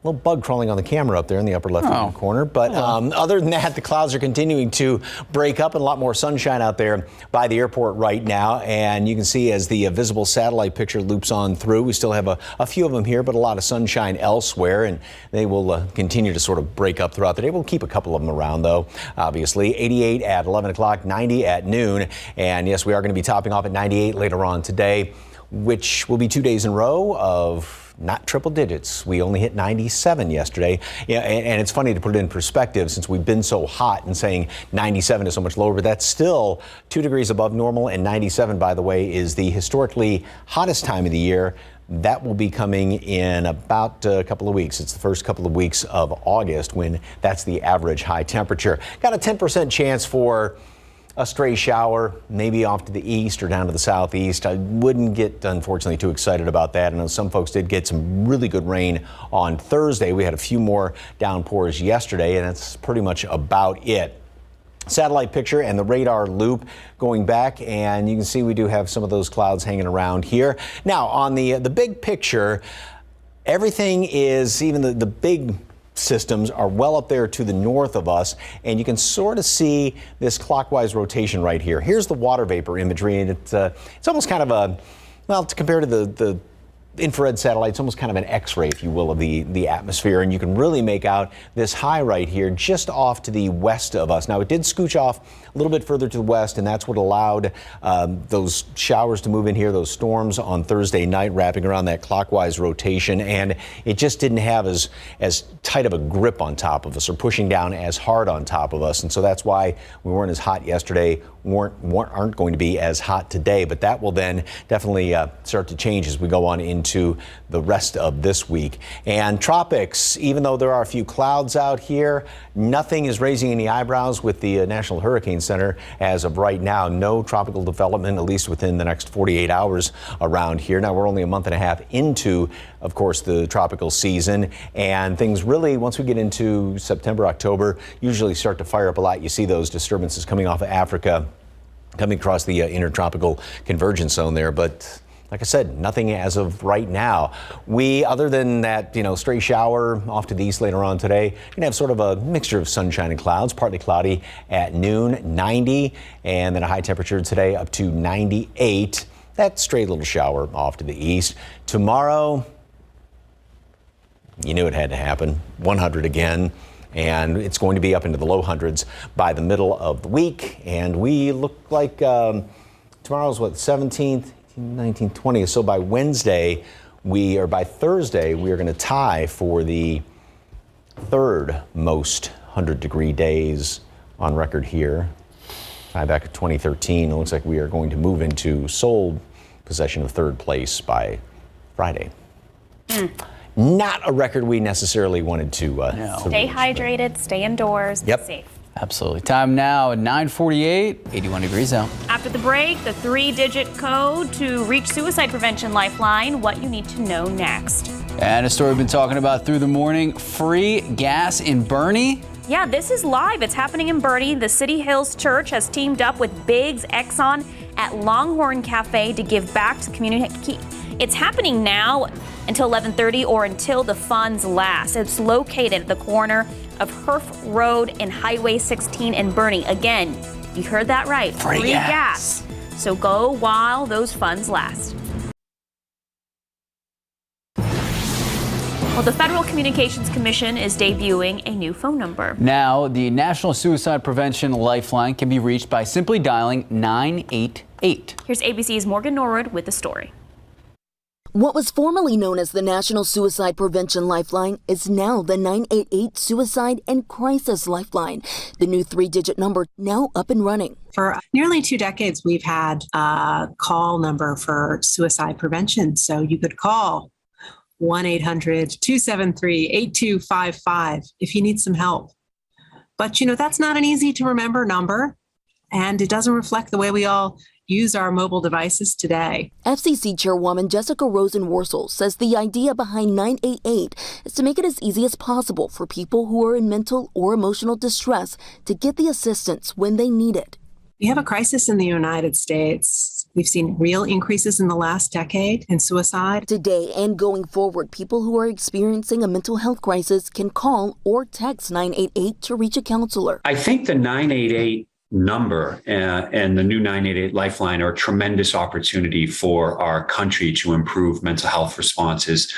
[SPEAKER 5] a little bug crawling on the camera up there in the upper left-hand corner. But other than that, the clouds are continuing to break up and a lot more sunshine out there by the airport right now. And you can see as the visible satellite picture loops on through, we still have a few of them here, but a lot of sunshine elsewhere. And they will continue to sort of break up throughout the day. We'll keep a couple of them around, though, obviously. 88 at 11 o'clock, 90 at noon. And yes, we are going to be topping off at 98 later on today, which will be 2 days in a row of not triple digits. We only hit 97 yesterday. Yeah, and it's funny to put it in perspective since we've been so hot and saying 97 is so much lower, but that's still 2 degrees above normal. And 97, by the way, is the historically hottest time of the year. That will be coming in about a couple of weeks. It's the first couple of weeks of August when that's the average high temperature. Got a 10% chance for a stray shower, maybe off to the east or down to the southeast. I wouldn't get, unfortunately, too excited about that. I know some folks did get some really good rain on Thursday. We had a few more downpours yesterday, and that's pretty much about it. Satellite picture and the radar loop going back, and you can see we do have some of those clouds hanging around here. Now, on the big picture, everything is, even the big systems are well up there to the north of us, and you can sort of see this clockwise rotation right here. Here's the water vapor imagery, and it's almost kind of a, well, to compare to the infrared satellites, almost kind of an X-ray, if you will, of the atmosphere, and you can really make out this high right here just off to the west of us. Now, it did scooch off a little bit further to the west, and that's what allowed those showers to move in here, those storms on Thursday night, wrapping around that clockwise rotation, and it just didn't have as tight of a grip on top of us, or pushing down as hard on top of us, and so that's why we weren't as hot yesterday, aren't going to be as hot today, but that will then definitely start to change as we go on into the rest of this week. And tropics, even though there are a few clouds out here, nothing is raising any eyebrows with the National Hurricane Center as of right now. No tropical development, at least within the next 48 hours around here. Now, we're only a month and a half into, of course, the tropical season, and things really, once we get into September, October, usually start to fire up a lot. You see those disturbances coming off of Africa, coming across the intertropical convergence zone there, but like I said, nothing as of right now. Other than that, stray shower off to the east later on today, you're gonna have sort of a mixture of sunshine and clouds, partly cloudy at noon, 90, and then a high temperature today up to 98. That stray little shower off to the east. Tomorrow, you knew it had to happen, 100 again. And it's going to be up into the low hundreds by the middle of the week. And we look like tomorrow's 17th, 19th, 20th. So by Thursday, we are going to tie for the third most 100-degree days on record here. Tie back to 2013. It looks like we are going to move into sole possession of third place by Friday. Not a record we necessarily wanted to
[SPEAKER 1] Stay hydrated, stay indoors, be safe.
[SPEAKER 2] Absolutely. Time now at 9:48, 81 degrees out.
[SPEAKER 1] After the break, the 3-digit code to reach Suicide Prevention Lifeline, what you need to know next.
[SPEAKER 2] And a story we've been talking about through the morning, free gas in Boerne.
[SPEAKER 1] Yeah, this is live. It's happening in Boerne. The City Hills Church has teamed up with Biggs Exxon at Longhorn Cafe to give back to the community. It's happening now until 11:30 or until the funds last. It's located at the corner of Herf Road and Highway 16 in Boerne. Again, you heard that right. Free gas. So go while those funds last. Well, the Federal Communications Commission is debuting a new phone number.
[SPEAKER 2] Now, the National Suicide Prevention Lifeline can be reached by simply dialing 988.
[SPEAKER 1] Here's ABC's Morgan Norwood with the story.
[SPEAKER 9] What was formerly known as the National Suicide Prevention Lifeline is now the 988 Suicide and Crisis Lifeline. The new 3-digit number now up and running.
[SPEAKER 21] For nearly 2 decades, we've had a call number for suicide prevention. So you could call 1-800-273-8255 if you need some help. But, that's not an easy to remember number, and it doesn't reflect the way we all use our mobile devices today.
[SPEAKER 9] FCC Chairwoman Jessica Rosen-Worsel says the idea behind 988 is to make it as easy as possible for people who are in mental or emotional distress to get the assistance when they need it.
[SPEAKER 21] We have a crisis in the United States. We've seen real increases in the last decade in suicide.
[SPEAKER 9] Today and going forward, people who are experiencing a mental health crisis can call or text 988 to reach a counselor.
[SPEAKER 22] I think the 988 number and the new 988 Lifeline are a tremendous opportunity for our country to improve mental health responses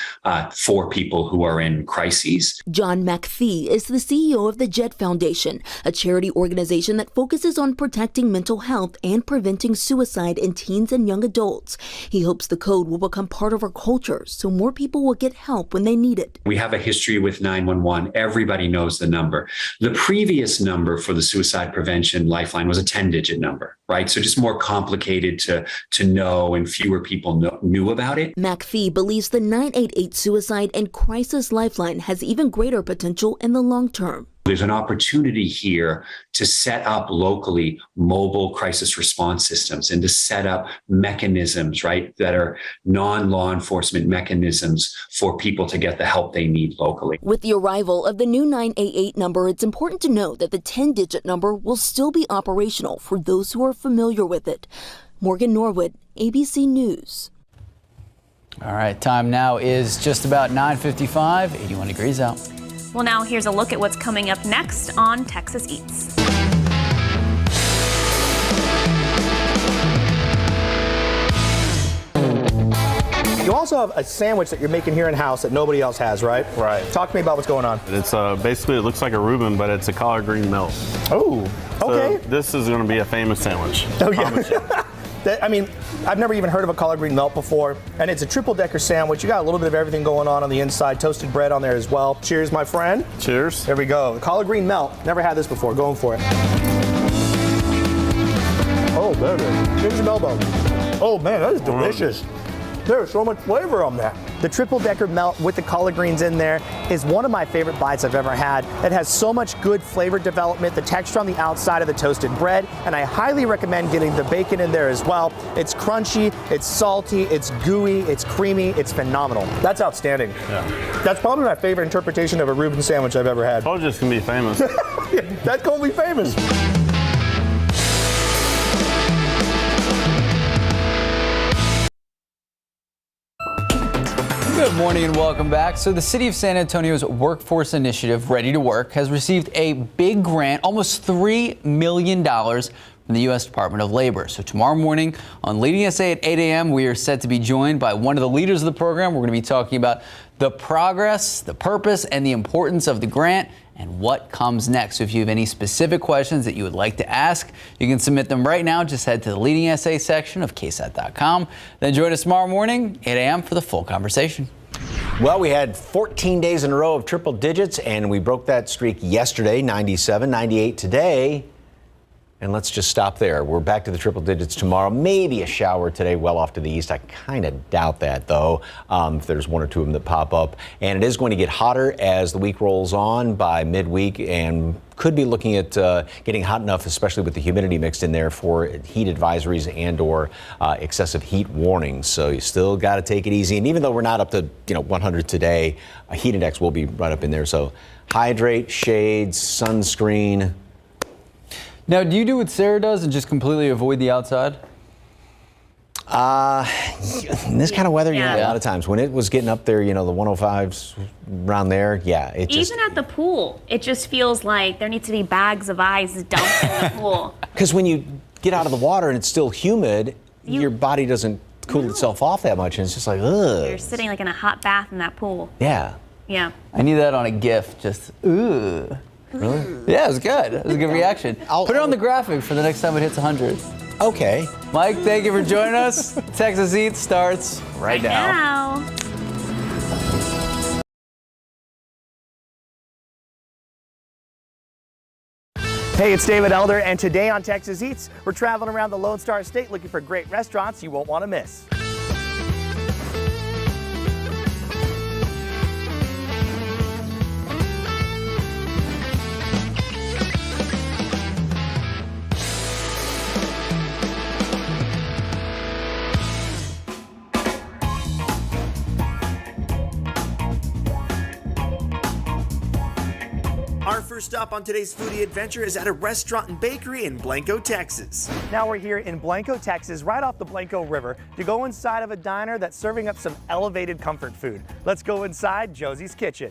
[SPEAKER 22] for people who are in crises.
[SPEAKER 9] John McPhee is the CEO of the Jet Foundation, a charity organization that focuses on protecting mental health and preventing suicide in teens and young adults. He hopes the code will become part of our culture so more people will get help when they need it.
[SPEAKER 22] We have a history with 911. Everybody knows the number. The previous number for the suicide prevention Lifeline was a 10-digit number, right? So just more complicated to know, and fewer people knew about it.
[SPEAKER 9] McPhee believes the 988 Suicide and Crisis Lifeline has even greater potential in the long term.
[SPEAKER 22] There's an opportunity here to set up locally mobile crisis response systems and to set up mechanisms, right, that are non-law enforcement mechanisms for people to get the help they need locally.
[SPEAKER 9] With the arrival of the new 988 number, it's important to note that the 10-digit number will still be operational for those who are familiar with it. Morgan Norwood, ABC News.
[SPEAKER 2] All right, time now is just about 9:55, 81 degrees out.
[SPEAKER 1] Well, now here's a look at what's coming up next on Texas Eats.
[SPEAKER 10] You also have a sandwich that you're making here in-house that nobody else has, right?
[SPEAKER 11] Right.
[SPEAKER 10] Talk to me about what's going on.
[SPEAKER 11] It's basically, it looks like a Reuben, but it's a collard green melt.
[SPEAKER 10] Oh, okay.
[SPEAKER 11] So this is going to be a famous sandwich.
[SPEAKER 10] Oh, yeah. I mean, I've never even heard of a collard green melt before, and it's a triple-decker sandwich. You got a little bit of everything going on the inside, toasted bread on there as well. Cheers, my friend.
[SPEAKER 11] Cheers.
[SPEAKER 10] There we go. The collard green melt. Never had this before. Going for it. Oh, baby. Here's your elbow. Oh, man, that is delicious. There's so much flavor on that. The triple-decker melt with the collard greens in there is one of my favorite bites I've ever had. It has so much good flavor development, the texture on the outside of the toasted bread, and I highly recommend getting the bacon in there as well. It's crunchy, it's salty, it's gooey, it's creamy, it's phenomenal. That's outstanding.
[SPEAKER 11] Yeah.
[SPEAKER 10] That's probably my favorite interpretation of a Reuben sandwich I've ever had.
[SPEAKER 11] I told you it's going to be famous.
[SPEAKER 10] That's going to be famous.
[SPEAKER 2] Good morning and welcome back. So the City of San Antonio's Workforce Initiative, Ready to Work, has received a big grant, almost $3 million from the U.S. Department of Labor. So tomorrow morning on Leading SA at 8 a.m., we are set to be joined by one of the leaders of the program. We're going to be talking about the progress, the purpose, and the importance of the grant and what comes next. So if you have any specific questions that you would like to ask, you can submit them right now. Just head to the Leading SA section of KSAT.com. Then join us tomorrow morning, 8 a.m. for the full conversation.
[SPEAKER 5] Well, we had 14 days in a row of triple digits, and we broke that streak yesterday, 97, 98 today. And let's just stop there. We're back to the triple digits tomorrow. Maybe a shower today well off to the east. I kind of doubt that, though, if there's one or two of them that pop up. And it is going to get hotter as the week rolls on by midweek, and could be looking at getting hot enough, especially with the humidity mixed in there, for heat advisories and or excessive heat warnings. So you still got to take it easy. And even though we're not up to 100 today, a heat index will be right up in there. So hydrate, shades, sunscreen.
[SPEAKER 2] Now, do you do what Sarah does and just completely avoid the outside?
[SPEAKER 5] In this kind of weather, a lot of times when it was getting up there, the 105s around there, it just...
[SPEAKER 1] Even at the pool, it just feels like there needs to be bags of ice dumped in the pool.
[SPEAKER 5] Because when you get out of the water and it's still humid, your body doesn't cool itself off that much, and it's just like, ugh.
[SPEAKER 1] You're sitting like in a hot bath in that pool.
[SPEAKER 5] Yeah.
[SPEAKER 1] Yeah.
[SPEAKER 2] I need that on a GIF, just, ooh.
[SPEAKER 5] Really?
[SPEAKER 2] Yeah, it was good. It was a good reaction. Put it on the graphic for the next time it hits 100.
[SPEAKER 5] Okay.
[SPEAKER 2] Mike, thank you for joining us. Texas Eats starts right now.
[SPEAKER 10] Hey, it's David Elder, and today on Texas Eats, we're traveling around the Lone Star State looking for great restaurants you won't want to miss.
[SPEAKER 13] Our first stop on today's foodie adventure is at a restaurant and bakery in Blanco, Texas.
[SPEAKER 10] Now we're here in Blanco, Texas, right off the Blanco River, to go inside of a diner that's serving up some elevated comfort food. Let's go inside Josie's Kitchen.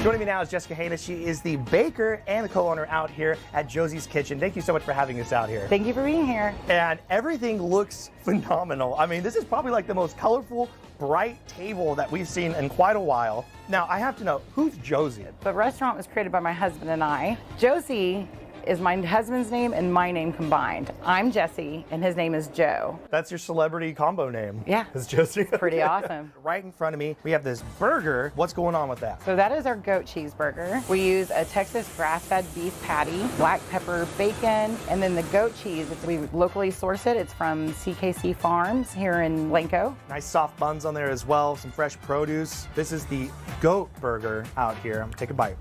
[SPEAKER 10] Joining me now is Jessica Haynes. She is the baker and the co-owner out here at Josie's Kitchen. Thank you so much for having us out here.
[SPEAKER 14] Thank you for being here.
[SPEAKER 10] And everything looks phenomenal. I mean, this is probably like the most colorful, bright table that we've seen in quite a while. Now, I have to know, who's Josie?
[SPEAKER 14] The restaurant was created by my husband and I. Josie is my husband's name and my name combined. I'm Jessie, and his name is Joe.
[SPEAKER 10] That's your celebrity combo name.
[SPEAKER 14] Yeah.
[SPEAKER 10] It's Josie.
[SPEAKER 14] Pretty awesome.
[SPEAKER 10] Right in front of me, we have this burger. What's going on with that?
[SPEAKER 14] So that is our goat cheeseburger. We use a Texas grass-fed beef patty, black pepper, bacon, and then the goat cheese. We locally source it. It's from CKC Farms here in Blanco.
[SPEAKER 10] Nice soft buns on there as well, some fresh produce. This is the goat burger out here. I'm gonna take a bite.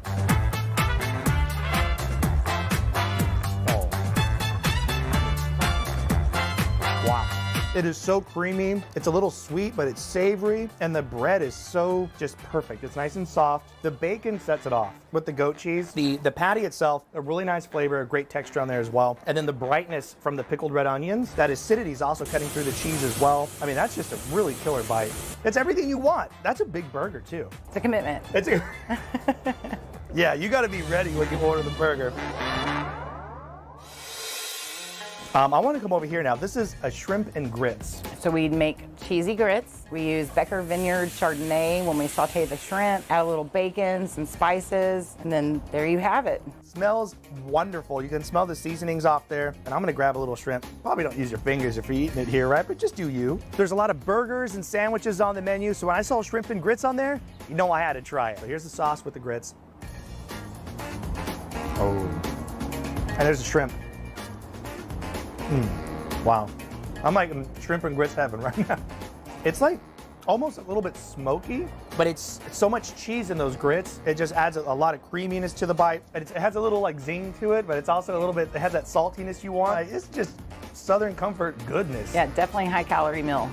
[SPEAKER 10] Wow. It is so creamy. It's a little sweet, but it's savory, and the bread is so just perfect. It's nice and soft. The bacon sets it off with the goat cheese. The patty itself, a really nice flavor, a great texture on there as well. And then the brightness from the pickled red onions. That acidity is also cutting through the cheese as well. I mean, that's just a really killer bite. It's everything you want. That's a big burger too.
[SPEAKER 14] It's a commitment.
[SPEAKER 10] Yeah, you gotta be ready when you order the burger. I want to come over here now. This is a shrimp and grits.
[SPEAKER 14] So we make cheesy grits. We use Becker Vineyard Chardonnay when we saute the shrimp, add a little bacon, some spices, and then there you have it.
[SPEAKER 10] Smells wonderful. You can smell the seasonings off there. And I'm gonna grab a little shrimp. Probably don't use your fingers if you're eating it here, right? But just do you. There's a lot of burgers and sandwiches on the menu. So when I saw shrimp and grits on there, you know I had to try it. So here's the sauce with the grits. Oh. And there's the shrimp. Wow. I'm like in shrimp and grits heaven right now. It's like almost a little bit smoky, but it's so much cheese in those grits. It just adds a lot of creaminess to the bite. And it has a little like zing to it, but it's also a little bit, it has that saltiness you want. It's just Southern comfort goodness.
[SPEAKER 14] Yeah, definitely high calorie meal.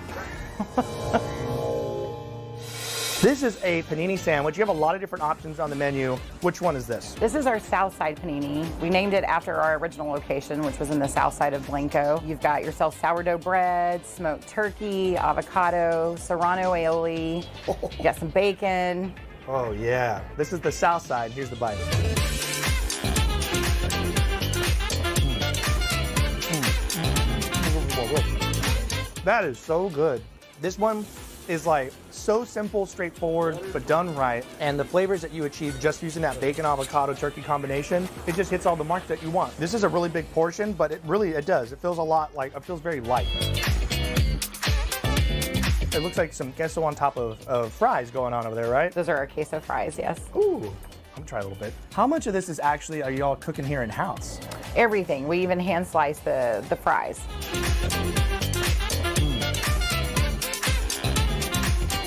[SPEAKER 10] This is a panini sandwich. You have a lot of different options on the menu. Which one is this?
[SPEAKER 14] This is our South Side panini. We named it after our original location, which was in the south side of Blanco. You've got yourself sourdough bread, smoked turkey, avocado, serrano aioli. You got some bacon.
[SPEAKER 10] Oh yeah. This is the South Side. Here's the bite. That is so good. This one is like so simple, straightforward, but done right. And the flavors that you achieve just using that bacon, avocado, turkey combination, it just hits all the marks that you want. This is a really big portion, but it does. It feels a lot like, it feels very light. It looks like some queso on top of fries going on over there, right?
[SPEAKER 14] Those are our queso fries, yes.
[SPEAKER 10] Ooh, I'm gonna try a little bit. How much of this is actually, are y'all cooking here in-house?
[SPEAKER 14] Everything. We even hand slice the fries.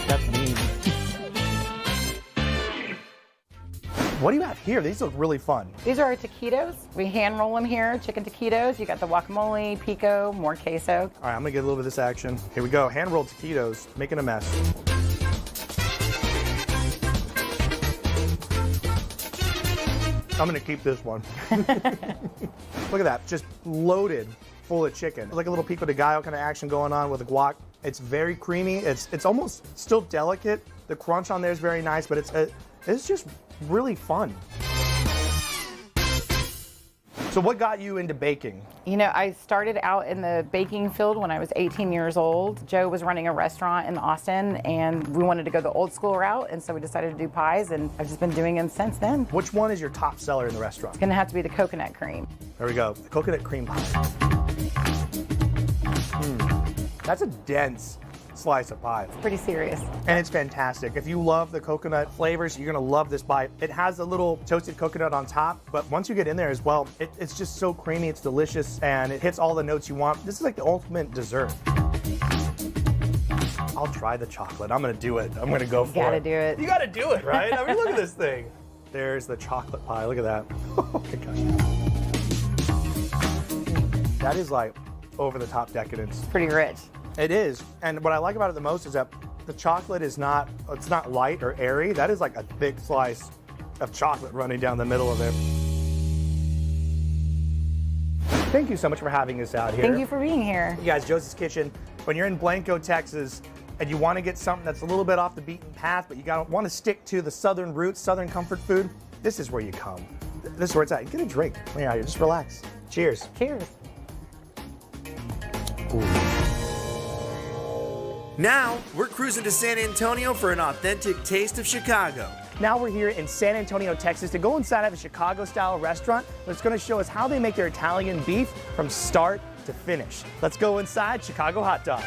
[SPEAKER 10] That's mean. What do you have here? These look really fun.
[SPEAKER 14] These are our taquitos. We hand roll them here, chicken taquitos. You got the guacamole, pico, more queso.
[SPEAKER 10] All right, I'm gonna get a little bit of this action. Here we go, hand rolled taquitos, making a mess. I'm gonna keep this one. Look at that, just loaded full of chicken. Like a little pico de gallo kind of action going on with the guac. It's very creamy. It's almost still delicate. The crunch on there is very nice, but it's just really fun. So what got you into baking?
[SPEAKER 14] You know, I started out in the baking field when I was 18 years old. Joe was running a restaurant in Austin and we wanted to go the old school route, and so we decided to do pies, and I've just been doing them since then.
[SPEAKER 10] Which one is your top seller in the restaurant?
[SPEAKER 14] It's gonna have to be the coconut cream.
[SPEAKER 10] There we go, the coconut cream pie. That's a dense slice of pie.
[SPEAKER 14] It's pretty serious.
[SPEAKER 10] And it's fantastic. If you love the coconut flavors, you're gonna love this bite. It has a little toasted coconut on top, but once you get in there as well, it's just so creamy, it's delicious, and it hits all the notes you want. This is like the ultimate dessert. I'll try the chocolate. I'm gonna do it. I'm gonna go for it.
[SPEAKER 14] You gotta do it.
[SPEAKER 10] You gotta do it, right? I mean, look at this thing. There's the chocolate pie. Look at that. Oh my gosh. That is like over the top decadence.
[SPEAKER 14] Pretty rich.
[SPEAKER 10] It is, and what I like about it the most is that the chocolate is not light or airy. That is like a thick slice of chocolate running down the middle of it. Thank you so much for having us out here.
[SPEAKER 14] Thank you for being here.
[SPEAKER 10] You guys, Joseph's Kitchen, when you're in Blanco, Texas, and you want to get something that's a little bit off the beaten path, but you want to stick to the Southern roots, Southern comfort food, this is where you come. This is where it's at. Get a drink. When you're out here, just relax. Cheers.
[SPEAKER 14] Cheers.
[SPEAKER 10] Ooh.
[SPEAKER 13] Now, we're cruising to San Antonio for an authentic taste of Chicago.
[SPEAKER 10] Now we're here in San Antonio, Texas to go inside of a Chicago-style restaurant that's going to show us how they make their Italian beef from start to finish. Let's go inside Chicago Hot Dogs.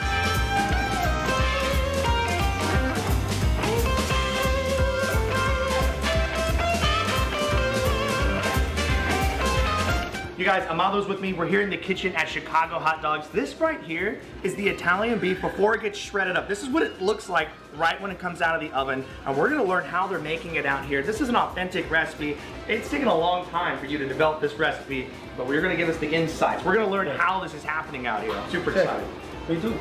[SPEAKER 10] You guys, Amado's with me. We're here in the kitchen at Chicago Hot Dogs. This right here is the Italian beef before it gets shredded up. This is what it looks like right when it comes out of the oven. And we're gonna learn how they're making it out here. This is an authentic recipe. It's taken a long time for you to develop this recipe, but we're gonna give us the insights. We're gonna learn how this is happening out here. I'm super excited.
[SPEAKER 6] Me too.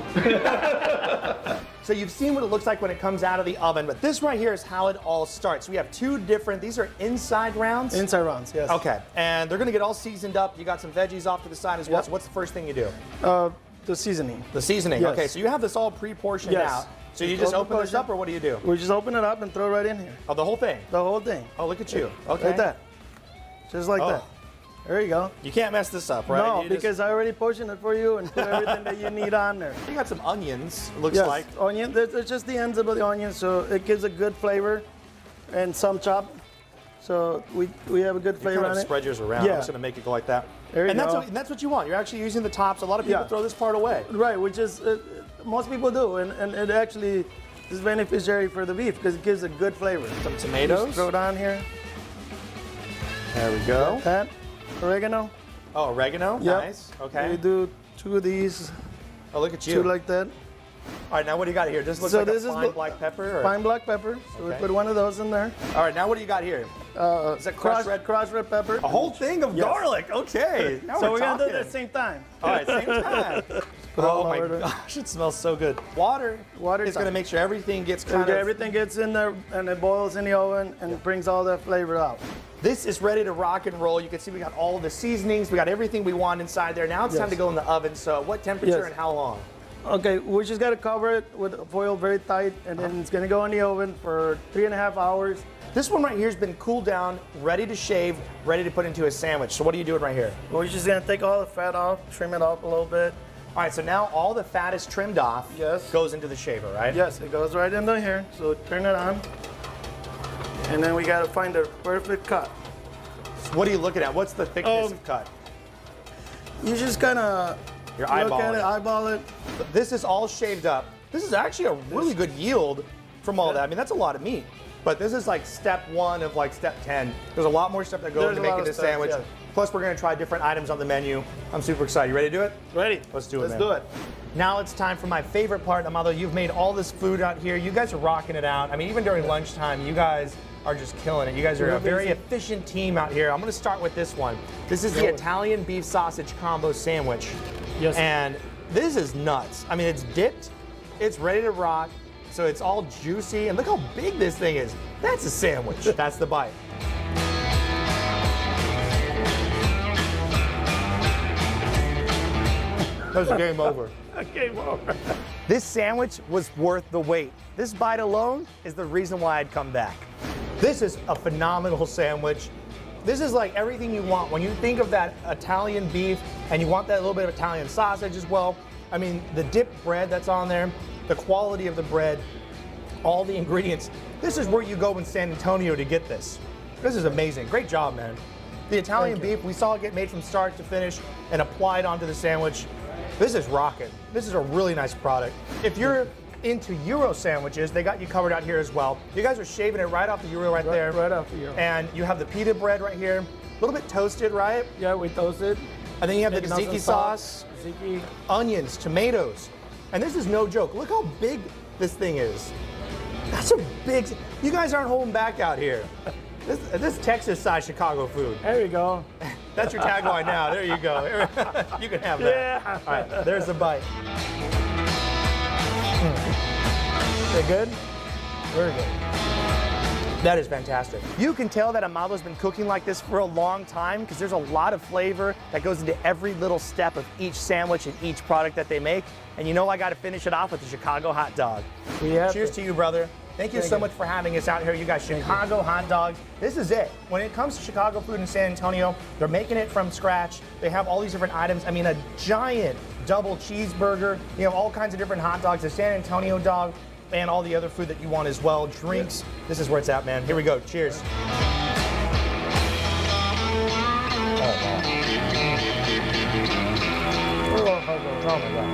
[SPEAKER 10] So you've seen what it looks like when it comes out of the oven, but this right here is how it all starts. We have two different, these are inside rounds?
[SPEAKER 6] Inside rounds, yes.
[SPEAKER 10] Okay, and they're gonna get all seasoned up. You got some veggies off to the side as well.
[SPEAKER 6] Yep.
[SPEAKER 10] So what's the first thing you do?
[SPEAKER 6] The seasoning.
[SPEAKER 10] The seasoning,
[SPEAKER 6] Yes.
[SPEAKER 10] okay, so you have this all pre-portioned out. So you just open this up, or what do you do?
[SPEAKER 6] We just open it up and throw it right in here.
[SPEAKER 10] Oh, the whole thing?
[SPEAKER 6] The whole thing.
[SPEAKER 10] Oh, look at you. Okay.
[SPEAKER 6] Like that. Just like that.
[SPEAKER 10] There you go.
[SPEAKER 3] You can't mess this up, right?
[SPEAKER 10] No, because I already portioned it for you and put everything that you need on there.
[SPEAKER 3] You got some onions, it looks
[SPEAKER 10] Yes,
[SPEAKER 3] like.
[SPEAKER 10] onion. It's just the ends of the onion, so it gives a good flavor, and some chop. So we have a good flavor
[SPEAKER 3] Kind
[SPEAKER 10] on
[SPEAKER 3] of
[SPEAKER 10] it.
[SPEAKER 3] spread yours around.
[SPEAKER 10] Yeah.
[SPEAKER 3] I'm just gonna make it go like that.
[SPEAKER 10] There you
[SPEAKER 3] and
[SPEAKER 10] go.
[SPEAKER 3] that's what you want. You're actually using the tops. A lot of people throw this part away.
[SPEAKER 10] Right, which is most people do, and it actually is beneficiary for the beef because it gives a good flavor.
[SPEAKER 3] Some tomatoes.
[SPEAKER 10] Just throw it on here.
[SPEAKER 3] There we go.
[SPEAKER 10] That oregano.
[SPEAKER 3] Oh, oregano.
[SPEAKER 10] Yep.
[SPEAKER 3] Nice. Okay.
[SPEAKER 10] We do 2 of these.
[SPEAKER 3] Oh, look at you.
[SPEAKER 10] 2 like that.
[SPEAKER 3] All right, now what do you got here? This looks like a fine black pepper? Or?
[SPEAKER 10] Fine black pepper. So
[SPEAKER 3] Okay.
[SPEAKER 10] we put one of those in there.
[SPEAKER 3] All right, now what do you got here? Is that crushed red?
[SPEAKER 10] Crushed red pepper.
[SPEAKER 3] A whole thing of garlic. Okay. Now
[SPEAKER 10] So we're
[SPEAKER 3] talking.
[SPEAKER 10] gonna do it at the same time.
[SPEAKER 3] All right, same time. Oh my gosh, it smells so good. Water is going to make sure everything gets kind of...
[SPEAKER 10] Everything gets in there and it boils in the oven and brings all that flavor out.
[SPEAKER 3] This is ready to rock and roll. You can see we got all the seasonings. We got everything we want inside there. Now it's time to go in the oven. So what temperature and how long?
[SPEAKER 10] Okay, we just got to cover it with foil very tight, and then it's going to go in the oven for 3.5 hours.
[SPEAKER 3] This one right here has been cooled down, ready to shave, ready to put into a sandwich. So what are you doing right here?
[SPEAKER 10] We're just going to take all the fat off, trim it off a little bit.
[SPEAKER 3] All right, so now all the fat is trimmed off.
[SPEAKER 10] Yes.
[SPEAKER 3] Goes into the shaver, right?
[SPEAKER 10] Yes, it goes right into here. So turn it on. And then we got to find the perfect cut.
[SPEAKER 3] So what are you looking at? What's the thickness of cut?
[SPEAKER 10] You just kind of
[SPEAKER 3] You're
[SPEAKER 10] look
[SPEAKER 3] eyeballing
[SPEAKER 10] at it, eyeball it.
[SPEAKER 3] This is all shaved up. This is actually a really good yield from all that. I mean, that's a lot of meat. But this is like step 1 of like step 10. There's a lot more stuff that go into making this sandwich.
[SPEAKER 10] Yeah.
[SPEAKER 3] Plus, we're going to try different items on the menu. I'm super excited. You ready to do it?
[SPEAKER 10] Ready.
[SPEAKER 3] Let's do it,
[SPEAKER 10] Let's
[SPEAKER 3] man.
[SPEAKER 10] do it.
[SPEAKER 3] Now it's time for my favorite part, Amado. You've made all this food out here. You guys are rocking it out. I mean, even during lunchtime, you guys are just killing it. You guys are a very efficient team out here. I'm going to start with this one. This is the Italian beef sausage combo sandwich.
[SPEAKER 10] Yes.
[SPEAKER 3] And this is nuts. I mean, it's dipped. It's ready to rock. So it's all juicy. And look how big this thing is. That's a sandwich. That's the bite. That was game over.
[SPEAKER 10] Game over.
[SPEAKER 3] This sandwich was worth the wait. This bite alone is the reason why I'd come back. This is a phenomenal sandwich. This is like everything you want. When you think of that Italian beef and you want that little bit of Italian sausage as well, I mean, the dipped bread that's on there, the quality of the bread, all the ingredients. This is where you go in San Antonio to get this. This is amazing. Great job, man. The Italian beef, we saw it get made from start to finish and applied onto the sandwich. This is rocking. This is a really nice product. If you're into Euro sandwiches, they got you covered out here as well. You guys are shaving it right off the Euro right there.
[SPEAKER 10] Right off the Euro.
[SPEAKER 3] And you have the pita bread right here. A little bit toasted, right?
[SPEAKER 10] Yeah, we toasted.
[SPEAKER 3] And then you have the
[SPEAKER 10] Making out
[SPEAKER 3] tzatziki
[SPEAKER 10] some
[SPEAKER 3] sauce,
[SPEAKER 10] tzatziki.
[SPEAKER 3] onions, tomatoes. And this is no joke. Look how big this thing is. That's a big, you guys aren't holding back out here. This Texas-sized Chicago food.
[SPEAKER 10] There you go.
[SPEAKER 3] That's your tagline now. There you go. You can have that.
[SPEAKER 10] Yeah.
[SPEAKER 3] All right, there's the bite.
[SPEAKER 10] They good?
[SPEAKER 3] Very good. That is fantastic. You can tell that Amado's been cooking like this for a long time because there's a lot of flavor that goes into every little step of each sandwich and each product that they make. And you know I got to finish it off with the Chicago hot dog. Cheers to you, brother. Thank you so much for having us out here. You guys, Chicago hot dogs. This is it. When it comes to Chicago food in San Antonio, they're making it from scratch. They have all these different items. I mean, a giant double cheeseburger. You have all kinds of different hot dogs, a San Antonio dog, and all the other food that you want as well. Drinks. This is where it's at, man. Here we go. Cheers. Oh my God.